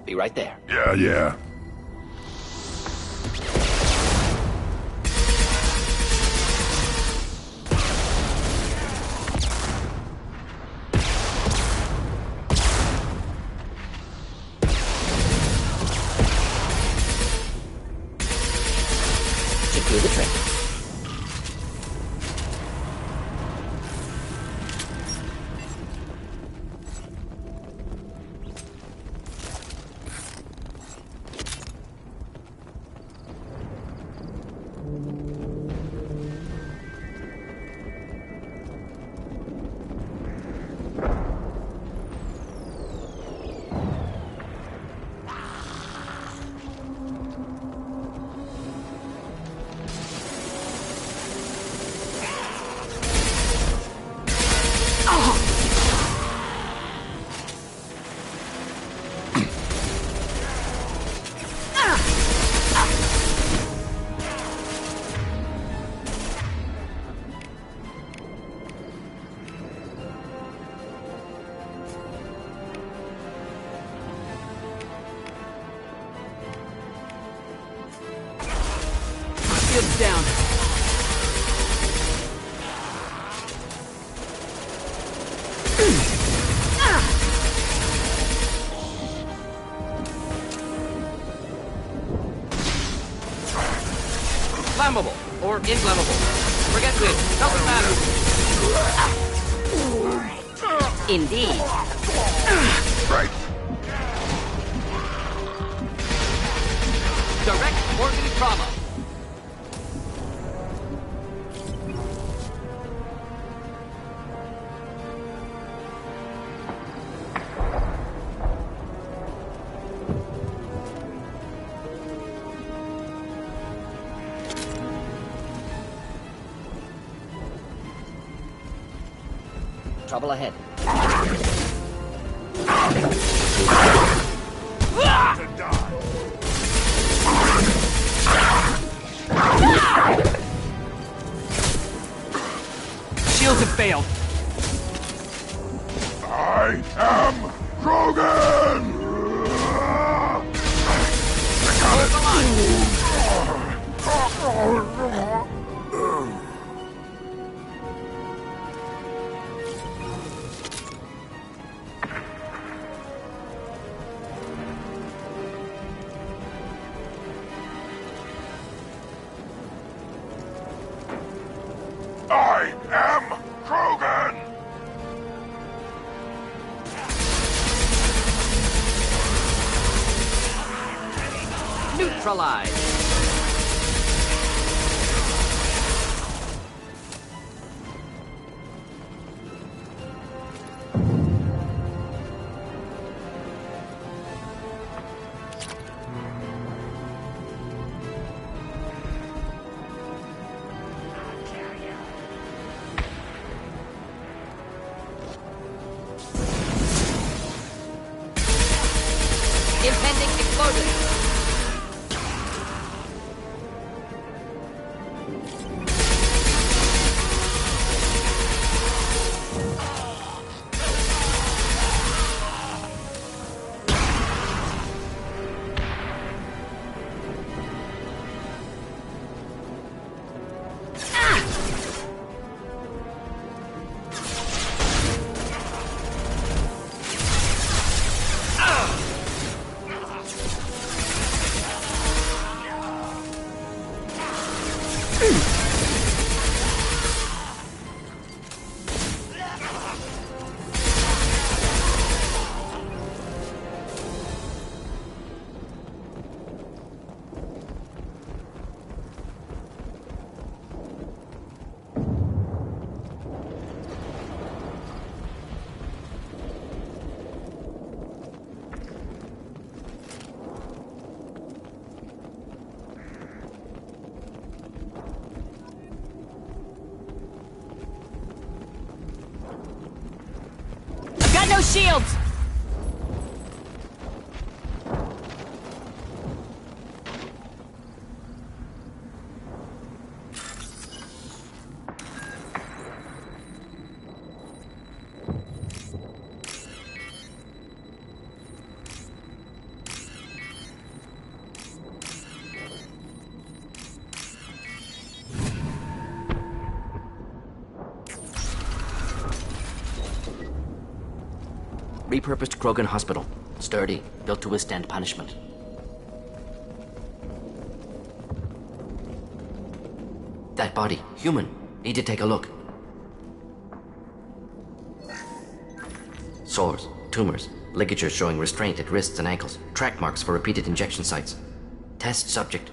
Be right there. Yeah. Secure the trick. Shields down. Flammable or inflammable. Forget which. Doesn't matter. Indeed. Right. Direct organ trauma. Trouble ahead. Shields have failed. I am Krogan! I am Krogan! Neutralized. Impending explosion. Got no shields! Repurposed Krogan Hospital. Sturdy, built to withstand punishment. That body, human. Need to take a look. Sores, tumors, ligatures showing restraint at wrists and ankles, track marks for repeated injection sites. Test subject.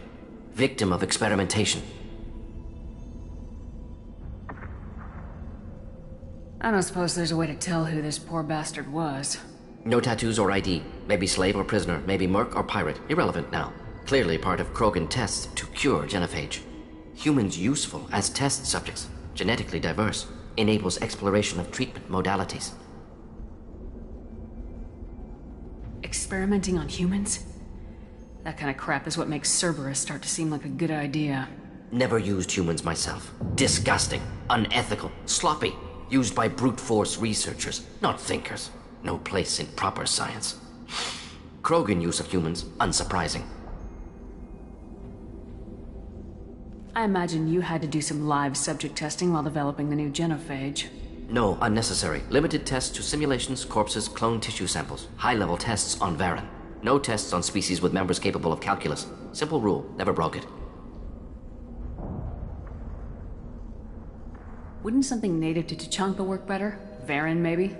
Victim of experimentation. I don't suppose there's a way to tell who this poor bastard was. No tattoos or ID. Maybe slave or prisoner, maybe merc or pirate. Irrelevant now. Clearly part of Krogan tests to cure genophage. Humans useful as test subjects. Genetically diverse. Enables exploration of treatment modalities. Experimenting on humans? That kind of crap is what makes Cerberus start to seem like a good idea. Never used humans myself. Disgusting. Unethical. Sloppy. Used by brute force researchers, not thinkers. No place in proper science. Krogan use of humans, unsurprising. I imagine you had to do some live subject testing while developing the new genophage. No, unnecessary. Limited tests to simulations, corpses, clone tissue samples. High-level tests on Varen. No tests on species with members capable of calculus. Simple rule, never broke it. Wouldn't something native to Tuchanka work better? Varen, maybe?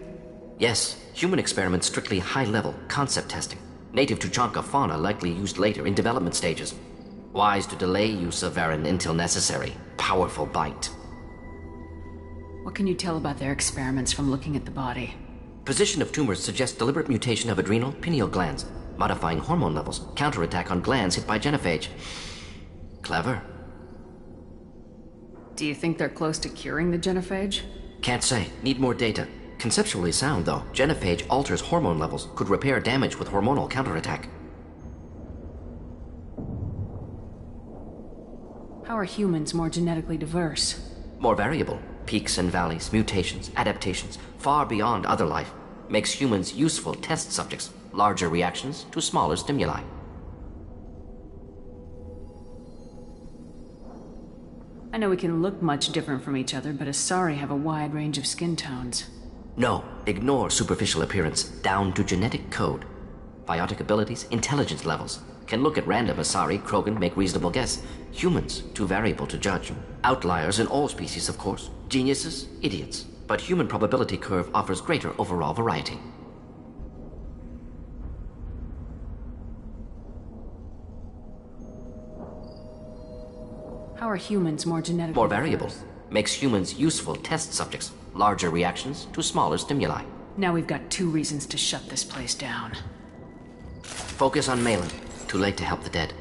Yes, human experiments strictly high-level, concept testing. Native Tuchanka fauna likely used later in development stages. Wise to delay use of Varen until necessary. Powerful bite. What can you tell about their experiments from looking at the body? Position of tumors suggests deliberate mutation of adrenal, pineal glands, modifying hormone levels, counterattack on glands hit by genophage. Clever. Do you think they're close to curing the genophage? Can't say. Need more data. Conceptually sound, though. Genophage alters hormone levels, could repair damage with hormonal counterattack. How are humans more genetically diverse? More variable. Peaks and valleys, mutations, adaptations, far beyond other life. Makes humans useful test subjects. Larger reactions to smaller stimuli. I know we can look much different from each other, but Asari have a wide range of skin tones. No, ignore superficial appearance, down to genetic code. Biotic abilities, intelligence levels. Can look at random Asari, Krogan, make reasonable guess. Humans, too variable to judge. Outliers in all species, of course. Geniuses, idiots. But human probability curve offers greater overall variety. How are humans more genetically More variable. diverse? Makes humans useful test subjects. Larger reactions to smaller stimuli. Now we've got 2 reasons to shut this place down. Focus on Malin. Too late to help the dead.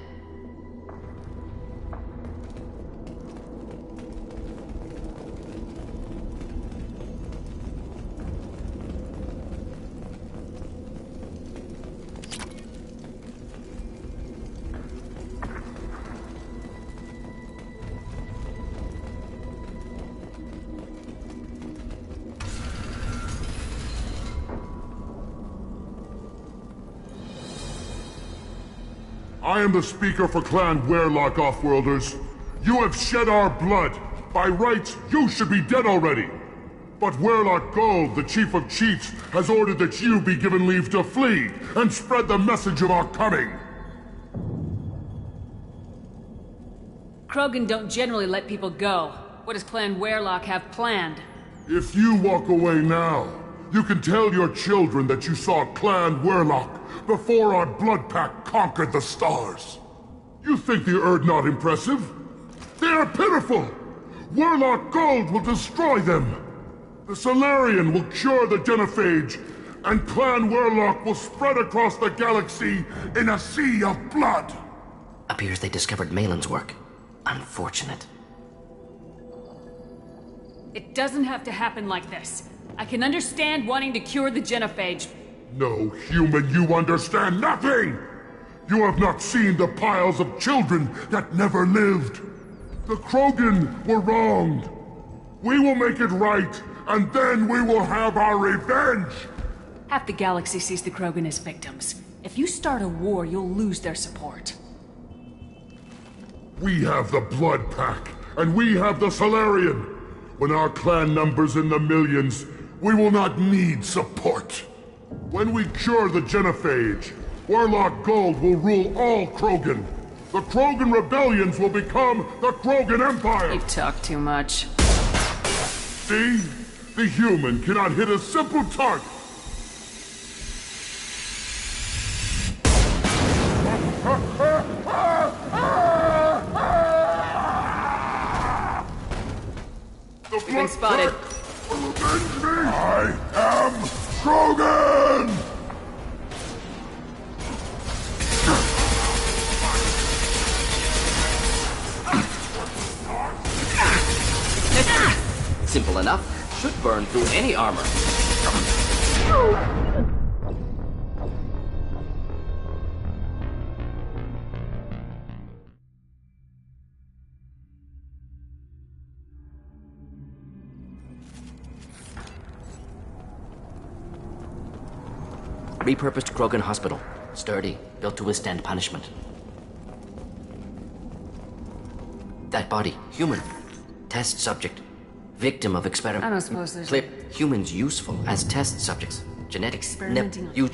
I am the speaker for Clan Werlock, Offworlders. You have shed our blood. By rights, you should be dead already. But Werlock Gold, the Chief of Chiefs, has ordered that you be given leave to flee and spread the message of our coming. Krogan don't generally let people go. What does Clan Werlock have planned? If you walk away now, you can tell your children that you saw Clan Werlock before our blood pack conquered the stars. You think the Erd not impressive? They are pitiful! Werlock Gold will destroy them! The Solarian will cure the genophage, and Clan Werlock will spread across the galaxy in a sea of blood! Appears they discovered Malin's work. Unfortunate. It doesn't have to happen like this. I can understand wanting to cure the genophage. No, human, you understand nothing! You have not seen the piles of children that never lived. The Krogan were wronged. We will make it right, and then we will have our revenge! Half the galaxy sees the Krogan as victims. If you start a war, you'll lose their support. We have the Blood Pack, and we have the Solarian. When our clan numbers in the millions, we will not need support. When we cure the genophage, Werlock Gold will rule all Krogan. The Krogan rebellions will become the Krogan Empire! You talk too much. See? The human cannot hit a simple target! You've been spotted. Avenge me! I am Krogan! Simple enough. Should burn through any armor. Repurposed Krogan Hospital. Sturdy, built to withstand punishment. That body, human. Test subject. Victim of experiment. I don't suppose there's... Clip. Humans useful as test subjects. Genetics. Experimenting on...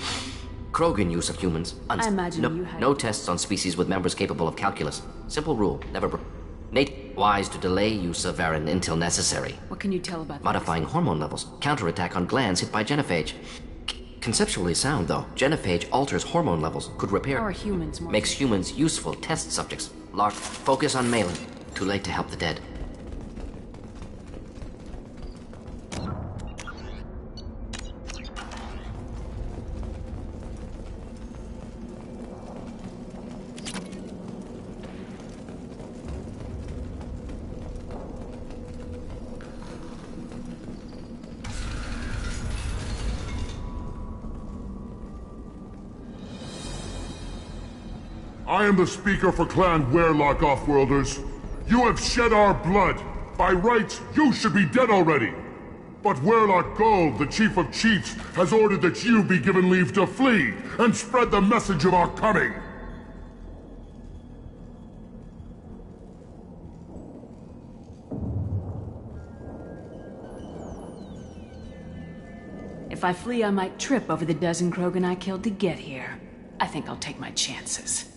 Krogan use of humans. I imagine no, you had... No tests on species with members capable of calculus. Simple rule. Never... Nate, wise to delay use of Varen until necessary. What can you tell about that? Modifying hormone levels. Counterattack on glands hit by genophage. Conceptually sound, though. Genophage alters hormone levels. Could repair... Or humans more... Makes humans useful test subjects. Lark, focus on Malin. Too late to help the dead. I am the speaker for Clan Werlock, Offworlders. You have shed our blood. By rights, you should be dead already. But Werlock Gold, the Chief of Chiefs, has ordered that you be given leave to flee and spread the message of our coming. If I flee, I might trip over the dozen Krogan I killed to get here. I think I'll take my chances.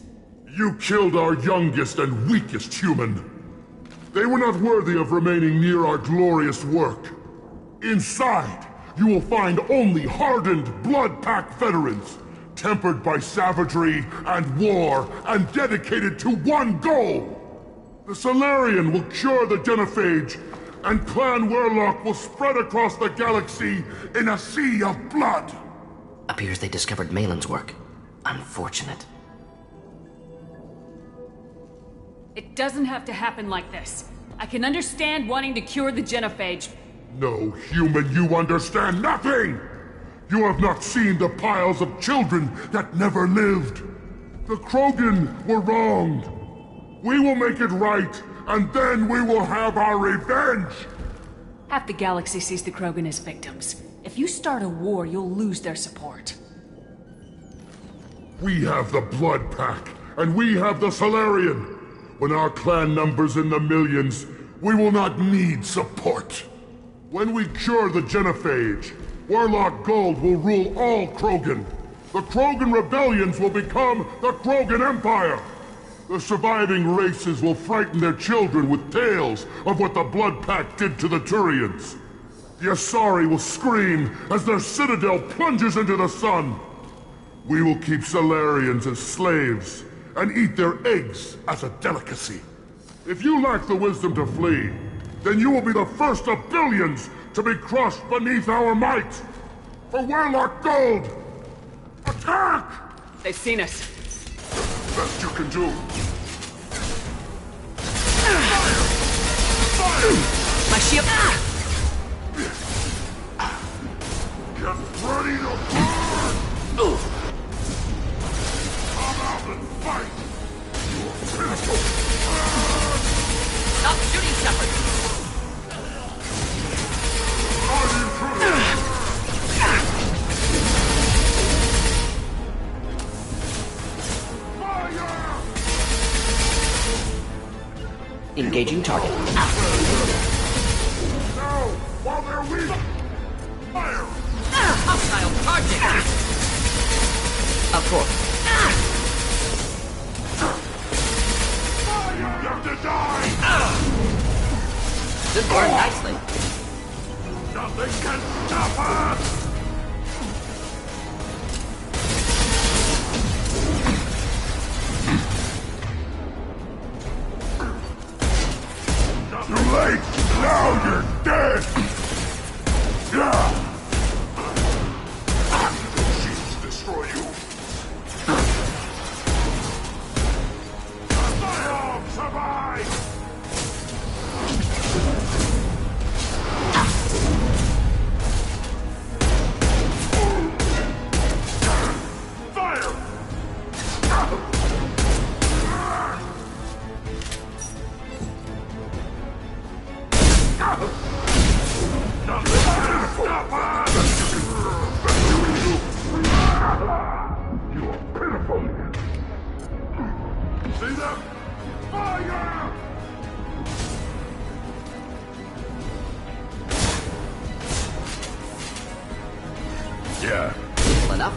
You killed our youngest and weakest human. They were not worthy of remaining near our glorious work. Inside, you will find only hardened blood pack veterans, tempered by savagery and war, and dedicated to one goal. The Solarian will cure the genophage, and Clan Werlock will spread across the galaxy in a sea of blood. Appears they discovered Malin's work. Unfortunate. It doesn't have to happen like this. I can understand wanting to cure the genophage. No, human, you understand nothing! You have not seen the piles of children that never lived. The Krogan were wronged. We will make it right, and then we will have our revenge! Half the galaxy sees the Krogan as victims. If you start a war, you'll lose their support. We have the Blood Pack, and we have the Solarian. When our clan numbers in the millions, we will not need support. When we cure the genophage, Warlock Gold will rule all Krogan. The Krogan rebellions will become the Krogan Empire. The surviving races will frighten their children with tales of what the Blood Pact did to the Turians. The Asari will scream as their citadel plunges into the sun. We will keep Solarians as slaves and eat their eggs as a delicacy. If you lack the wisdom to flee, then you will be the first of billions to be crushed beneath our might. For Warlock Gold! Attack! They've seen us. Best you can do. My shield. Get ready to burn! Come out and fight! You pitiful! Stop shooting, Shepard! Engaging target. Now, while they're weak, fire! Hostile target! Of course. You have to die! This burned nicely. Nothing can stop us! Too late! Now you're dead! Yeah! Shields destroy you! My arms survive! Fire! You are pitiful. See them? Fire! Yeah. Simple enough.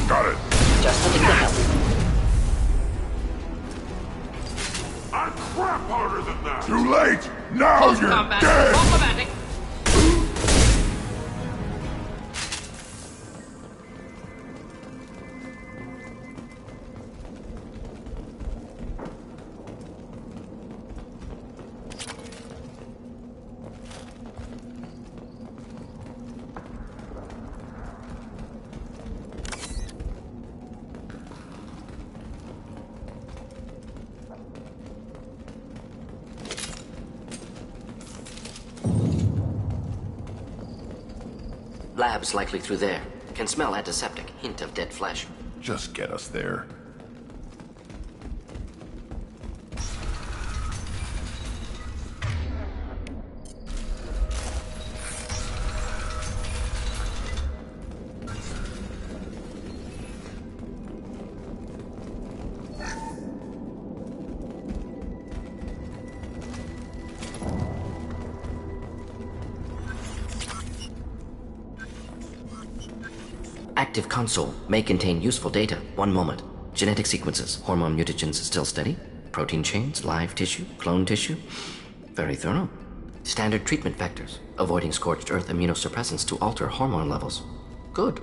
Got it. Just looking to help. I'm crap harder than that. Too late. Now Close you're combat. dead. Problematic. Labs likely through there. Can smell antiseptic. Hint of dead flesh. Just get us there. Active console may contain useful data. One moment. Genetic sequences, hormone mutagens still steady. Protein chains, live tissue, clone tissue. Very thorough. Standard treatment vectors, avoiding scorched earth immunosuppressants to alter hormone levels. Good.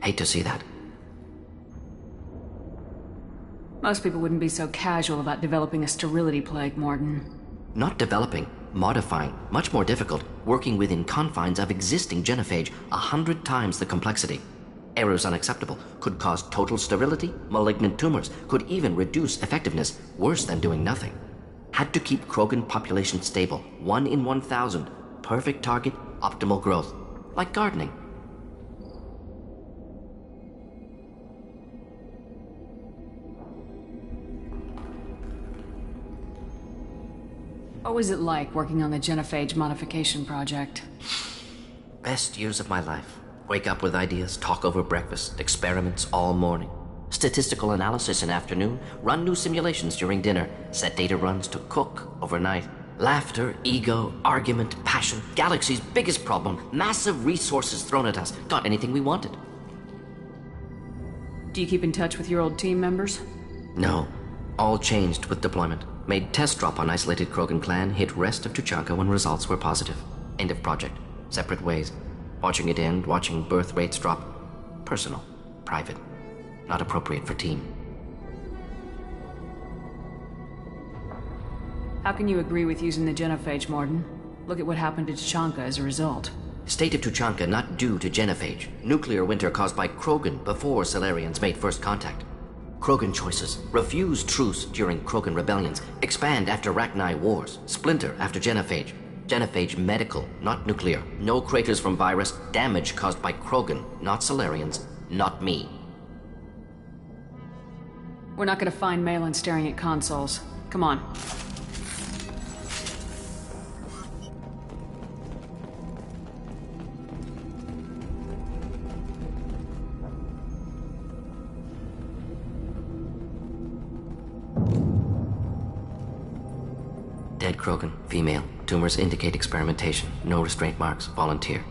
Hate to see that. Most people wouldn't be so casual about developing a sterility plague, Morton. Not developing, modifying, much more difficult, working within confines of existing genophage, 100 times the complexity. Errors unacceptable, could cause total sterility, malignant tumors, could even reduce effectiveness, worse than doing nothing. Had to keep Krogan population stable, 1 in 1,000, perfect target, optimal growth. Like gardening. What was it like working on the genophage modification project? Best years of my life. Wake up with ideas, talk over breakfast, experiments all morning. Statistical analysis in afternoon, run new simulations during dinner, set data runs to cook overnight. Laughter, ego, argument, passion, galaxy's biggest problem, massive resources thrown at us. Got anything we wanted. Do you keep in touch with your old team members? No. All changed with deployment. Made test drop on isolated Krogan clan, hit rest of Tuchanka when results were positive. End of project. Separate ways. Watching it end, watching birth rates drop. Personal. Private. Not appropriate for team. How can you agree with using the genophage, Morden? Look at what happened to Tuchanka as a result. State of Tuchanka not due to genophage. Nuclear winter caused by Krogan before Solarians made first contact. Krogan choices. Refuse truce during Krogan rebellions. Expand after Rachni wars. Splinter after genophage. Genophage medical, not nuclear. No craters from virus. Damage caused by Krogan, not Solarians, not me. We're not gonna find Malin staring at consoles. Come on. Dead Krogan, female. Tumors indicate experimentation. No restraint marks. Volunteer.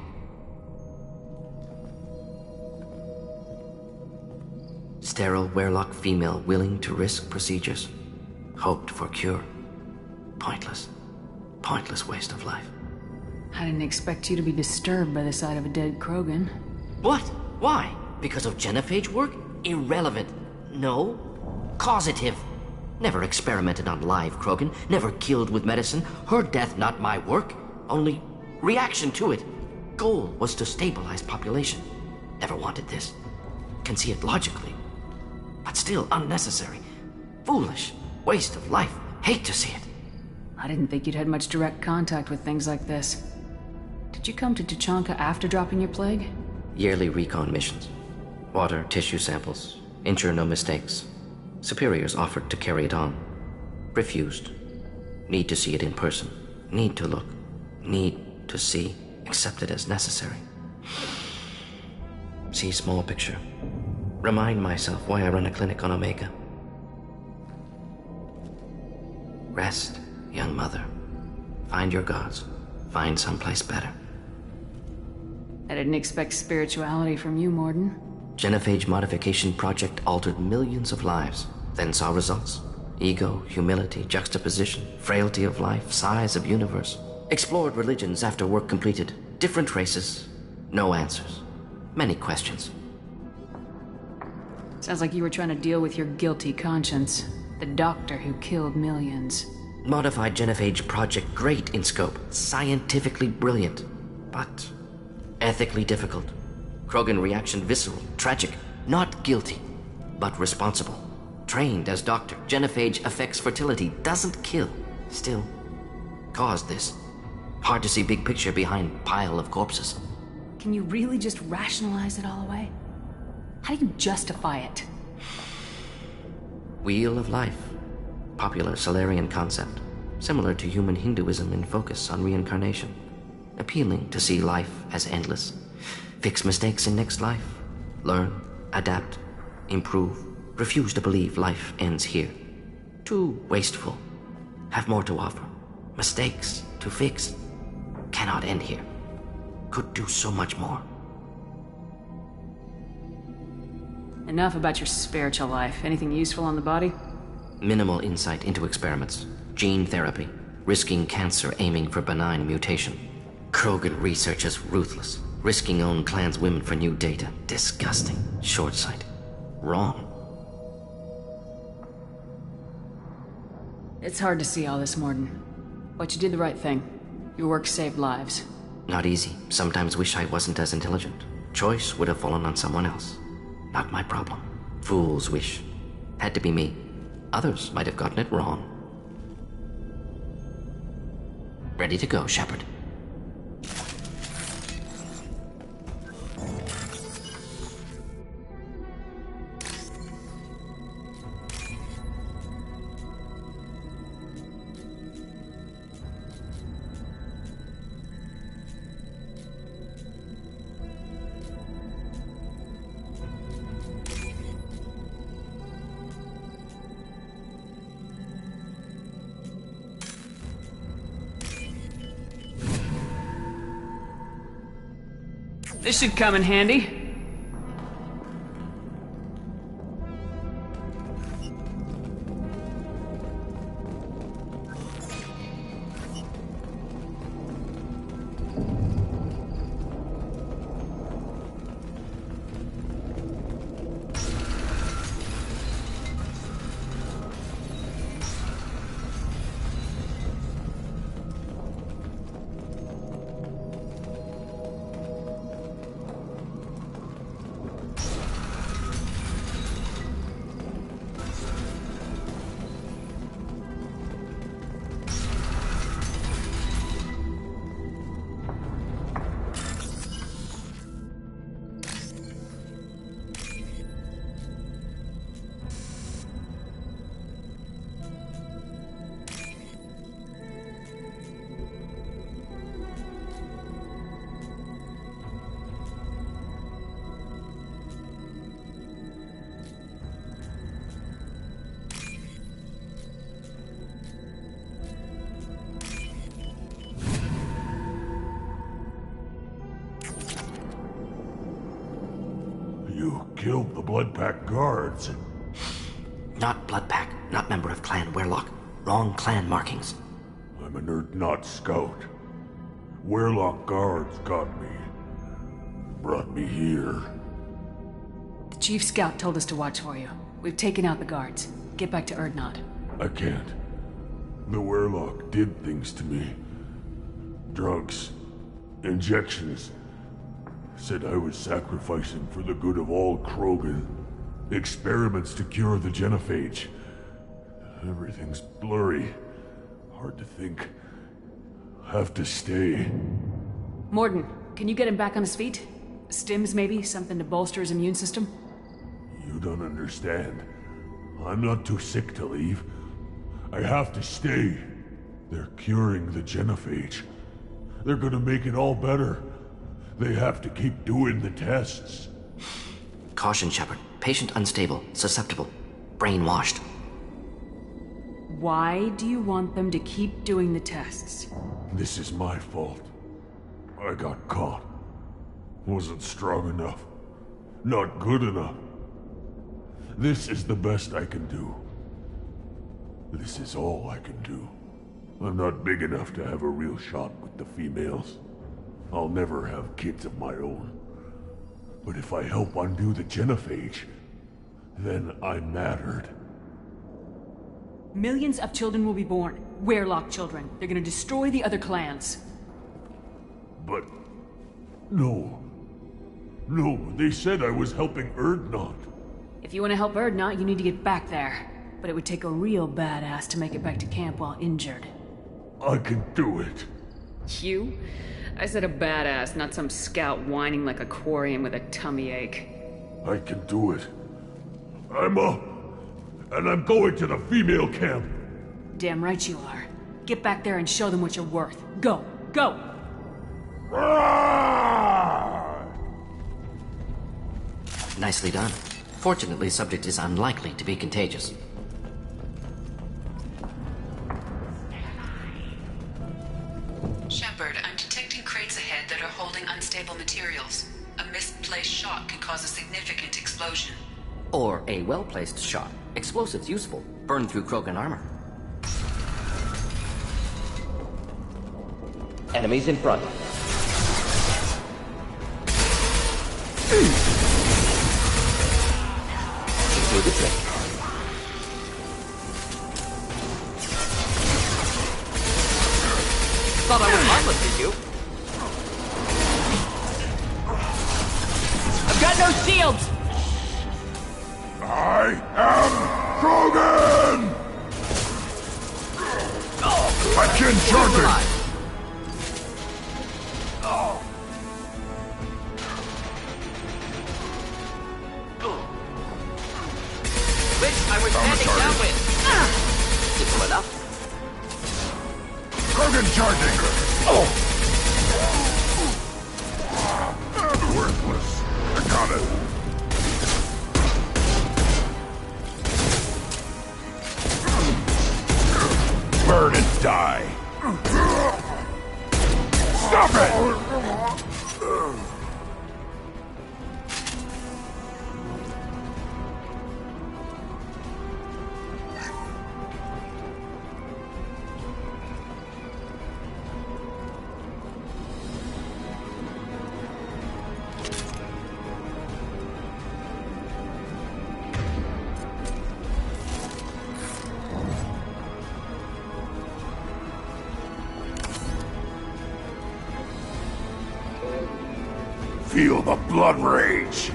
Sterile Werlock female willing to risk procedures. Hoped for cure. Pointless. Pointless waste of life. I didn't expect you to be disturbed by the sight of a dead Krogan. What? Why? Because of genophage work? Irrelevant. No. Causative. Never experimented on live Krogan. Never killed with medicine. Her death not my work. Only reaction to it. Goal was to stabilize population. Never wanted this. Can see it logically. But still unnecessary. Foolish. Waste of life. Hate to see it. I didn't think you'd had much direct contact with things like this. Did you come to Tuchanka after dropping your plague? Yearly recon missions. Water, tissue samples. Ensure no mistakes. Superiors offered to carry it on. Refused. Need to see it in person. Need to look. Need to see. Accept it as necessary. See small picture. Remind myself why I run a clinic on Omega. Rest, young mother. Find your gods. Find someplace better. I didn't expect spirituality from you, Morden. Genophage modification project altered millions of lives, then saw results. Ego, humility, juxtaposition, frailty of life, size of universe. Explored religions after work completed. Different races. No answers. Many questions. Sounds like you were trying to deal with your guilty conscience. The doctor who killed millions. Modified genophage project great in scope. Scientifically brilliant. But ethically difficult. Krogan reaction visceral, tragic, not guilty, but responsible. Trained as doctor, genophage affects fertility, doesn't kill. Still, caused this. Hard to see big picture behind pile of corpses. Can you really just rationalize it all away? How do you justify it? Wheel of life. Popular Solarian concept. Similar to human Hinduism in focus on reincarnation. Appealing to see life as endless. Fix mistakes in next life. Learn, adapt, improve. Refuse to believe life ends here. Too wasteful. Have more to offer. Mistakes to fix. Cannot end here. Could do so much more. Enough about your spiritual life. Anything useful on the body? Minimal insight into experiments. Gene therapy. Risking cancer aiming for benign mutation. Krogan research is ruthless. Risking own clan's women for new data. Disgusting. Short-sighted. Wrong. It's hard to see all this, Morden. But you did the right thing. Your work saved lives. Not easy. Sometimes wish I wasn't as intelligent. Choice would have fallen on someone else. Not my problem. Fool's wish. Had to be me. Others might have gotten it wrong. Ready to go, Shepard. This should come in handy. You killed the Bloodpack guards. Not Bloodpack, not member of Clan Werlock. Wrong clan markings. I'm a nerd, not scout. Werlock guards got me. Brought me here. The Chief Scout told us to watch for you. We've taken out the guards. Get back to Erdnot. I can't. The Werlock did things to me. Drugs. Injections. Said I was sacrificing for the good of all Krogan. Experiments to cure the genophage. Everything's blurry. Hard to think. Have to stay. Morden, can you get him back on his feet? Stims, maybe? Something to bolster his immune system? You don't understand. I'm not too sick to leave. I have to stay. They're curing the genophage. They're gonna make it all better. They have to keep doing the tests. Caution, Shepard. Patient unstable, susceptible, brainwashed. Why do you want them to keep doing the tests? This is my fault. I got caught. Wasn't strong enough. Not good enough. This is the best I can do. This is all I can do. I'm not big enough to have a real shot with the females. I'll never have kids of my own. But if I help undo the genophage, then I'm mattered. Millions of children will be born. Werlock children. They're gonna destroy the other clans. But... No. No, they said I was helping Erdnot. If you want to help Erdnot, you need to get back there. But it would take a real badass to make it back to camp while injured. I can do it. You? I said a badass, not some scout whining like a quarian with a tummy ache. I can do it. I'm up. And I'm going to the female camp. Damn right you are. Get back there and show them what you're worth. Go! Go! Nicely done. Fortunately, subject is unlikely to be contagious. Shepard, I'm detecting crates ahead that are holding unstable materials. A misplaced shot can cause a significant explosion. Or a well-placed shot. Explosives useful. Burn through Krogan armor. Enemies in front. Do the trick. Thought I was harmless, did you? I've got no shields! I am Krogan! I can charge it! Which I was standing down with. Simple enough. Krogan charging! Oh! Worthless. I got it. Burn and die. Stop it! Feel the blood rage.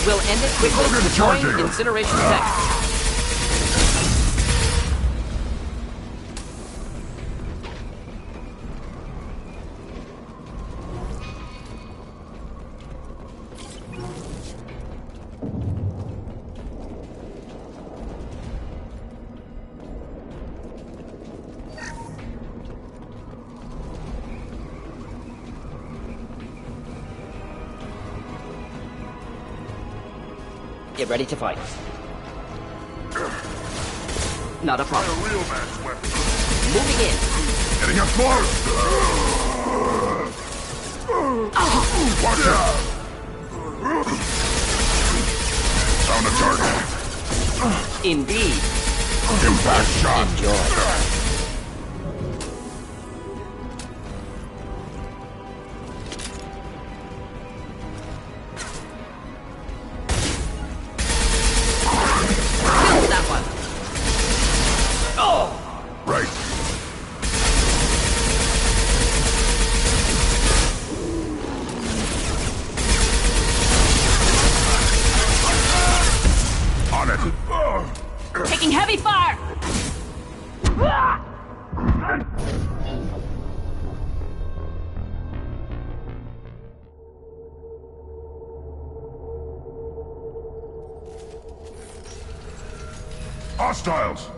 We'll end it quickly, deploying incineration tech. Get ready to fight. Not a problem. Moving in. Getting up close. Watch out. Found a target. Indeed. Impact shot. Enjoy. Taking heavy fire! Hostiles!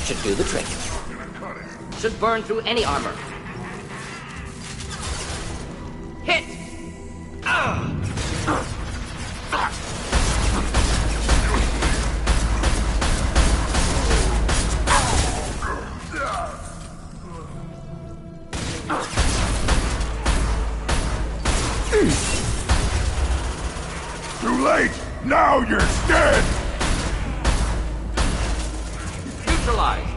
Should do the trick. Should burn through any armor. Hit! Too late! Now you're dead! Neutralized.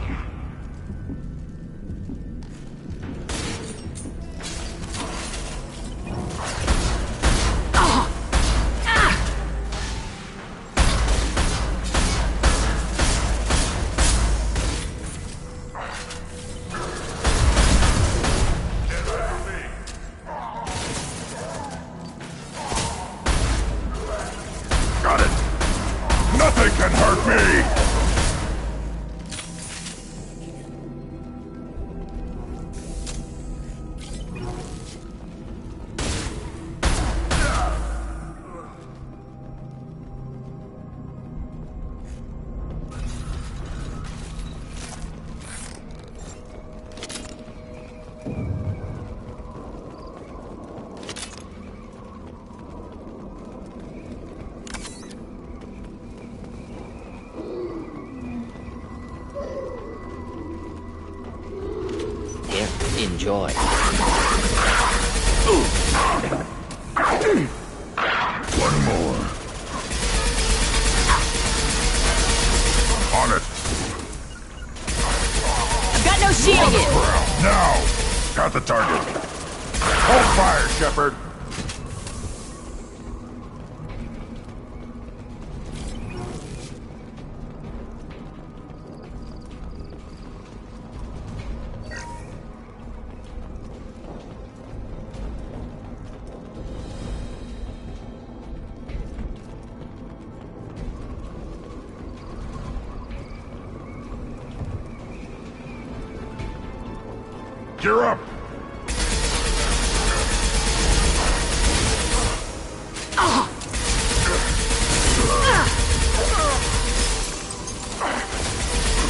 Got it! Nothing can hurt me! Enjoy. One more. On it. I've got no shield! Now! Got the target. Hold fire, Shepard. Gear up!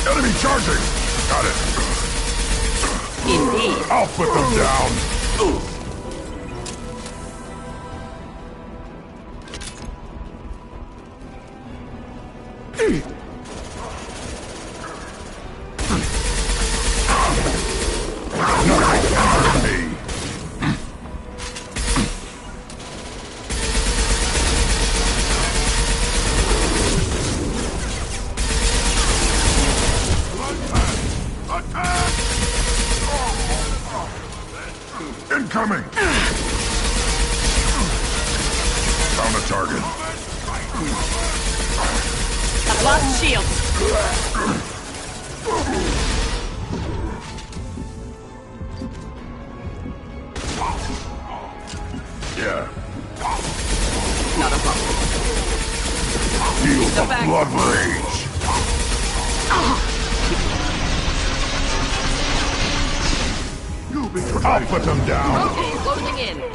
Enemy charging! Got it. Indeed. I'll put them down. Lost shield! Yeah. Not a problem. Feel the back. blood rage. You'll be. I'll put them down. Okay, closing in.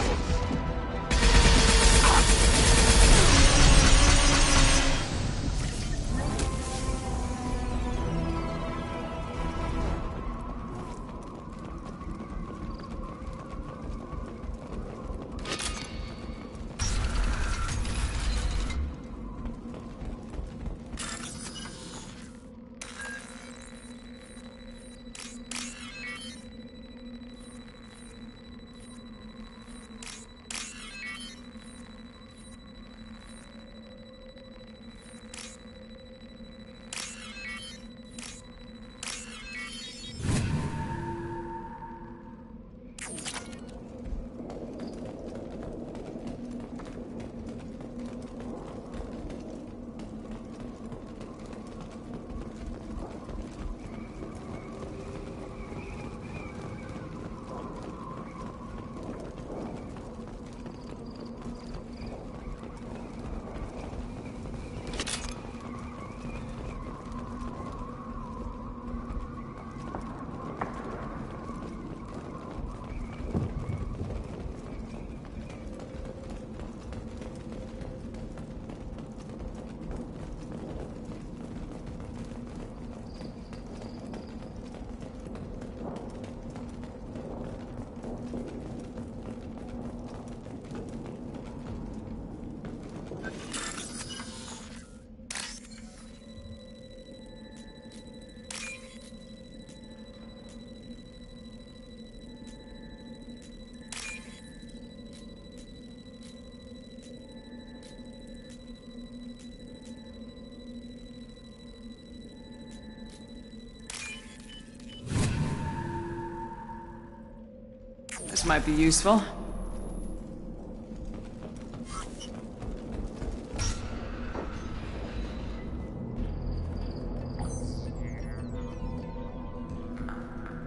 This might be useful.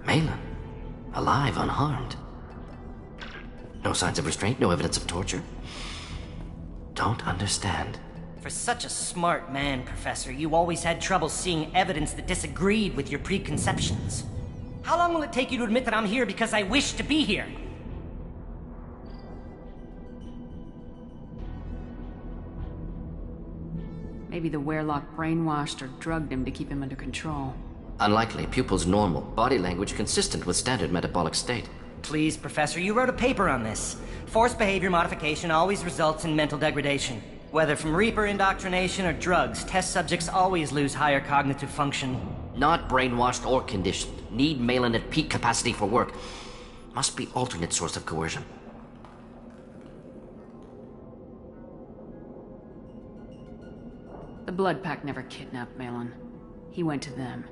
Malin, alive, unharmed. No signs of restraint, no evidence of torture. Don't understand. For such a smart man, Professor, you always had trouble seeing evidence that disagreed with your preconceptions. How long will it take you to admit that I'm here because I wish to be here? Maybe the Werelock brainwashed or drugged him to keep him under control. Unlikely. Pupil's normal. Body language consistent with standard metabolic state. Please, Professor, you wrote a paper on this. Forced behavior modification always results in mental degradation. Whether from Reaper indoctrination or drugs, test subjects always lose higher cognitive function. Not brainwashed or conditioned. Need Malin at peak capacity for work. Must be alternate source of coercion. The Blood Pack never kidnapped Malin. He went to them.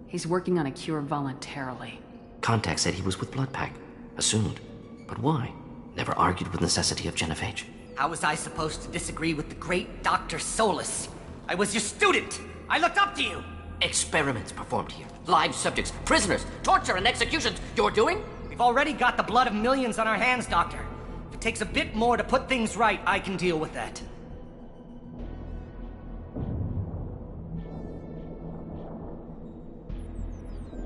He's working on a cure voluntarily. Contact said he was with Blood Pack. Assumed. But why? Never argued with necessity of genophage. How was I supposed to disagree with the great Dr. Solus? I was your student! I looked up to you! Experiments performed here. Live subjects, prisoners, torture and executions. You're doing? We've already got the blood of millions on our hands, Doctor. If it takes a bit more to put things right, I can deal with that.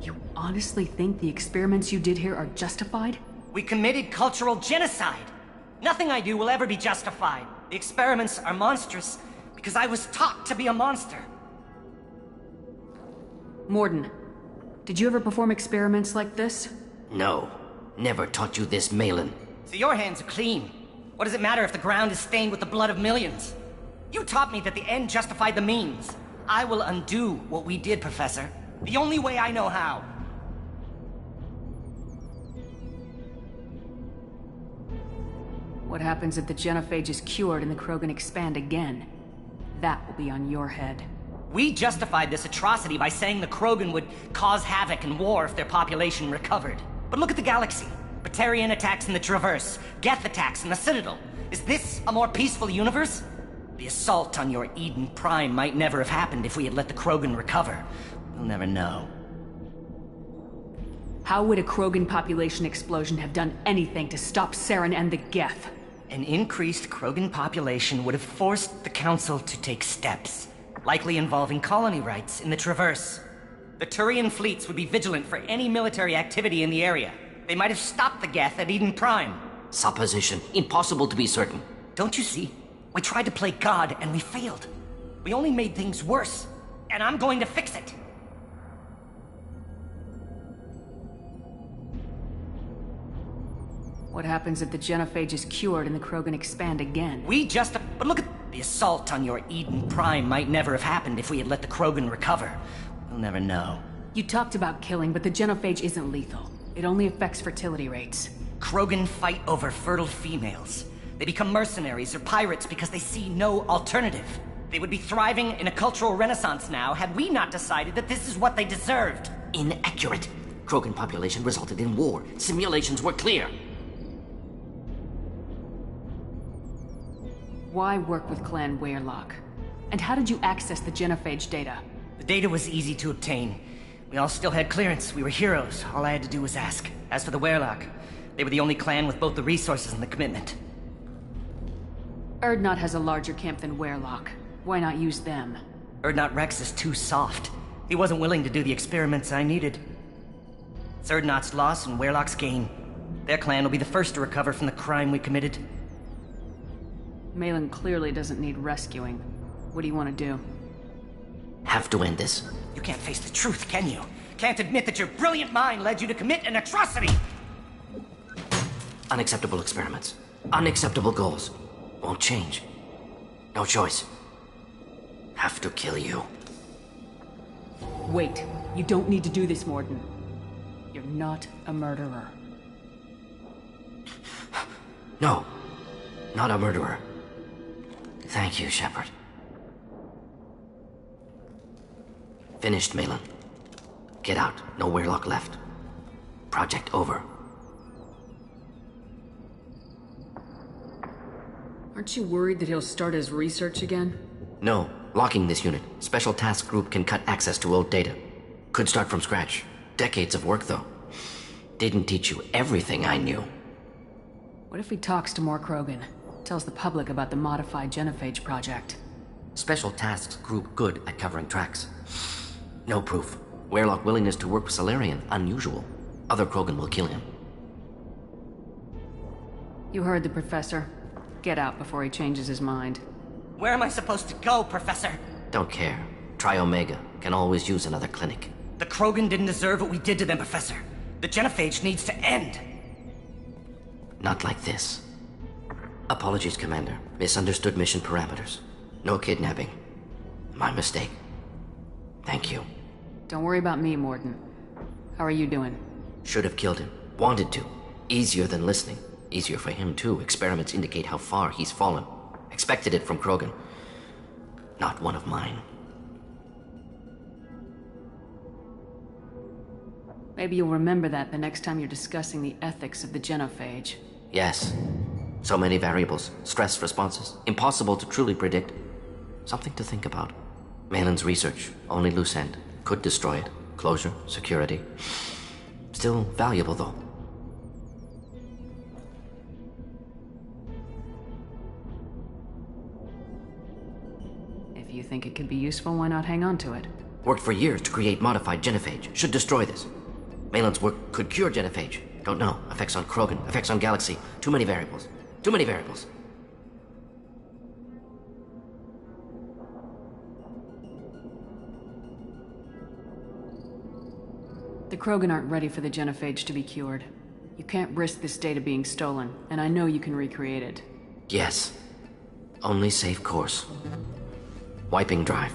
You honestly think the experiments you did here are justified? We committed cultural genocide. Nothing I do will ever be justified. The experiments are monstrous because I was taught to be a monster. Morden, did you ever perform experiments like this? No. Never taught you this, Malin. So your hands are clean. What does it matter if the ground is stained with the blood of millions? You taught me that the end justified the means. I will undo what we did, Professor. The only way I know how. What happens if the genophage is cured and the Krogan expand again? That will be on your head. We justified this atrocity by saying the Krogan would cause havoc and war if their population recovered. But look at the galaxy. Batarian attacks in the Traverse, Geth attacks in the Citadel. Is this a more peaceful universe? The assault on your Eden Prime might never have happened if we had let the Krogan recover. We'll never know. How would a Krogan population explosion have done anything to stop Saren and the Geth? An increased Krogan population would have forced the Council to take steps, likely involving colony rights in the Traverse. The Turian fleets would be vigilant for any military activity in the area. They might have stopped the Geth at Eden Prime. Supposition. Impossible to be certain. Don't you see? We tried to play God and we failed. We only made things worse. And I'm going to fix it. What happens if the genophage is cured and the Krogan expand again? But look at... The assault on your Eden Prime might never have happened if we had let the Krogan recover. We'll never know. You talked about killing, but the genophage isn't lethal. It only affects fertility rates. Krogan fight over fertile females. They become mercenaries or pirates because they see no alternative. They would be thriving in a cultural renaissance now had we not decided that this is what they deserved. Inaccurate. Krogan population resulted in war. Simulations were clear. Why work with Clan Weyrloc? And how did you access the genophage data? The data was easy to obtain. We all still had clearance. We were heroes. All I had to do was ask. As for the Weyrloc, they were the only clan with both the resources and the commitment. Urdnot has a larger camp than Weyrloc. Why not use them? Urdnot Rex is too soft. He wasn't willing to do the experiments I needed. It's Urdnot's loss and Weyrloc's gain. Their clan will be the first to recover from the crime we committed. Malin clearly doesn't need rescuing. What do you want to do? Have to end this. You can't face the truth, can you? Can't admit that your brilliant mind led you to commit an atrocity! Unacceptable experiments. Unacceptable goals. Won't change. No choice. Have to kill you. Wait. You don't need to do this, Mordin. You're not a murderer. No. Not a murderer. Thank you, Shepard. Finished, Malin. Get out. No Weyrloc left. Project over. Aren't you worried that he'll start his research again? No. Locking this unit. Special Task Group can cut access to old data. Could start from scratch. Decades of work, though. Didn't teach you everything I knew. What if he talks to more Krogan? Tells the public about the modified genophage project? Special Tasks Group good at covering tracks. No proof. Weyrloc willingness to work with Salarian, unusual. Other Krogan will kill him. You heard the Professor. Get out before he changes his mind. Where am I supposed to go, Professor? Don't care. Try Omega. Can always use another clinic. The Krogan didn't deserve what we did to them, Professor. The genophage needs to end. Not like this. Apologies, Commander. Misunderstood mission parameters. No kidnapping. My mistake. Thank you. Don't worry about me, Mordin. How are you doing? Should have killed him. Wanted to. Easier than listening. Easier for him, too. Experiments indicate how far he's fallen. Expected it from Krogan. Not one of mine. Maybe you'll remember that the next time you're discussing the ethics of the genophage. Yes. So many variables. Stress responses. Impossible to truly predict. Something to think about. Malin's research. Only loose end. Could destroy it. Closure. Security. Still valuable, though. If you think it could be useful, why not hang on to it? Worked for years to create modified genophage. Should destroy this. Malin's work could cure genophage. Don't know. Effects on Krogan. Effects on Galaxy. Too many variables. Too many variables. The Krogan aren't ready for the genophage to be cured. You can't risk this data being stolen, and I know you can recreate it. Yes. Only safe course. Wiping drive.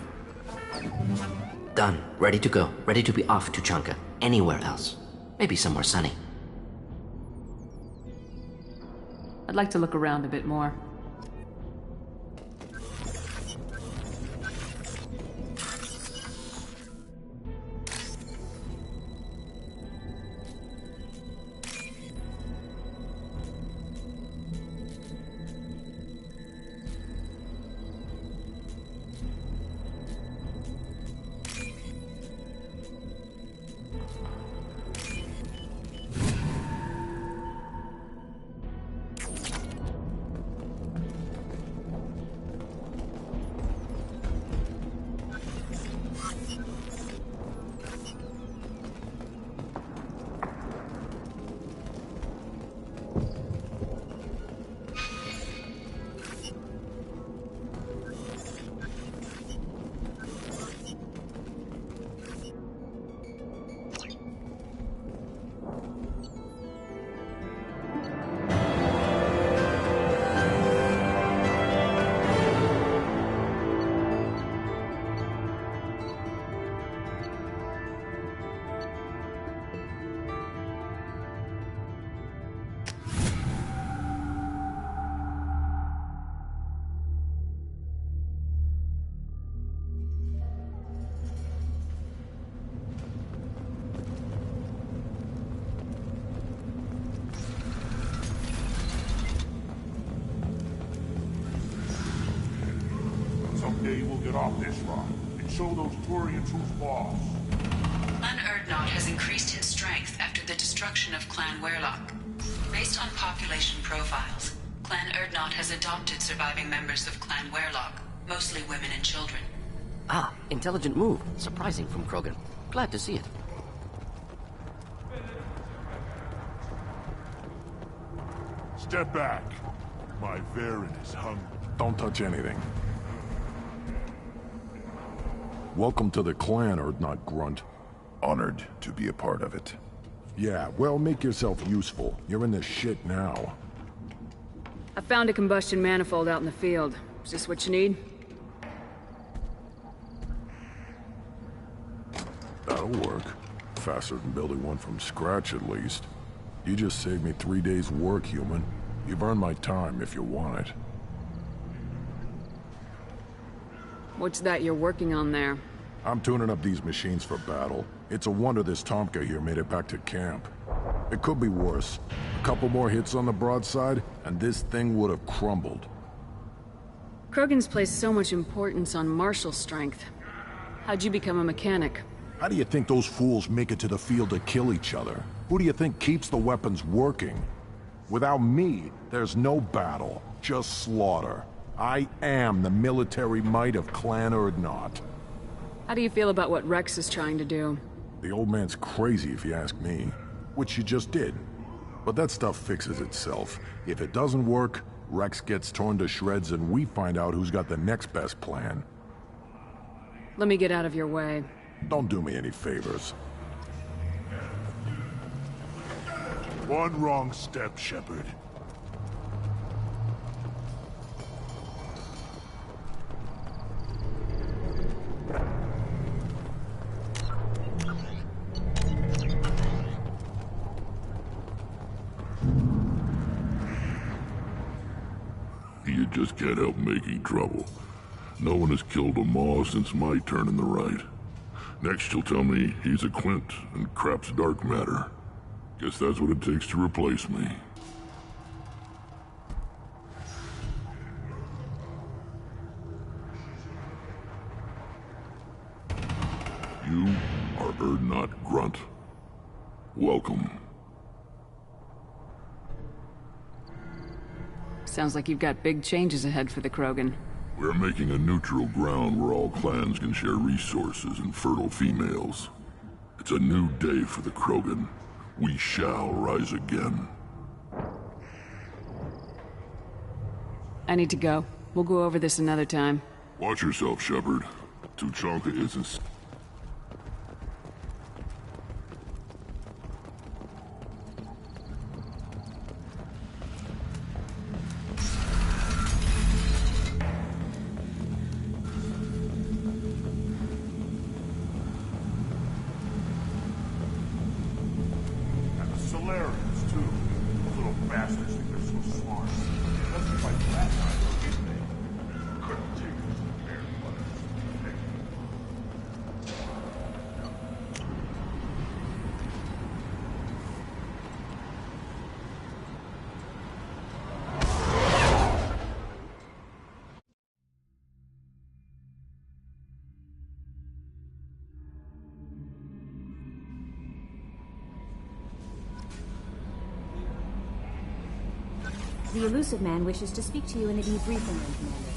Done. Ready to go. Ready to be off to Chanka. Anywhere else. Maybe somewhere sunny. I'd like to look around a bit more. day we'll get off this rock and show those Turians who's boss. Clan Erdnot has increased in strength after the destruction of Clan Werlock. Based on population profiles, Clan Erdnot has adopted surviving members of Clan Werlock, mostly women and children. Ah, intelligent move. Surprising from Krogan. Glad to see it. Step back. My Varen is hungry. Don't touch anything. Welcome to the clan, Erdnot Grunt. Honored to be a part of it. Yeah, well, make yourself useful. You're in this shit now. I found a combustion manifold out in the field. Is this what you need? That'll work. Faster than building one from scratch, at least. You just saved me 3 days' work, human. You've earned my time if you want it. What's that you're working on there? I'm tuning up these machines for battle. It's a wonder this Tomka here made it back to camp. It could be worse. A couple more hits on the broadside, and this thing would have crumbled. Krogan's placed so much importance on martial strength. How'd you become a mechanic? How do you think those fools make it to the field to kill each other? Who do you think keeps the weapons working? Without me, there's no battle, just slaughter. I am the military might of Clan Erdnot. How do you feel about what Rex is trying to do? The old man's crazy if you ask me, which you just did. But that stuff fixes itself. If it doesn't work, Rex gets torn to shreds and we find out who's got the next best plan. Let me get out of your way. Don't do me any favors. One wrong step, Shepard. You just can't help making trouble. No one has killed a Maw since my turn in the right. Next you'll tell me he's a Quint and crap's dark matter. Guess that's what it takes to replace me. You are Erdnot Grunt. Welcome. Sounds like you've got big changes ahead for the Krogan. We're making a neutral ground where all clans can share resources and fertile females. It's a new day for the Krogan. We shall rise again. I need to go. We'll go over this another time. Watch yourself, Shepard. Tuchanka isn't... The elusive man wishes to speak to you in the debriefing room, Commander.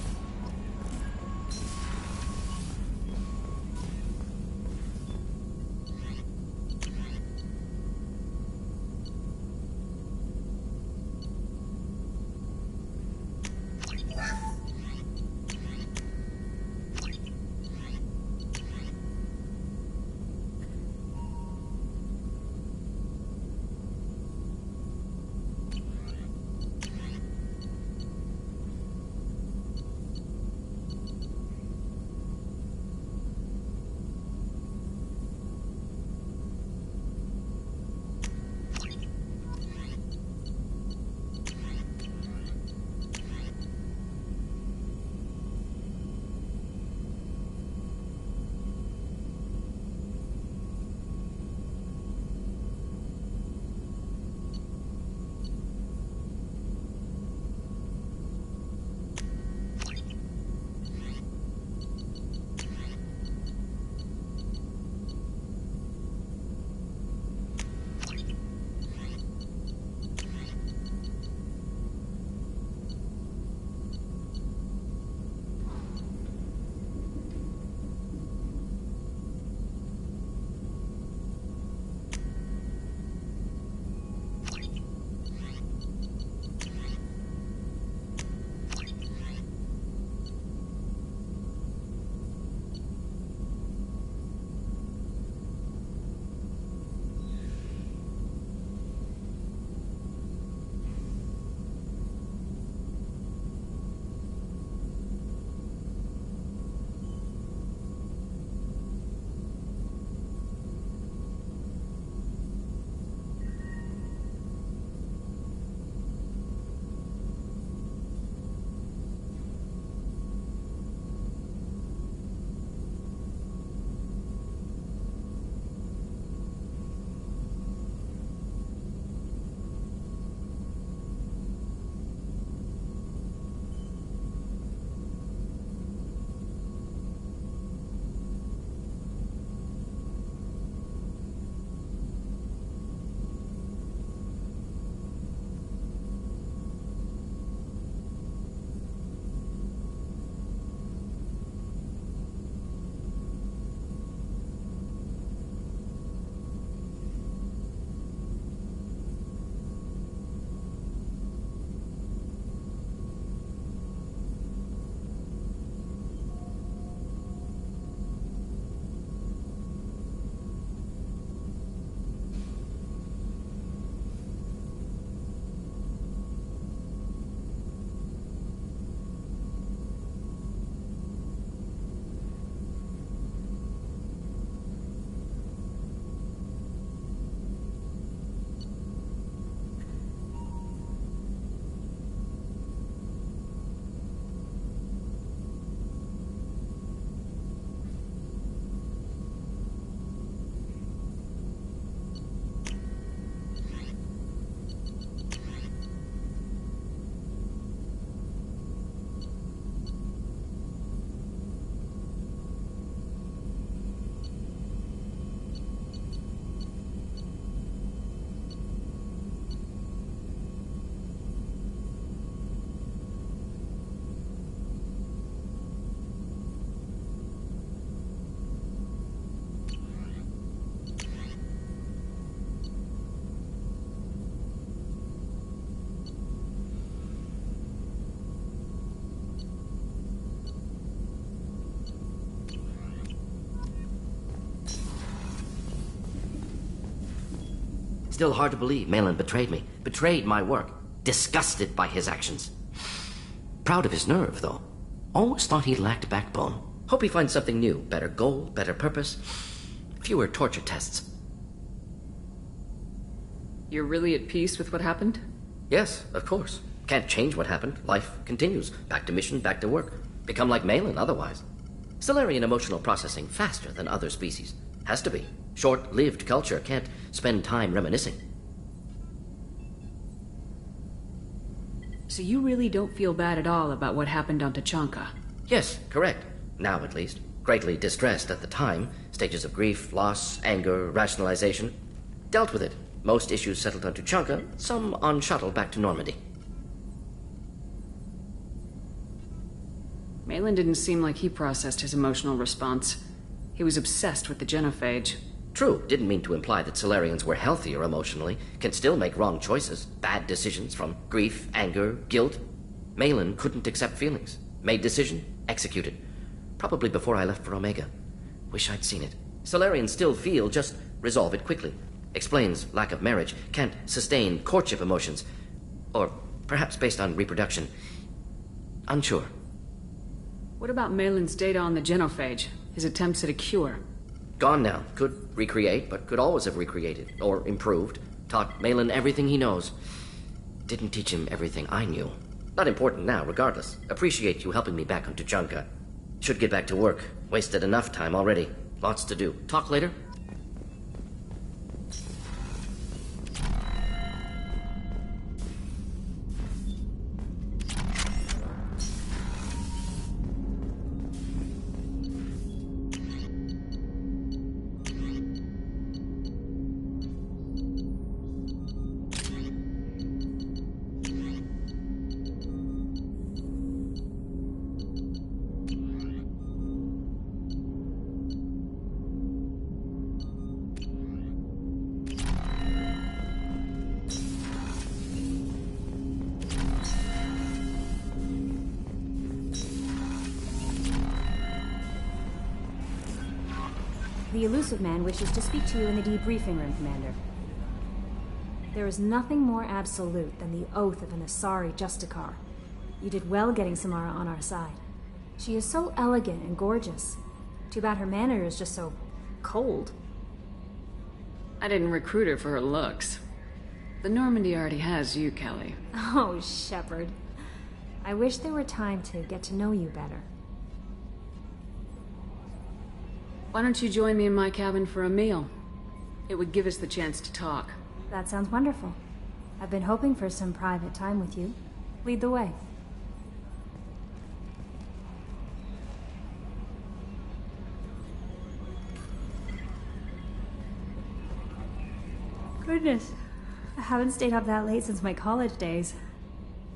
Still hard to believe Malin betrayed me, betrayed my work, disgusted by his actions. Proud of his nerve, though. Always thought he lacked backbone. Hope he finds something new, better goal, better purpose, fewer torture tests. You're really at peace with what happened? Yes, of course. Can't change what happened. Life continues. Back to mission, back to work. Become like Malin otherwise. Solarian emotional processing faster than other species. Has to be. Short-lived culture can't spend time reminiscing. So you really don't feel bad at all about what happened on Tachanka? Yes, correct. Now at least. Greatly distressed at the time. Stages of grief, loss, anger, rationalization. Dealt with it. Most issues settled on Tachanka, some on shuttle back to Normandy. Malin didn't seem like he processed his emotional response. He was obsessed with the genophage. True, didn't mean to imply that Solarians were healthier emotionally, can still make wrong choices, bad decisions from grief, anger, guilt. Malin couldn't accept feelings. Made decision, executed. Probably before I left for Omega. Wish I'd seen it. Solarians still feel, just resolve it quickly. Explains lack of marriage, can't sustain courtship emotions. Or perhaps based on reproduction. Unsure. What about Malin's data on the genophage? His attempts at a cure? Gone now. Could recreate, but could always have recreated. Or improved. Taught Malin everything he knows. Didn't teach him everything I knew. Not important now, regardless. Appreciate you helping me back on Tachanka. Should get back to work. Wasted enough time already. Lots to do. Talk later? The elusive man wishes to speak to you in the debriefing room, Commander. There is nothing more absolute than the oath of an Asari Justicar. You did well getting Samara on our side. She is so elegant and gorgeous. Too bad her manner is just so cold. I didn't recruit her for her looks. The Normandy already has you, Kelly. Oh, Shepard. I wish there were time to get to know you better. Why don't you join me in my cabin for a meal? It would give us the chance to talk. That sounds wonderful. I've been hoping for some private time with you. Lead the way. Goodness, I haven't stayed up that late since my college days.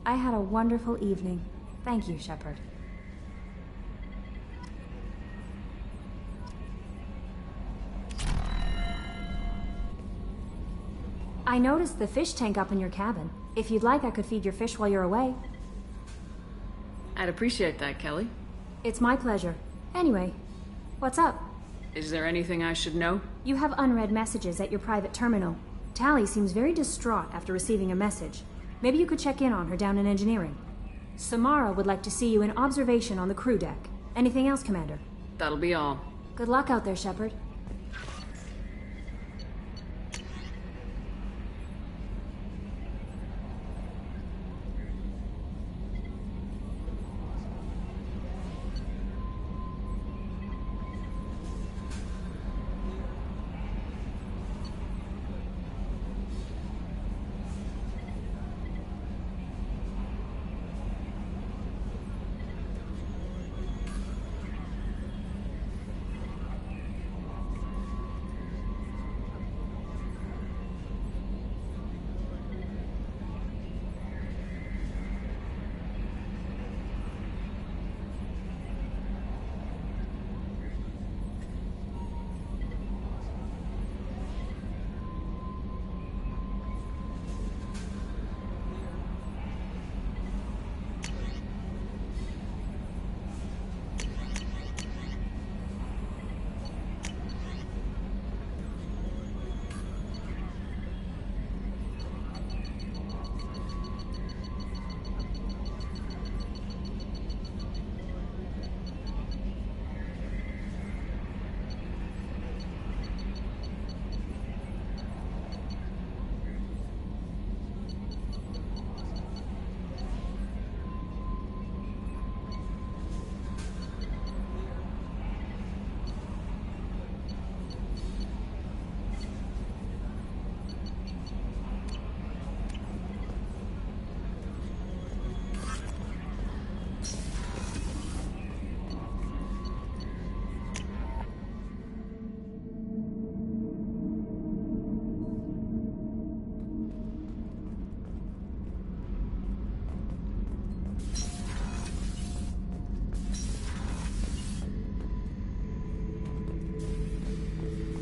I had a wonderful evening. Thank you, Shepard. I noticed the fish tank up in your cabin. If you'd like, I could feed your fish while you're away. I'd appreciate that, Kelly. It's my pleasure. Anyway, what's up? Is there anything I should know? You have unread messages at your private terminal. Tally seems very distraught after receiving a message. Maybe you could check in on her down in engineering. Samara would like to see you in observation on the crew deck. Anything else, Commander? That'll be all. Good luck out there, Shepard.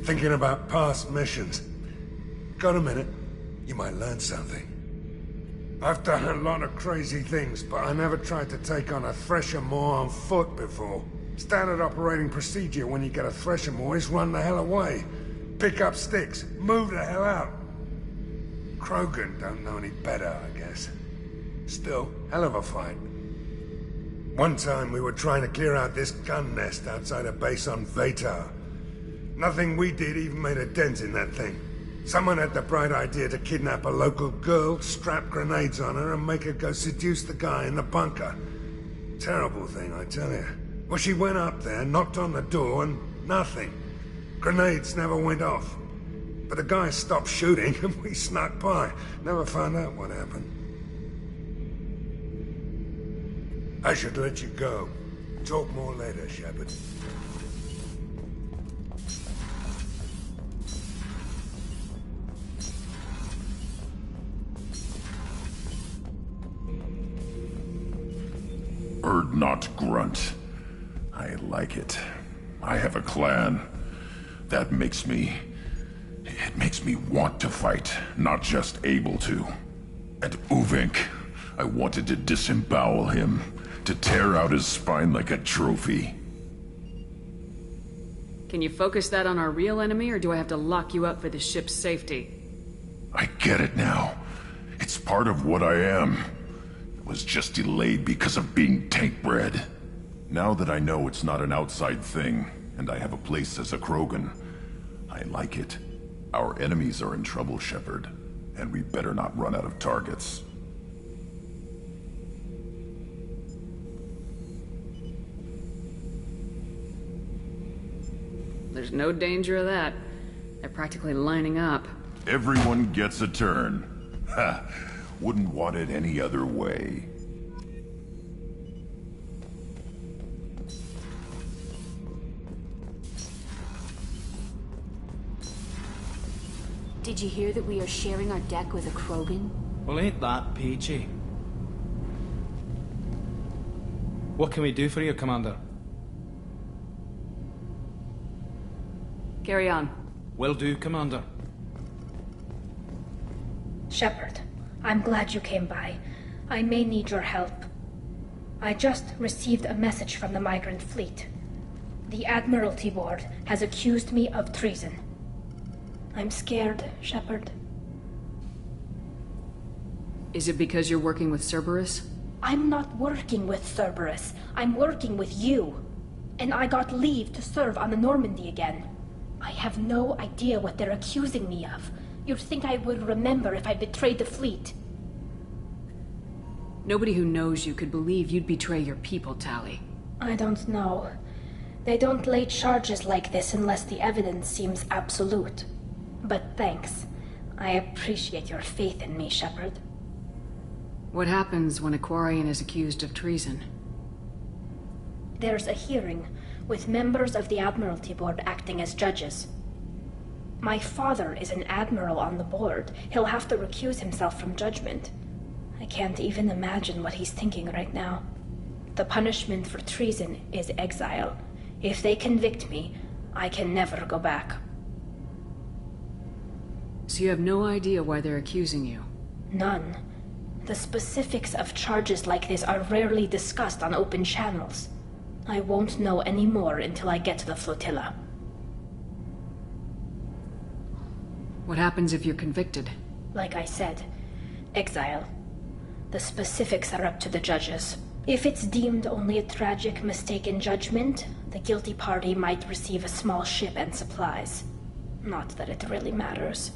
Thinking about past missions. Got a minute? You might learn something. I've done a lot of crazy things, but I never tried to take on a thresher maw on foot before. Standard operating procedure when you get a thresher maw is run the hell away. Pick up sticks, move the hell out. Krogan don't know any better, I guess. Still, hell of a fight. One time we were trying to clear out this gun nest outside a base on Vatar. Nothing we did even made a dent in that thing. Someone had the bright idea to kidnap a local girl, strap grenades on her, and make her go seduce the guy in the bunker. Terrible thing, I tell you. Well, she went up there, knocked on the door, and nothing. Grenades never went off. But the guy stopped shooting, and we snuck by. Never found out what happened. I should let you go. Talk more later, Shepard. Bird not grunt. I like it. I have a clan. That makes me... It makes me want to fight, not just able to. And Uvink, I wanted to disembowel him, to tear out his spine like a trophy. Can you focus that on our real enemy, or do I have to lock you up for the ship's safety? I get it now. It's part of what I am. It was just delayed because of being tank-bred. Now that I know it's not an outside thing, and I have a place as a Krogan, I like it. Our enemies are in trouble, Shepard, and we better not run out of targets. There's no danger of that. They're practically lining up. Everyone gets a turn. Ha! Wouldn't want it any other way. Did you hear that we are sharing our deck with a Krogan? Well, ain't that peachy? What can we do for you, Commander? Carry on. Will do, Commander. Shepard, I'm glad you came by. I may need your help. I just received a message from the migrant fleet. The Admiralty Board has accused me of treason. I'm scared, Shepard. Is it because you're working with Cerberus? I'm not working with Cerberus. I'm working with you. And I got leave to serve on the Normandy again. I have no idea what they're accusing me of. You'd think I would remember if I betrayed the fleet. Nobody who knows you could believe you'd betray your people, Tali. I don't know. They don't lay charges like this unless the evidence seems absolute. But thanks. I appreciate your faith in me, Shepard. What happens when a Quarian is accused of treason? There's a hearing, with members of the Admiralty Board acting as judges. My father is an admiral on the board. He'll have to recuse himself from judgment. I can't even imagine what he's thinking right now. The punishment for treason is exile. If they convict me, I can never go back. So you have no idea why they're accusing you? None. The specifics of charges like this are rarely discussed on open channels. I won't know any more until I get to the flotilla. What happens if you're convicted? Like I said, exile. The specifics are up to the judges. If it's deemed only a tragic mistake in judgment, the guilty party might receive a small ship and supplies. Not that it really matters.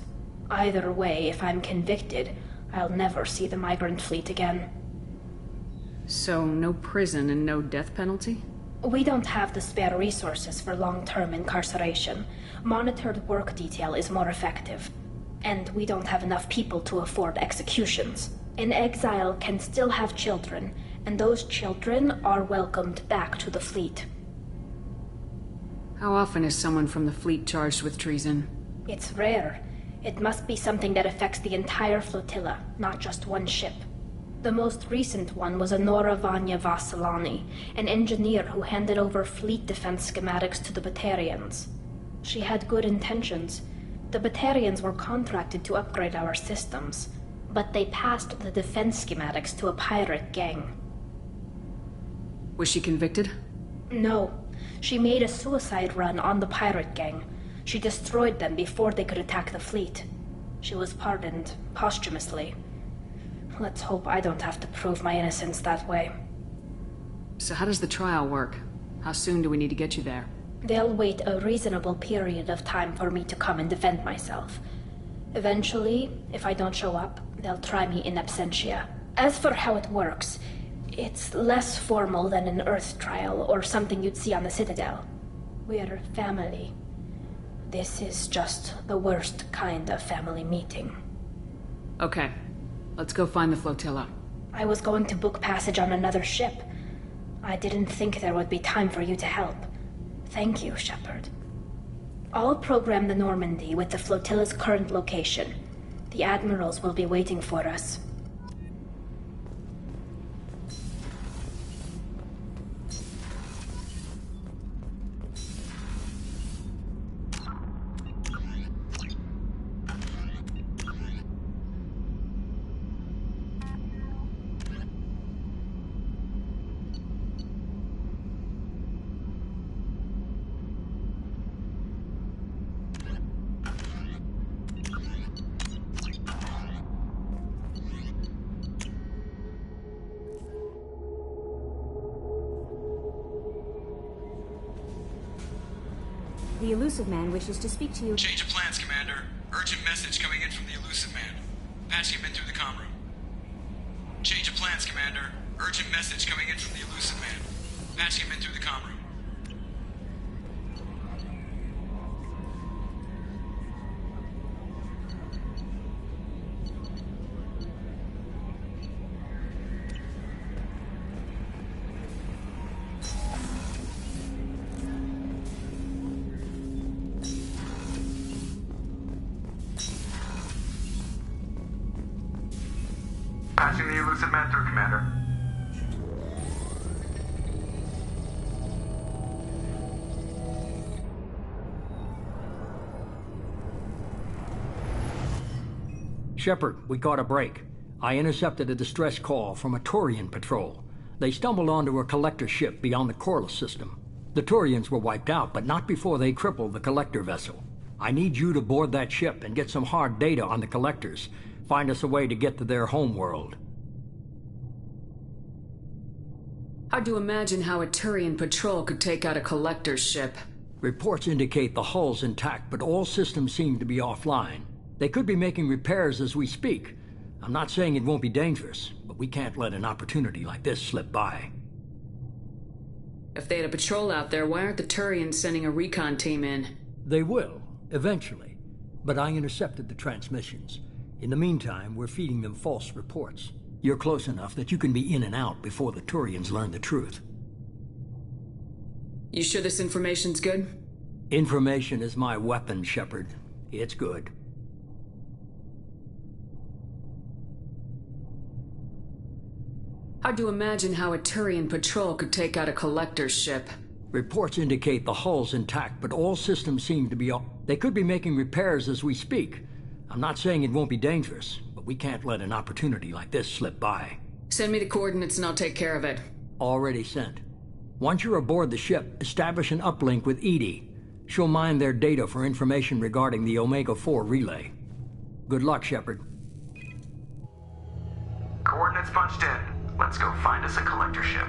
Either way, if I'm convicted, I'll never see the migrant fleet again. So, no prison and no death penalty? We don't have the spare resources for long-term incarceration. Monitored work detail is more effective. And we don't have enough people to afford executions. An exile can still have children, and those children are welcomed back to the fleet. How often is someone from the fleet charged with treason? It's rare. It must be something that affects the entire flotilla, not just one ship. The most recent one was Honora Vanya Vassilani, an engineer who handed over fleet defense schematics to the Batarians. She had good intentions. The Batarians were contracted to upgrade our systems, but they passed the defense schematics to a pirate gang. Was she convicted? No. She made a suicide run on the pirate gang. She destroyed them before they could attack the fleet. She was pardoned posthumously. Let's hope I don't have to prove my innocence that way. So how does the trial work? How soon do we need to get you there? They'll wait a reasonable period of time for me to come and defend myself. Eventually, if I don't show up, they'll try me in absentia. As for how it works, it's less formal than an Earth trial or something you'd see on the Citadel. We're family. This is just the worst kind of family meeting. Okay. Let's go find the flotilla. I was going to book passage on another ship. I didn't think there would be time for you to help. Thank you, Shepard. I'll program the Normandy with the flotilla's current location. The admirals will be waiting for us. The Elusive Man wishes to speak to you. Change of plans, Commander. Urgent message coming in from the Elusive Man. Patching him in through the comm room. Change of plans, Commander. Urgent message coming in from the Elusive Man. Patching him in through the comm room. Patching the Elusive Man through, Commander. Shepard, we caught a break. I intercepted a distress call from a Turian patrol. They stumbled onto a collector ship beyond the Corliss system. The Turians were wiped out, but not before they crippled the collector vessel. I need you to board that ship and get some hard data on the collectors. Find us a way to get to their homeworld. Hard to imagine how a Turian patrol could take out a collector's ship. Reports indicate the hull's intact, but all systems seem to be offline. They could be making repairs as we speak. I'm not saying it won't be dangerous, but we can't let an opportunity like this slip by. If they had a patrol out there, why aren't the Turians sending a recon team in? They will, eventually. But I intercepted the transmissions. In the meantime, we're feeding them false reports. You're close enough that you can be in and out before the Turians learn the truth. You sure this information's good? Information is my weapon, Shepard. It's good. Hard to imagine how a Turian patrol could take out a collector's ship. Reports indicate the hull's intact, but all systems seem to be off. They could be making repairs as we speak. I'm not saying it won't be dangerous, but we can't let an opportunity like this slip by. Send me the coordinates and I'll take care of it. Already sent. Once you're aboard the ship, establish an uplink with Edie. She'll mine their data for information regarding the Omega-4 relay. Good luck, Shepard. Coordinates punched in. Let's go find us a collector ship.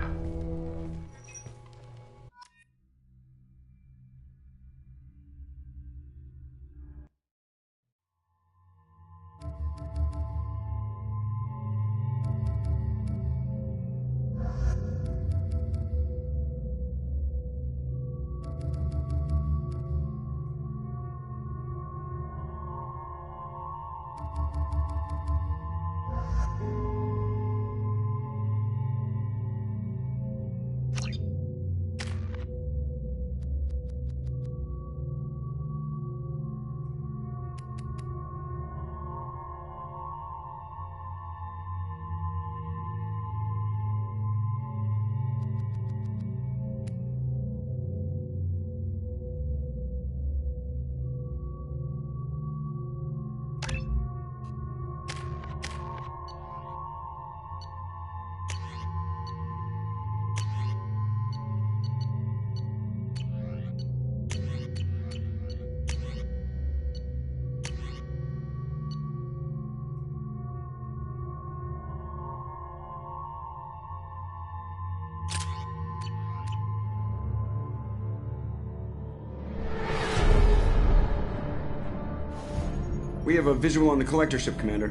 We have a visual on the collector ship, Commander.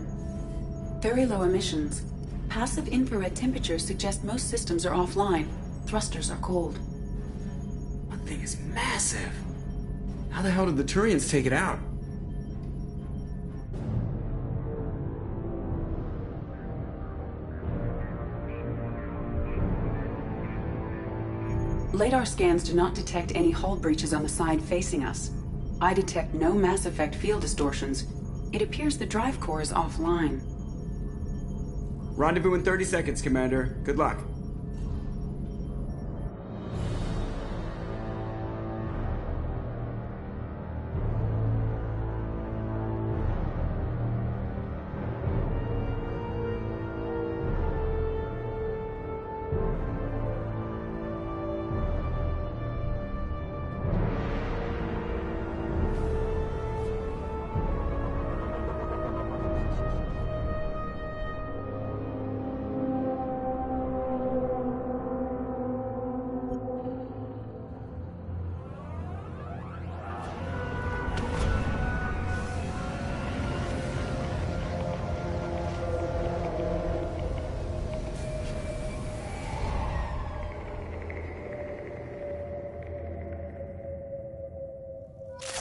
Very low emissions. Passive infrared temperatures suggest most systems are offline. Thrusters are cold. That thing is massive. How the hell did the Turians take it out? LADAR scans do not detect any hull breaches on the side facing us. I detect no Mass Effect field distortions. It appears the drive core is offline. Rendezvous in 30 seconds, Commander. Good luck.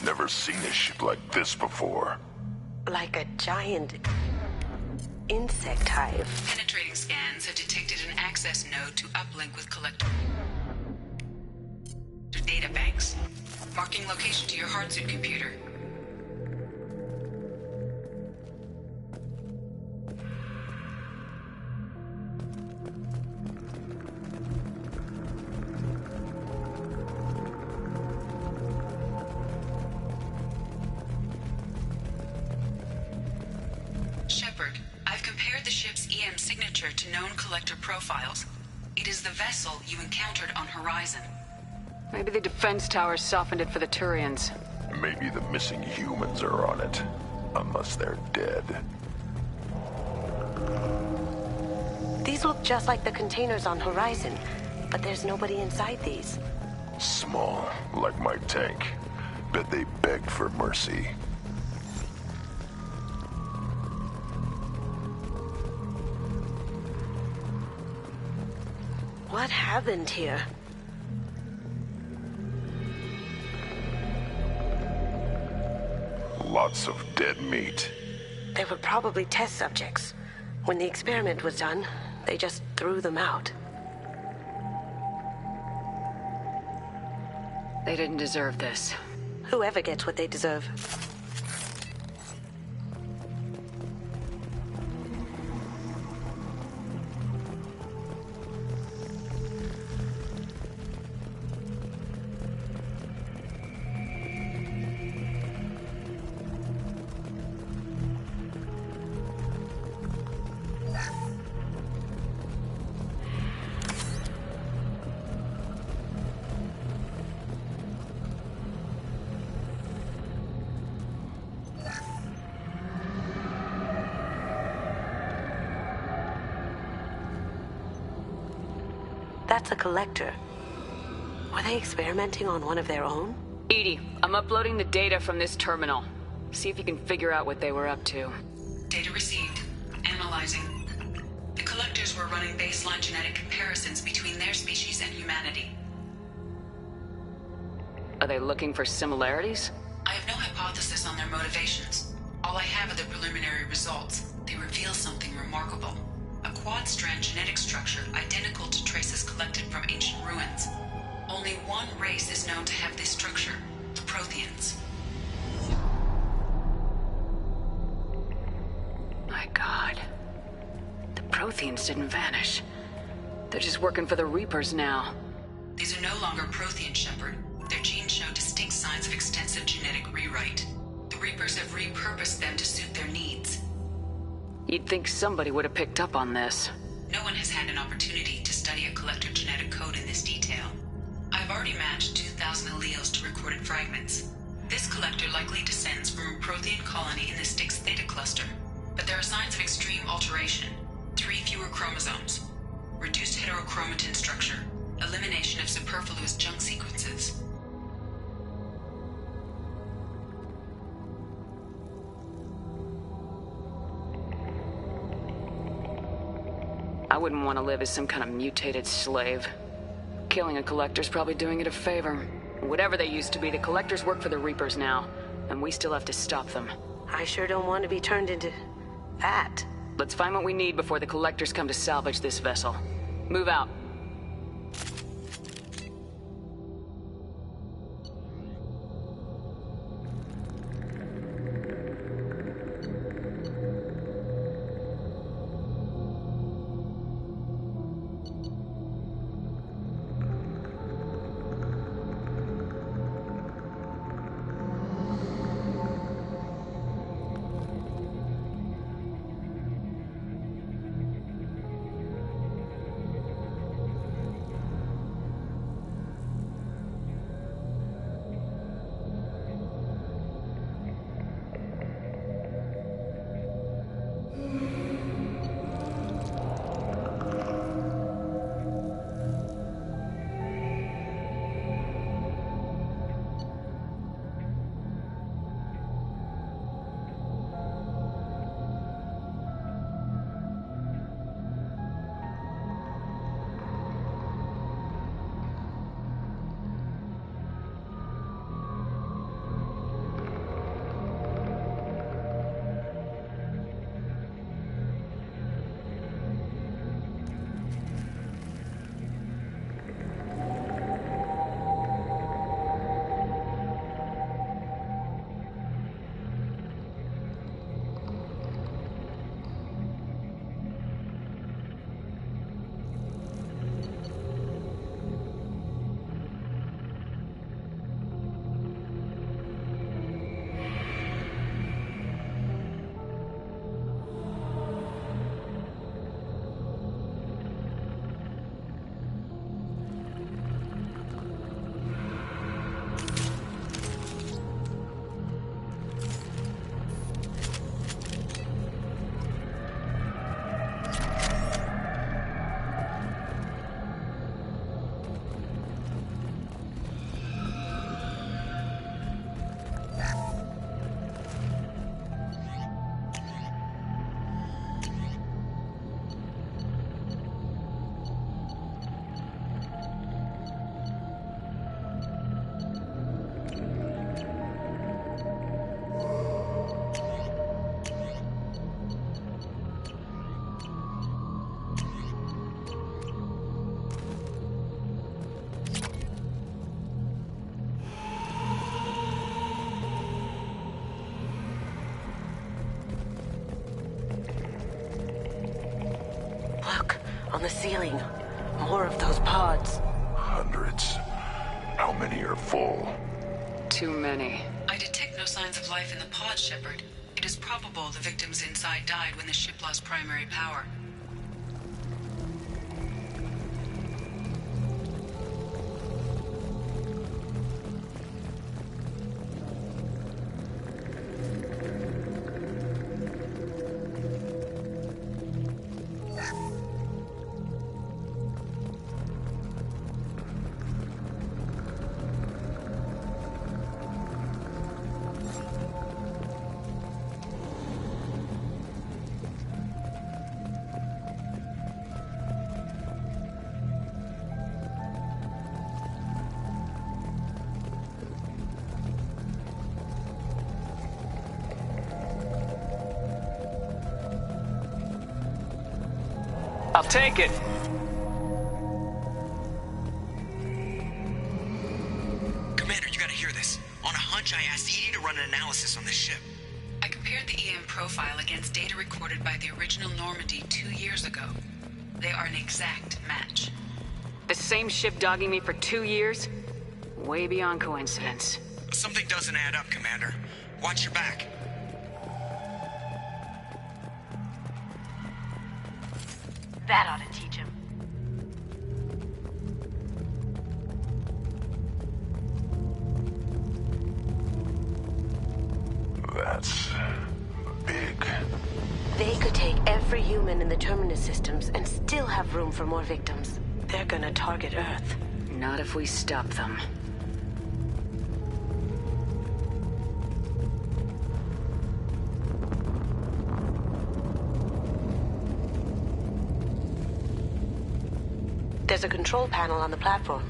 Never seen a ship like this before. Like a giant insect hive. Penetrating scans have detected an access node to uplink with collector data banks. Marking location to your hardsuit computer. Shepard, I've compared the ship's EM signature to known collector profiles. It is the vessel you encountered on Horizon. Maybe the defense towers softened it for the Turians. Maybe the missing humans are on it. Unless they're dead. These look just like the containers on Horizon, but there's nobody inside these. Small, like my tank. Bet they begged for mercy. What happened here? Lots of dead meat. They were probably test subjects. When the experiment was done, they just threw them out. They didn't deserve this. Whoever gets what they deserve. That's a collector. Were they experimenting on one of their own? EDI, I'm uploading the data from this terminal. See if you can figure out what they were up to. Data received. Analyzing. The collectors were running baseline genetic comparisons between their species and humanity. Are they looking for similarities? I have no hypothesis on their motivations. All I have are the preliminary results. They reveal something remarkable. A quad-strand genetic structure identical to traces collected from ancient ruins. Only one race is known to have this structure, the Protheans. My God. The Protheans didn't vanish. They're just working for the Reapers now. These are no longer Prothean, Shepard. Their genes show distinct signs of extensive genetic rewrite. The Reapers have repurposed them to suit their needs. You'd think somebody would have picked up on this. No one has had an opportunity to study a collector genetic code in this detail. I've already matched 2,000 alleles to recorded fragments. This collector likely descends from a Prothean colony in the Styx Theta cluster. But there are signs of extreme alteration. 3 fewer chromosomes. Reduced heterochromatin structure. Elimination of superfluous junk sequences. wouldn't want to live as some kind of mutated slave. Killing a collector's probably doing it a favor. Whatever they used to be, the collectors work for the Reapers now, and we still have to stop them. I sure don't want to be turned into that. Let's find what we need before the collectors come to salvage this vessel. Move out. On the ceiling. More of those pods. Hundreds. How many are full? Too many. I detect no signs of life in the pod, Shepard. It is probable the victims inside died when the ship lost primary power. I'll take it. Commander, you gotta hear this. On a hunch, I asked Edie to run an analysis on this ship. I compared the EM profile against data recorded by the original Normandy 2 years ago. They are an exact match. The same ship dogging me for 2 years? Way beyond coincidence. Something doesn't add up, Commander. Watch your back. That ought to teach him. That's big. They could take every human in the Terminus systems and still have room for more victims. They're gonna target Earth. Not if we stop them. There's a control panel on the platform.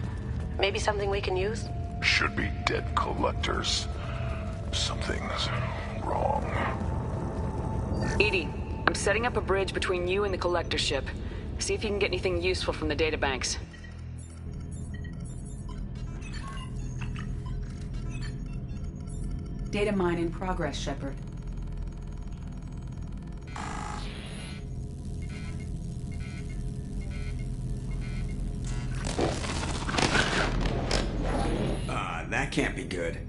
Maybe something we can use? Should be dead collectors. Something's wrong. Edie, I'm setting up a bridge between you and the collector ship. See if you can get anything useful from the databanks. Data mine in progress, Shepard. That can't be good.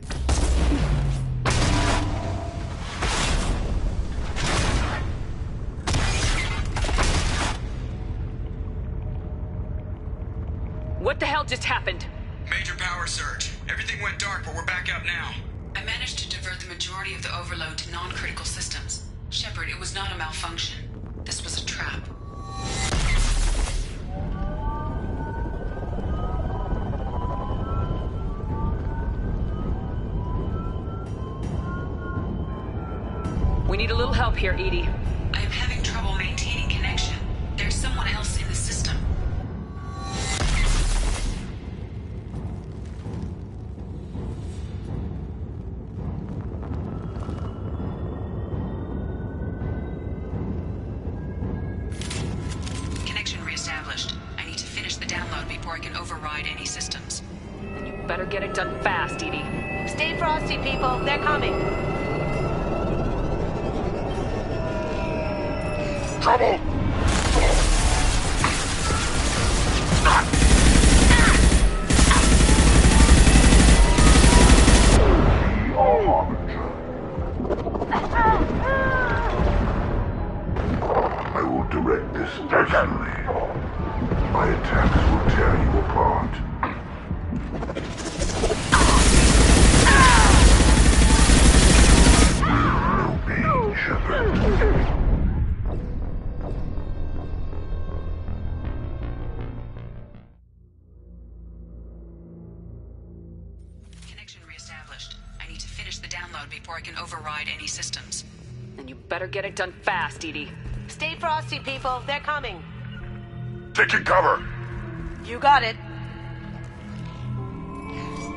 What the hell just happened? Major power surge. Everything went dark, but we're back up now. I managed to divert the majority of the overload to non-critical systems. Shepard, it was not a malfunction. This was a trap. We need a little help here, Edie. I am having trouble maintaining connection. There's someone else in the system. Connection reestablished. I need to finish the download before I can override any systems. Then you better get it done fast, Edie. Stay frosty, people. They're coming. Trouble! I will direct this personally. My attacks will tear you apart. No pain, Shepard. Before I can override any systems. Then you better get it done fast, Edie. Stay frosty, people. They're coming. Taking cover! You got it.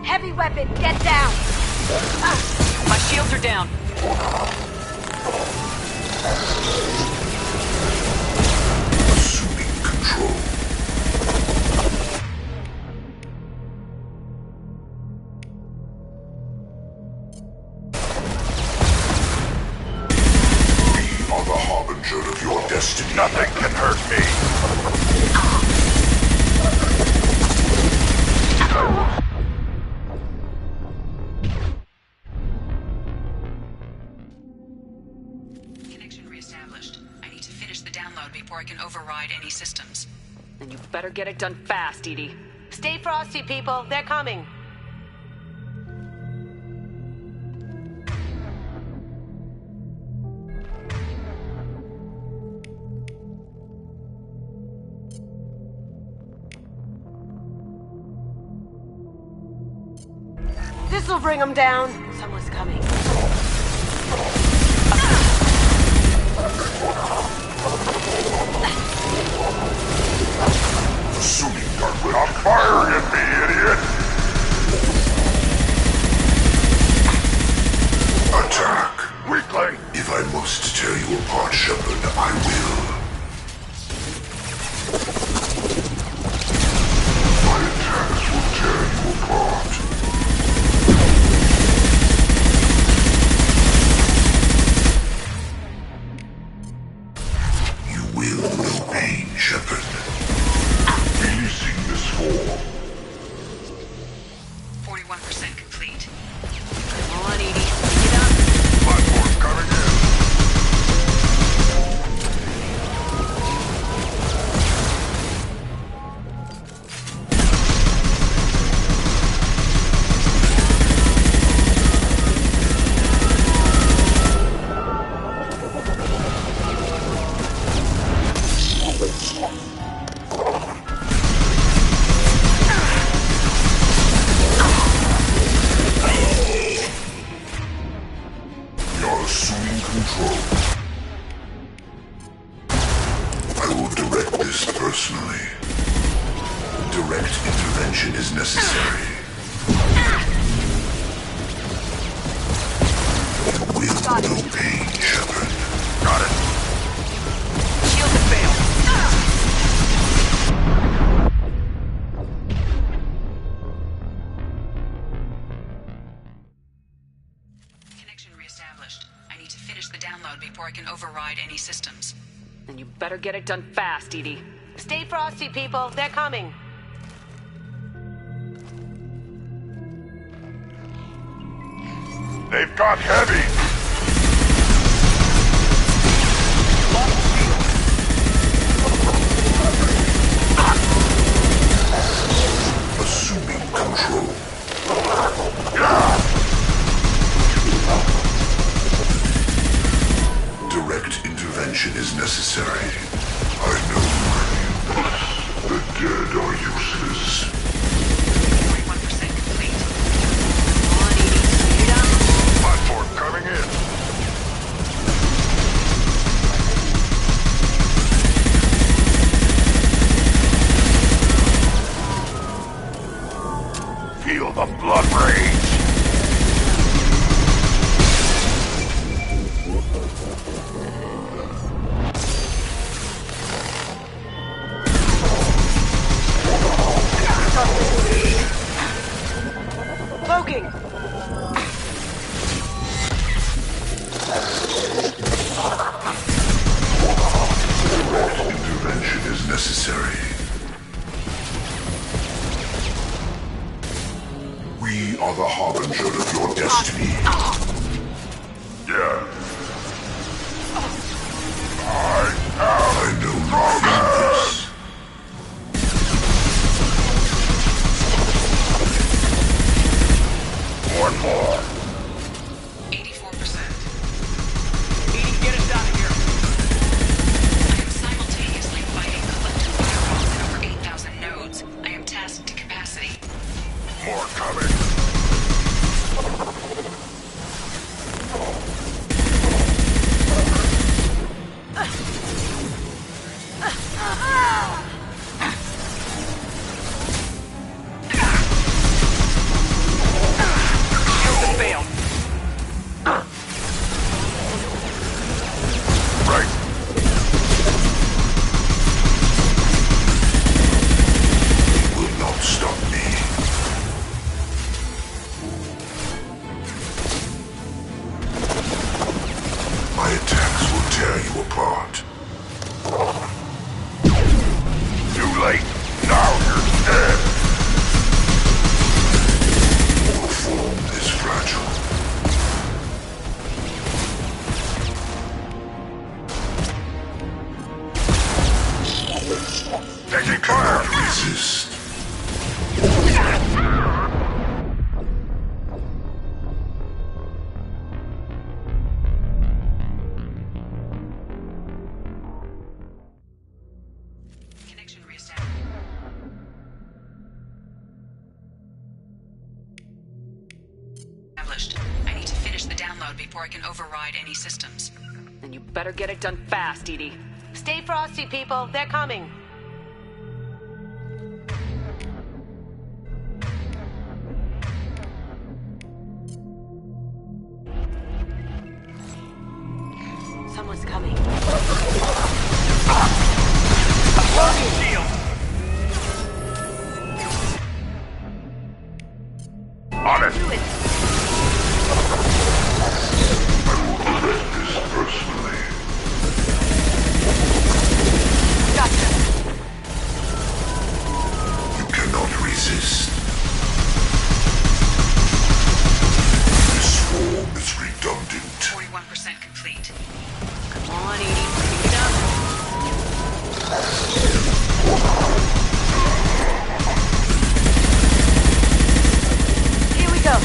Heavy weapon, get down! My shields are down. Assuming control. Of your destiny. Nothing can hurt me. Connection reestablished. I need to finish the download before I can override any systems. Then you better get it done fast, Edie. Stay frosty, people. They're coming. This'll bring them down. Someone's coming. Assuming you're not firing at me, idiot! Attack! Weakling! If I must tear you apart, Shepard, I will. My attacks will tear you apart. Shepard. Releasing this form. 41% complete. Come on, Edie. Get up. Platform coming in. personally. intervention is necessary. With no pain, Shepard. Got it. Shield has failed. Connection reestablished. I need to finish the download before I can override any systems. Then you better get it done fast, Edie. Stay frosty, people. They're coming. They've got heavy! Assuming control. Direct intervention is necessary. I know. The dead are useless. 41% complete. Platform coming in. Feel the blood rage. Cloaking! Intervention is necessary. We are the harbinger of your destiny. Yeah. I know my purpose. One more. 84%. Edie, get us out of here. I am simultaneously fighting collective firewalls in over 8,000 nodes. I am tasked to capacity. More coming. Shield has failed. Right. You will not stop me. My attacks will tear you apart. Too late. Now you're dead. Your form is fragile. Taking fire. Resist. Connection reestablished. I need to finish the download before I can override any systems. Then you better get it done fast, Edie. Stay frosty, people. They're coming. Someone's coming. Cloaking shield. On it. Do it. Personally. Gotcha. You cannot resist. This form is redundant. 41% complete. Come on, Edie. Pick it up. Here we go.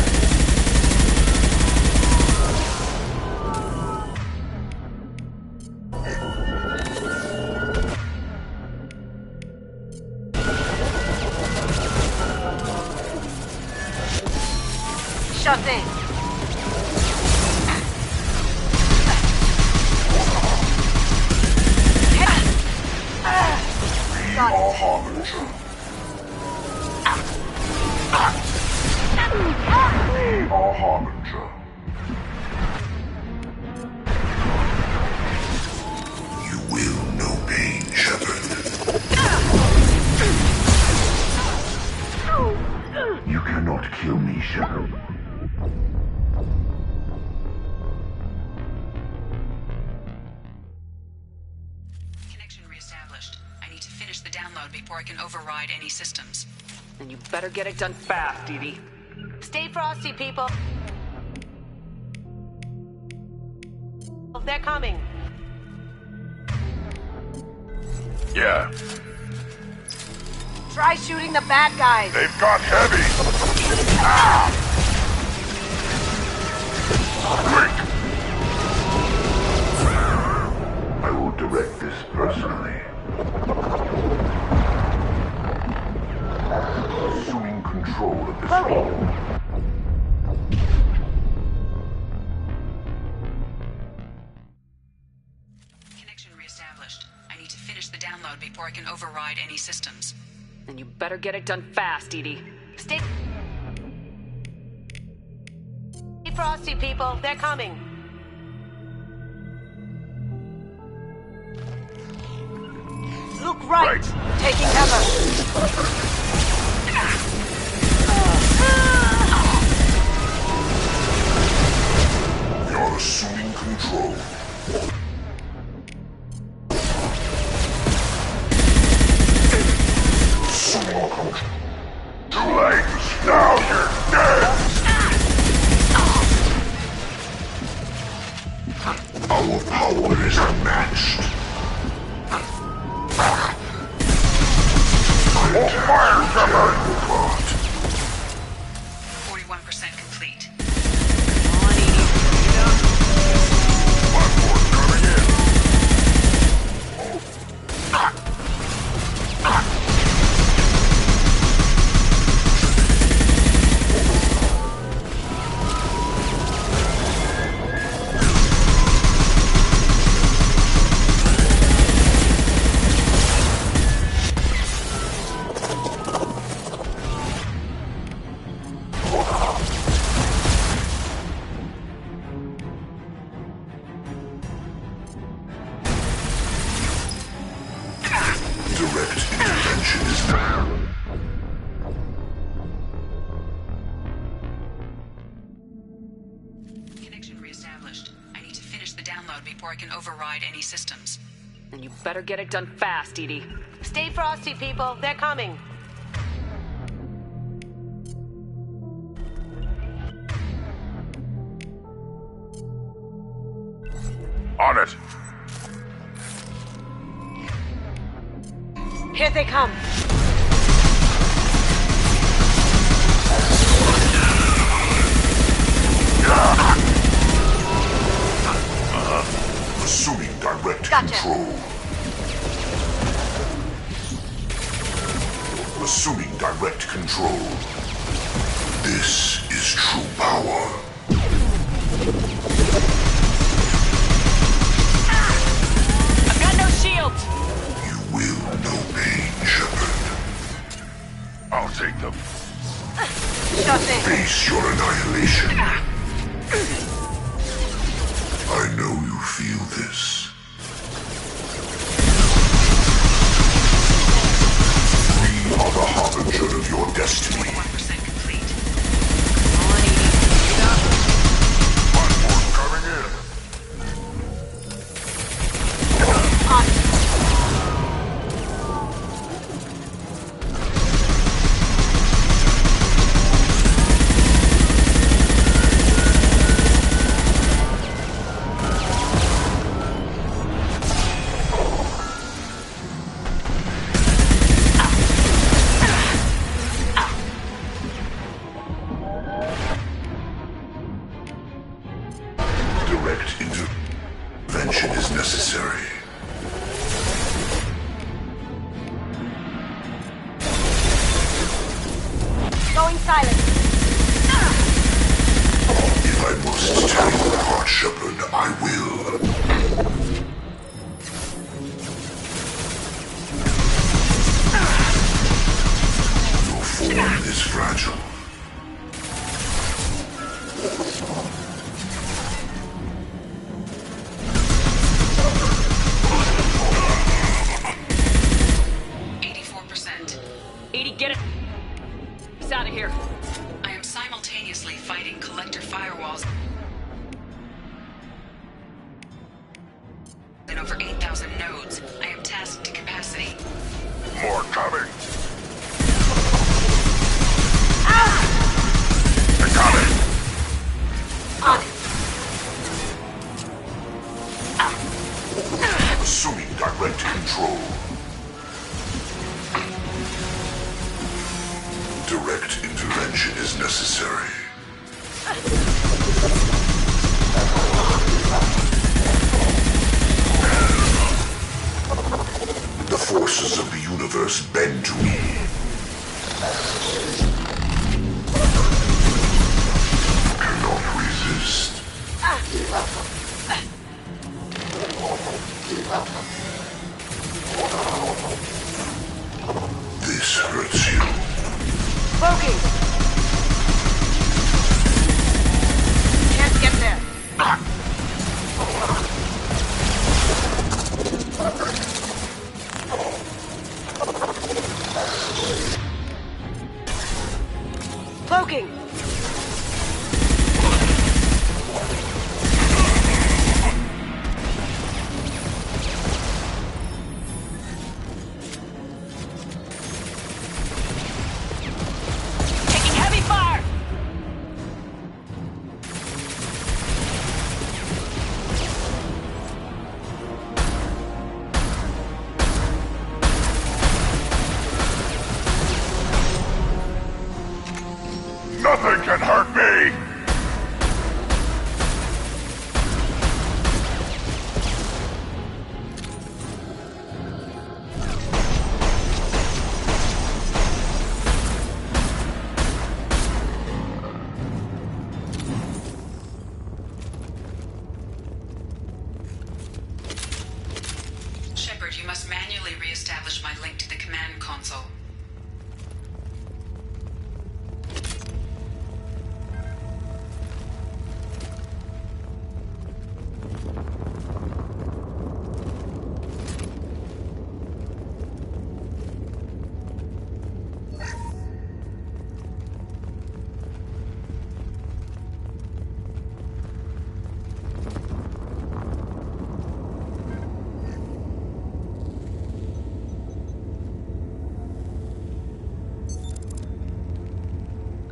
Sure thing. Got it. Harbinger. Our harbinger. You will know pain, Shepard. You cannot kill me, Shepard. Connection reestablished. I need to finish the download before I can override any systems. And you better get it done fast, Edie. Stay frosty, people. They're coming. Yeah. Try shooting the bad guys. They've got heavy. Ah! Quick! I will direct this personally. Assuming control of this hole. Connection reestablished. I need to finish the download before I can override any systems. And you better get it done fast, Edie. Stay frosty, people. They're coming. Look right. Taking cover. You're assuming control. Assuming control. Too late. Now you're dead. Our power is unmatched. Fire, Shepard! 41% complete. And you better get it done fast, Edie. Stay frosty, people. They're coming. On it. Here they come. Assuming direct control. Assuming direct control. This is true power. I've got no shields! You will know pain, Shepard. I'll take them. Face your annihilation. I know you feel this. We are the harbinger of your destiny. 1% complete. Platform coming in. Direct intervention is necessary. Going silent. If I must tear you apart, Shepard, I will. Your form is fragile.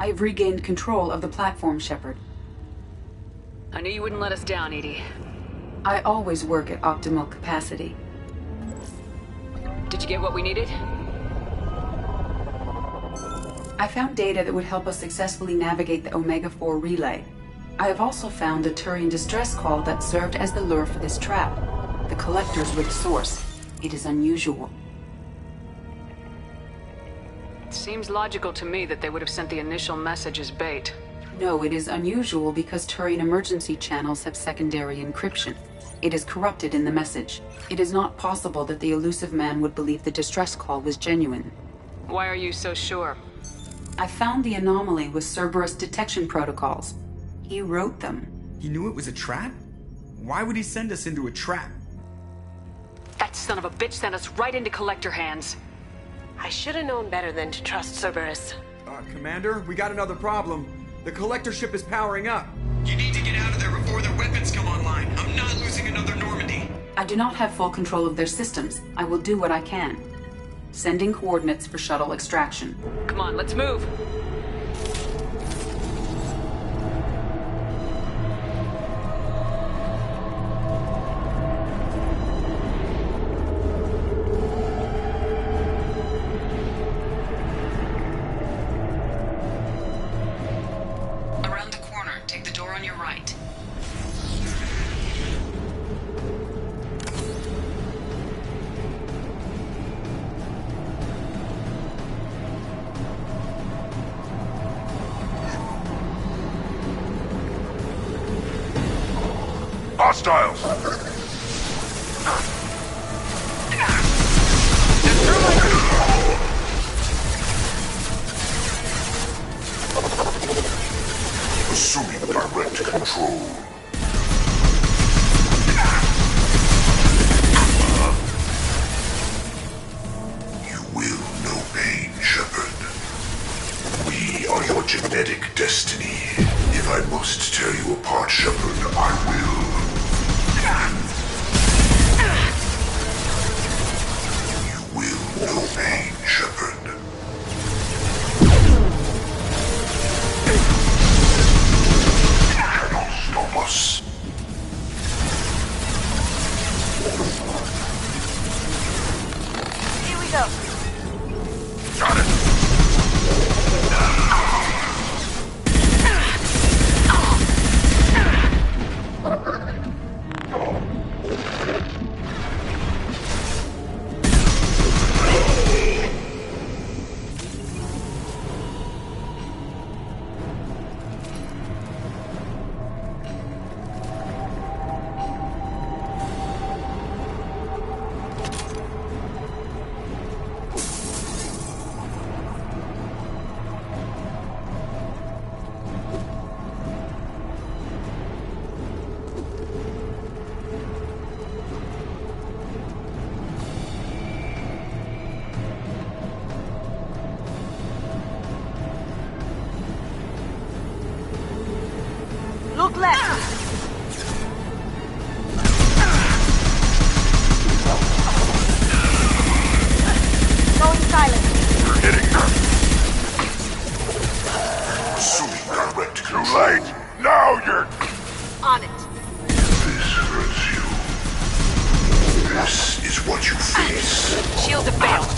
I have regained control of the platform, Shepard. I knew you wouldn't let us down, Edie. I always work at optimal capacity. Did you get what we needed? I found data that would help us successfully navigate the Omega-4 relay. I have also found a Turian distress call that served as the lure for this trap. The collectors were the source. It is unusual. It seems logical to me that they would have sent the initial message as bait. No, it is unusual because Turian emergency channels have secondary encryption. It is corrupted in the message. It is not possible that the elusive man would believe the distress call was genuine. Why are you so sure? I found the anomaly with Cerberus detection protocols. He wrote them. He knew it was a trap? Why would he send us into a trap? That son of a bitch sent us right into Collector hands. I should have known better than to trust Cerberus. Commander, we got another problem. The Collector ship is powering up. You need to get out of there before their weapons come online. I'm not losing another Normandy. I do not have full control of their systems. I will do what I can. Sending coordinates for shuttle extraction. Come on, let's move. Around the corner, take the door on your right. Hostiles! Assuming direct control. You will know pain, Shepard. We are your genetic destiny. If I must tear you apart, Shepard, I will. You will know pain, Shepard. Cannot stop us. Here we go. Got it. Look left. Going silent. You're hitting her. Assuming direct Too control. late. Now you're... On it. This hurts you. This is what you face. Shields have failed.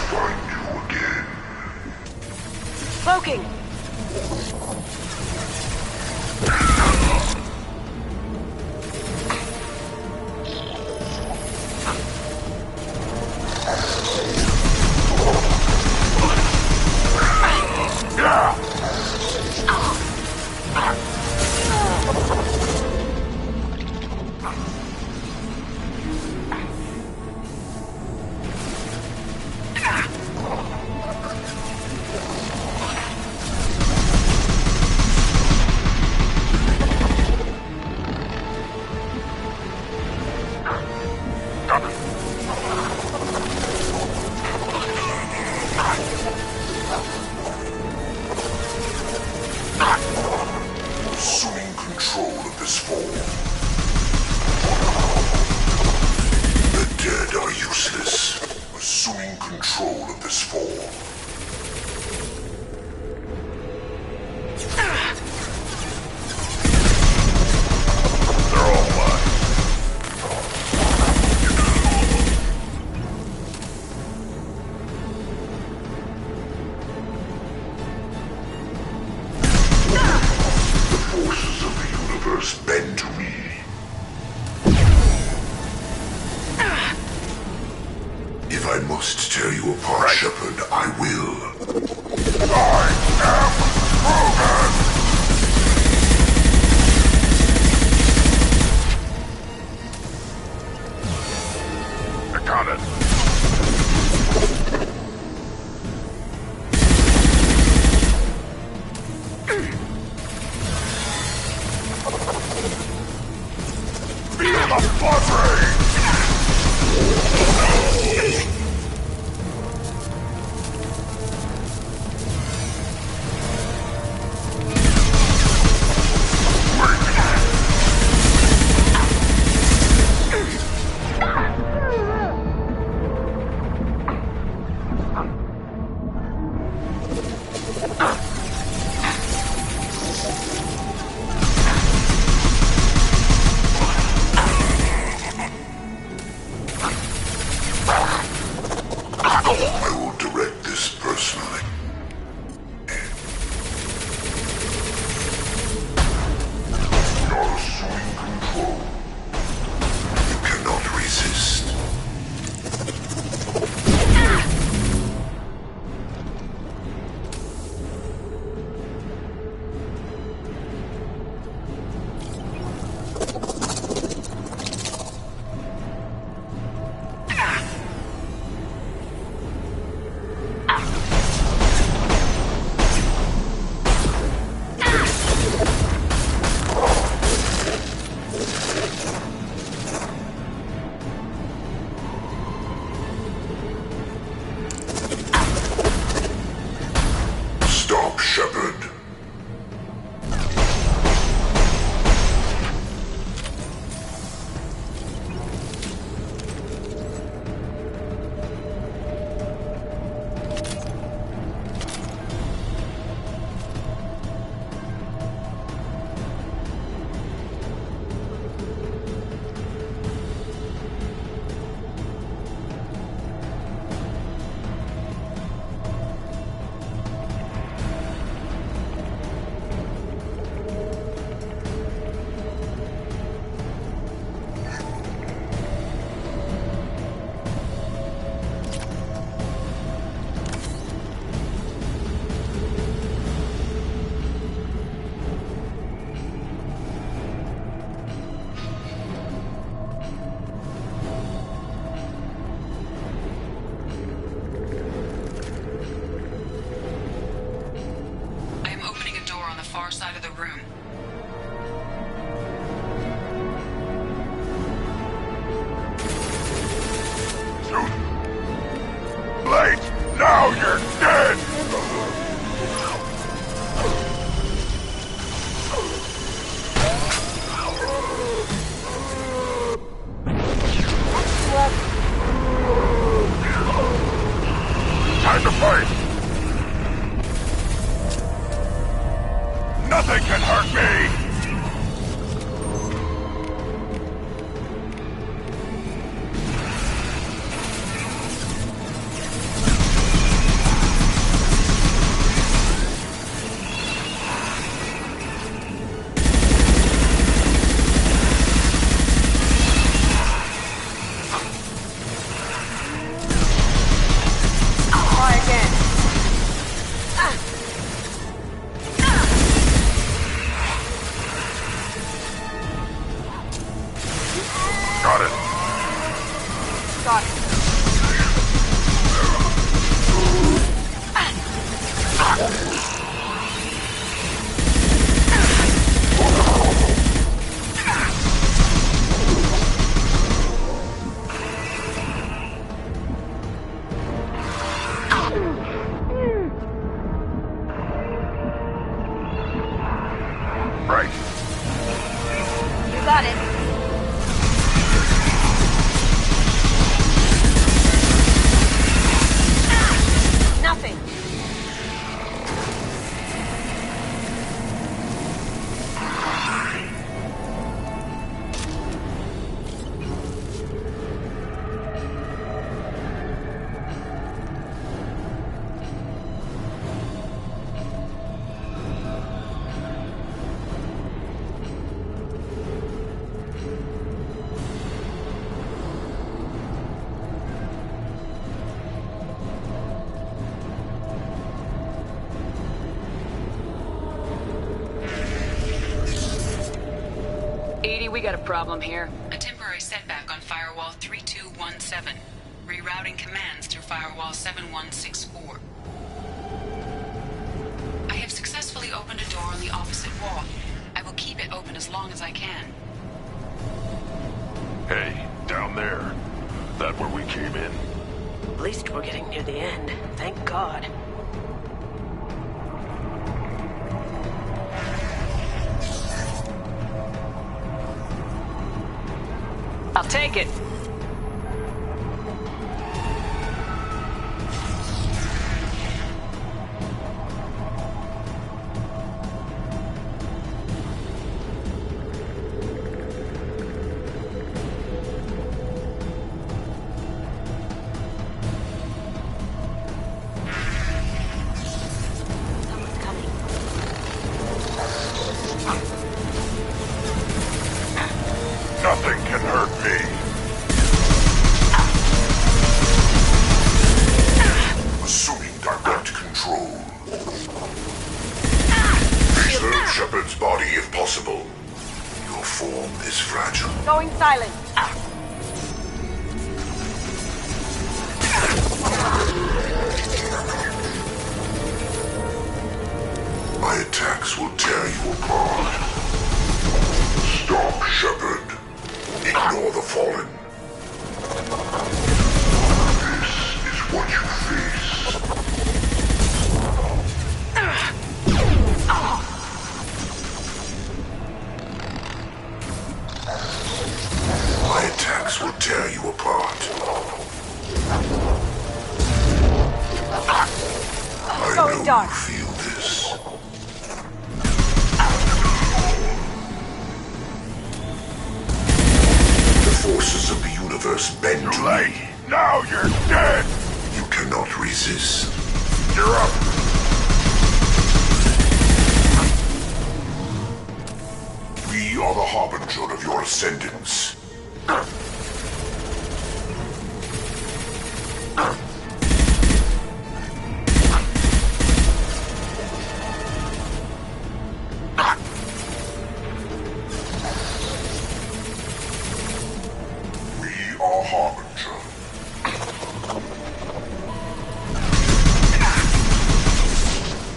Find you again. Cloaking. control of this form. They're all mine. The forces of the universe bend to me. If I must tear you apart, Shepard, I will. I am Krogan! I got it. Feel the blood rain! I will direct this personally. You're assuming control. You cannot resist. Stop, Shepard. I am opening a door on the far side of the room. Late! Now you're dead! Time to fight! Nothing can hurt me! we got a problem here. A temporary setback on Firewall 3217. Rerouting commands through Firewall 7164. I have successfully opened a door on the opposite wall. I will keep it open as long as I can. Hey, down there. That where we came in? At least we're getting near the end. Thank God. I'll take it. Nothing can hurt me. Assuming direct control. Preserve Shepard's body if possible. Your form is fragile. Going silent. My attacks will tear you apart. Stop, Shepard. Ignore the fallen. This is what you face. My attacks will tear you apart. I know you feel this. Forces of the universe bend to me. Now you're dead! You cannot resist. You're up! We are the harbinger of your ascendance.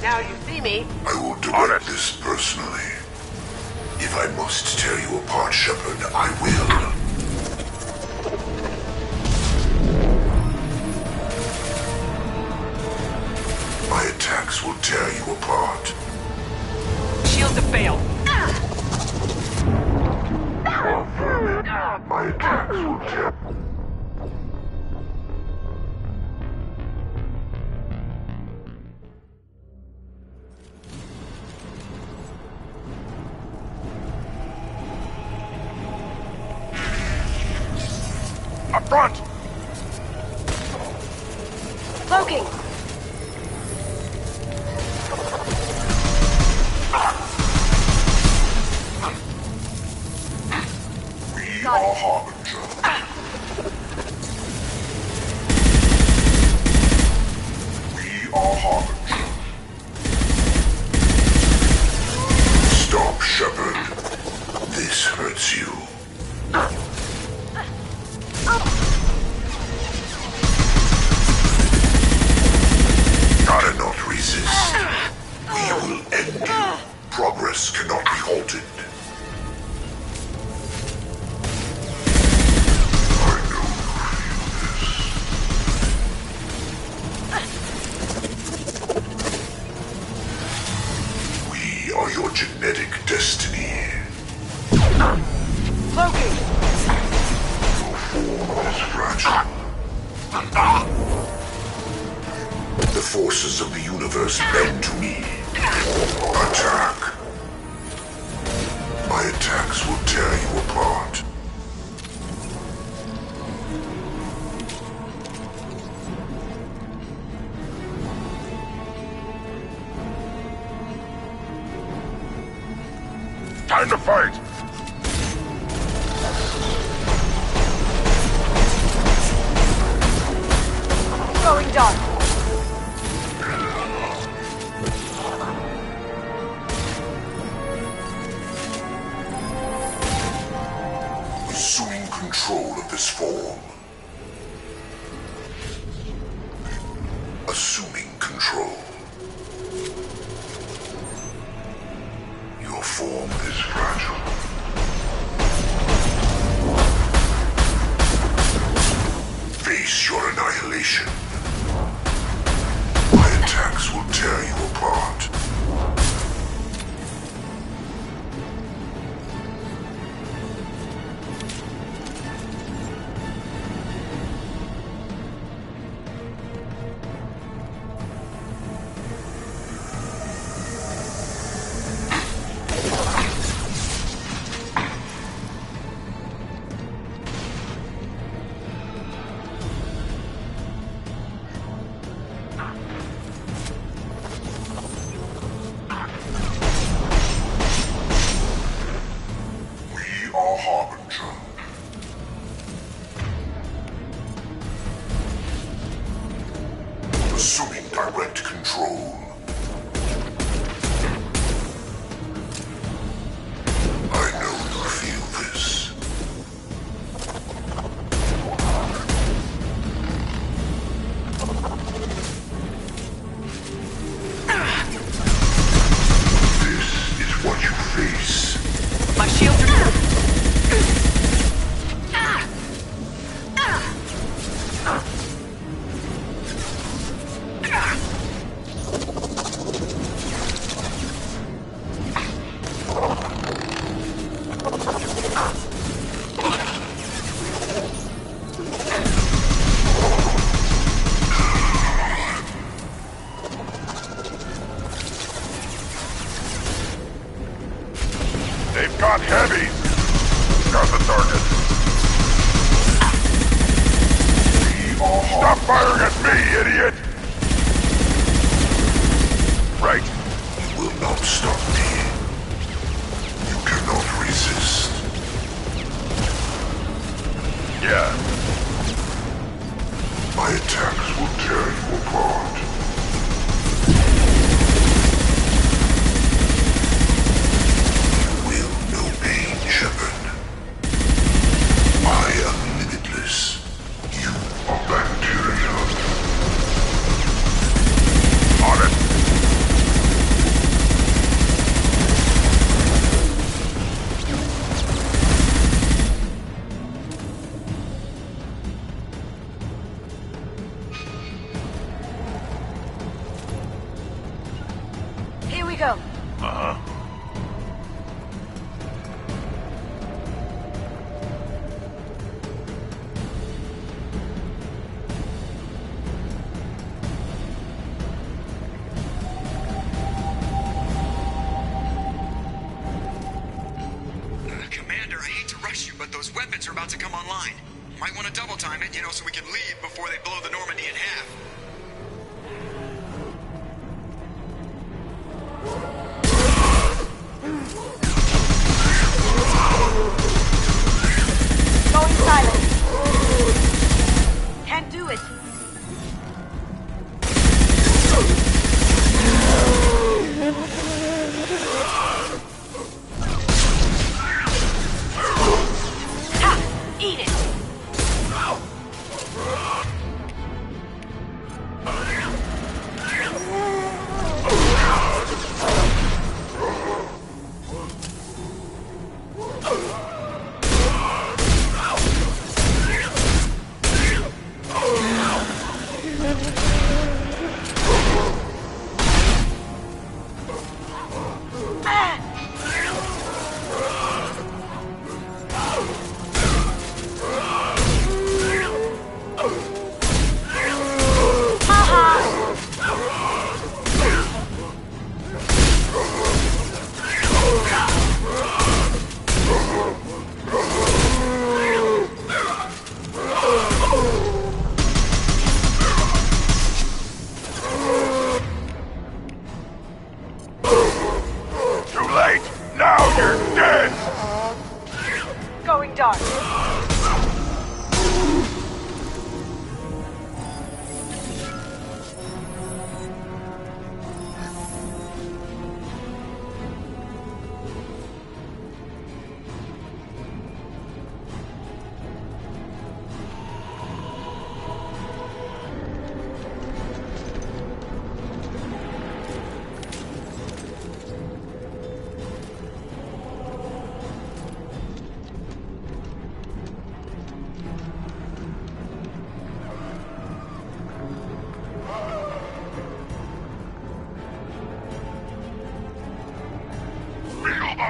Now you see me. I will direct this personally. If I must tear you apart, Shepard, I will. My attacks will tear you apart. Shields have failed. My attacks will tear... Up front! Cloaking! We are harbinger. We are harbinger. Stop, Shepard. This hurts you. Cannot resist. We will end you. Progress cannot be halted. We are your genetic destiny. Cloaking! Your form is fragile. The forces of the universe bend to me. Attack. My attacks will tear you apart. Time to fight! Going dark. attacks will tear you apart. Assuming direct control. I know you feel this. This is what you face. My shields are... They've got heavies! Got the target. Stop firing at me, idiot! Right. You will not stop me. You cannot resist. Yeah. My attacks will tear you apart. You will know pain, Shepard. I am limitless. You are bacteria. On it. Here we go. Uh-huh. Commander, I hate to rush you, but those weapons are about to come online. Might want to double time it, so we can leave before they blow the Normandy in half. Going silent. Can't do it. Ha! Eat it.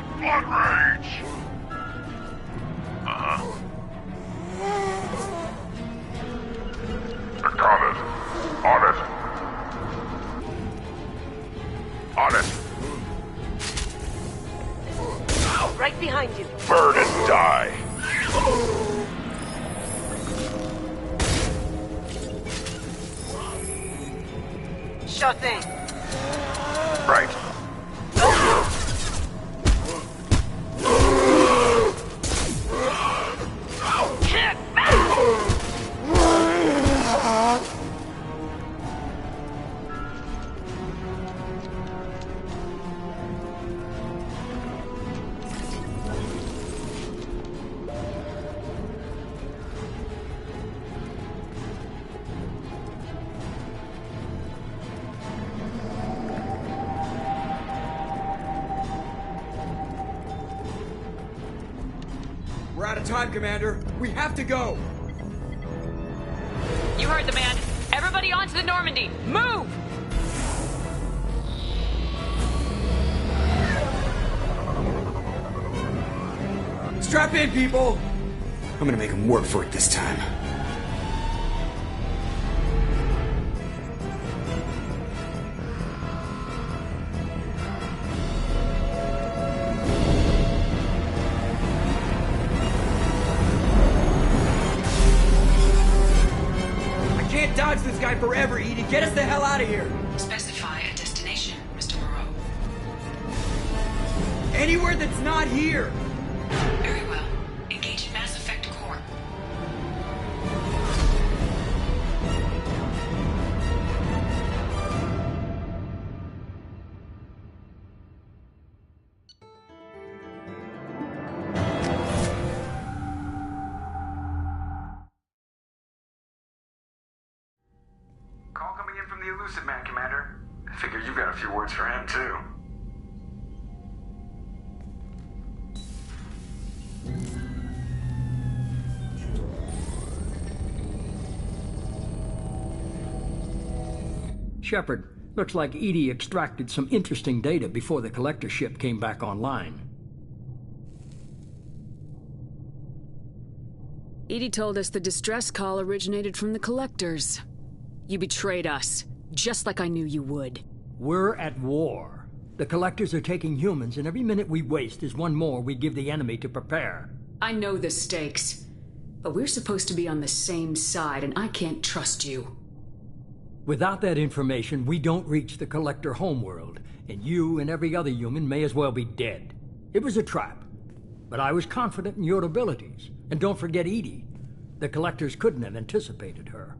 the blood rage! Got it. On it. On it. Right behind you. Burn and die. Sure thing. Right. We're out of time, Commander. We have to go. You heard the man. Everybody onto the Normandy. Move! Strap in, people. I'm gonna make them work for it this time. Dodge this guy forever, Edie. Get us the hell out of here. Specify a destination, Mr. Moreau. Anywhere that's not here. Very well. Engage in Mass Effect core. Call coming in from the Elusive Man, Commander. I figure you've got a few words for him, too. Shepard, looks like Edie extracted some interesting data before the collector ship came back online. Edie told us the distress call originated from the collectors. You betrayed us, just like I knew you would. We're at war. The collectors are taking humans, and every minute we waste is one more we give the enemy to prepare. I know the stakes, but we're supposed to be on the same side, and I can't trust you. Without that information, we don't reach the collector homeworld, and you and every other human may as well be dead. It was a trap, but I was confident in your abilities. And don't forget Edie. The collectors couldn't have anticipated her.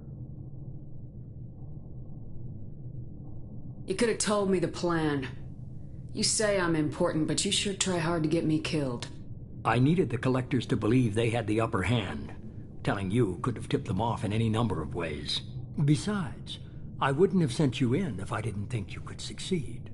You could have told me the plan. You say I'm important, but you sure try hard to get me killed. I needed the collectors to believe they had the upper hand. Telling you could have tipped them off in any number of ways. Besides, I wouldn't have sent you in if I didn't think you could succeed.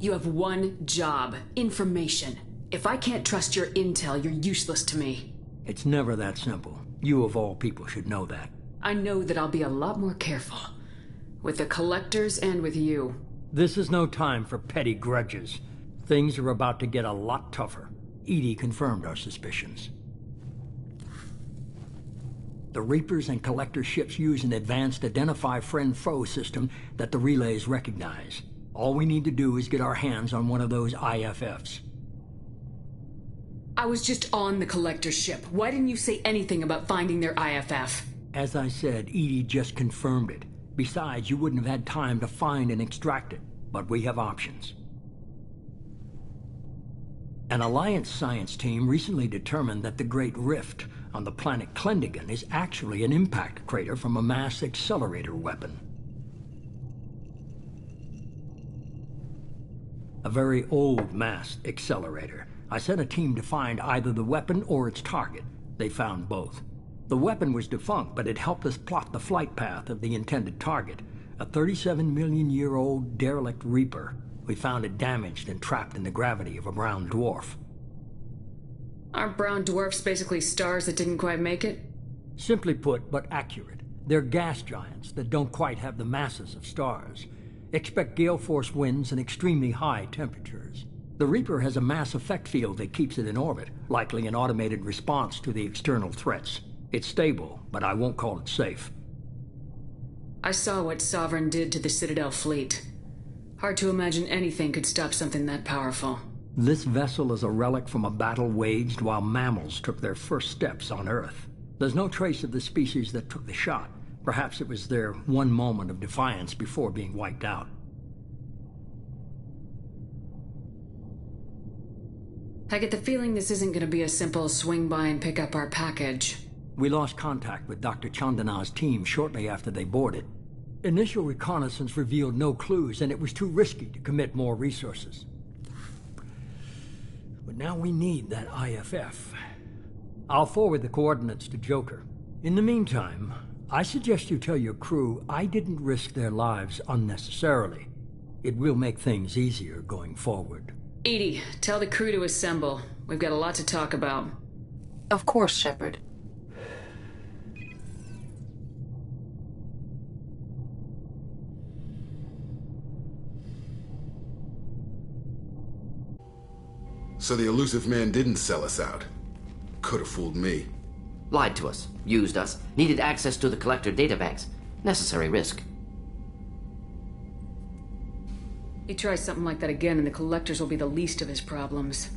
You have one job: information. If I can't trust your intel, you're useless to me. It's never that simple. You of all people should know that. I know that I'll be a lot more careful. With the collectors and with you. This is no time for petty grudges. Things are about to get a lot tougher. Edie confirmed our suspicions. The Reapers and Collector ships use an advanced Identify Friend-Foe system that the relays recognize. All we need to do is get our hands on one of those IFFs. I was just on the Collector ship. Why didn't you say anything about finding their IFF? As I said, Edie just confirmed it. Besides, you wouldn't have had time to find and extract it. But we have options. An Alliance science team recently determined that the Great Rift on the planet Klendigan is actually an impact crater from a mass accelerator weapon. A very old mass accelerator. I sent a team to find either the weapon or its target. They found both. The weapon was defunct, but it helped us plot the flight path of the intended target, a 37-million-year-old derelict Reaper. We found it damaged and trapped in the gravity of a brown dwarf. Aren't brown dwarfs basically stars that didn't quite make it? Simply put, but accurate. They're gas giants that don't quite have the masses of stars. Expect gale force winds and extremely high temperatures. The Reaper has a mass effect field that keeps it in orbit, likely an automated response to the external threats. It's stable, but I won't call it safe. I saw what Sovereign did to the Citadel fleet. Hard to imagine anything could stop something that powerful. This vessel is a relic from a battle waged while mammals took their first steps on Earth. There's no trace of the species that took the shot. Perhaps it was their one moment of defiance before being wiped out. I get the feeling this isn't going to be a simple swing by and pick up our package. We lost contact with Dr. Chandana's team shortly after they boarded. Initial reconnaissance revealed no clues, and it was too risky to commit more resources. But now we need that IFF. I'll forward the coordinates to Joker. In the meantime, I suggest you tell your crew I didn't risk their lives unnecessarily. It will make things easier going forward. Edie, tell the crew to assemble. We've got a lot to talk about. Of course, Shepard. So the elusive man didn't sell us out. Could have fooled me. Lied to us, used us, needed access to the Collector databanks. Necessary risk. He tries something like that again and the Collectors will be the least of his problems.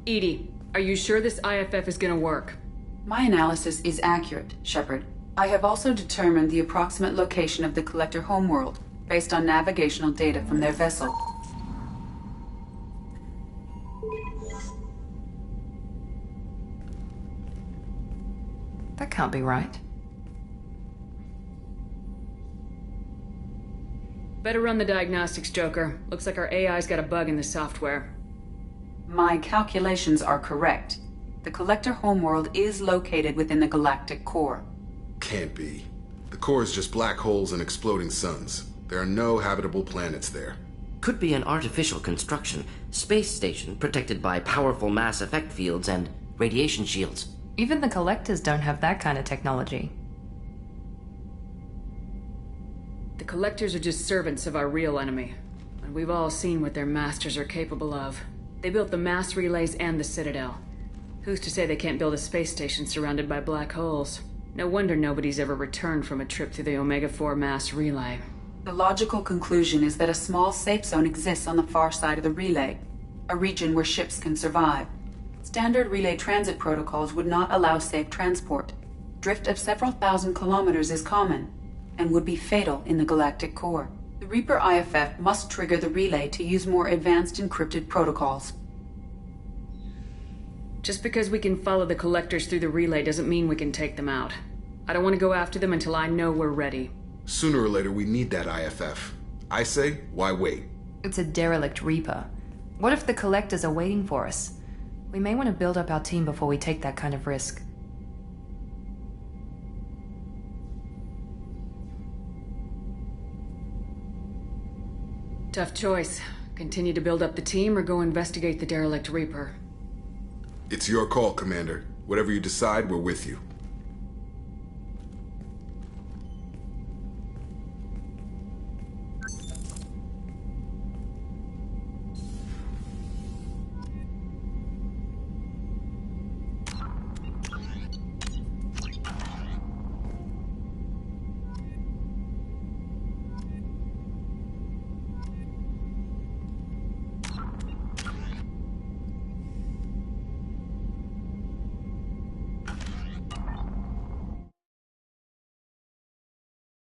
Edie, are you sure this IFF is gonna work? My analysis is accurate, Shepard. I have also determined the approximate location of the Collector homeworld, based on navigational data from their vessel. That can't be right. Better run the diagnostics, Joker. Looks like our AI's got a bug in the software. My calculations are correct. The Collector homeworld is located within the galactic core. Can't be. The core is just black holes and exploding suns. There are no habitable planets there. Could be an artificial construction, space station protected by powerful mass effect fields and radiation shields. Even the Collectors don't have that kind of technology. The Collectors are just servants of our real enemy. And we've all seen what their masters are capable of. They built the mass relays and the Citadel. Who's to say they can't build a space station surrounded by black holes? No wonder nobody's ever returned from a trip through the Omega-4 mass relay. The logical conclusion is that a small safe zone exists on the far side of the relay, a region where ships can survive. Standard relay transit protocols would not allow safe transport. Drift of several thousand kilometers is common, and would be fatal in the galactic core. The Reaper IFF must trigger the relay to use more advanced encrypted protocols. Just because we can follow the Collectors through the relay doesn't mean we can take them out. I don't want to go after them until I know we're ready. Sooner or later, we need that IFF. I say, why wait? It's a derelict Reaper. What if the Collectors are waiting for us? We may want to build up our team before we take that kind of risk. Tough choice. Continue to build up the team or go investigate the derelict Reaper. It's your call, Commander. Whatever you decide, we're with you.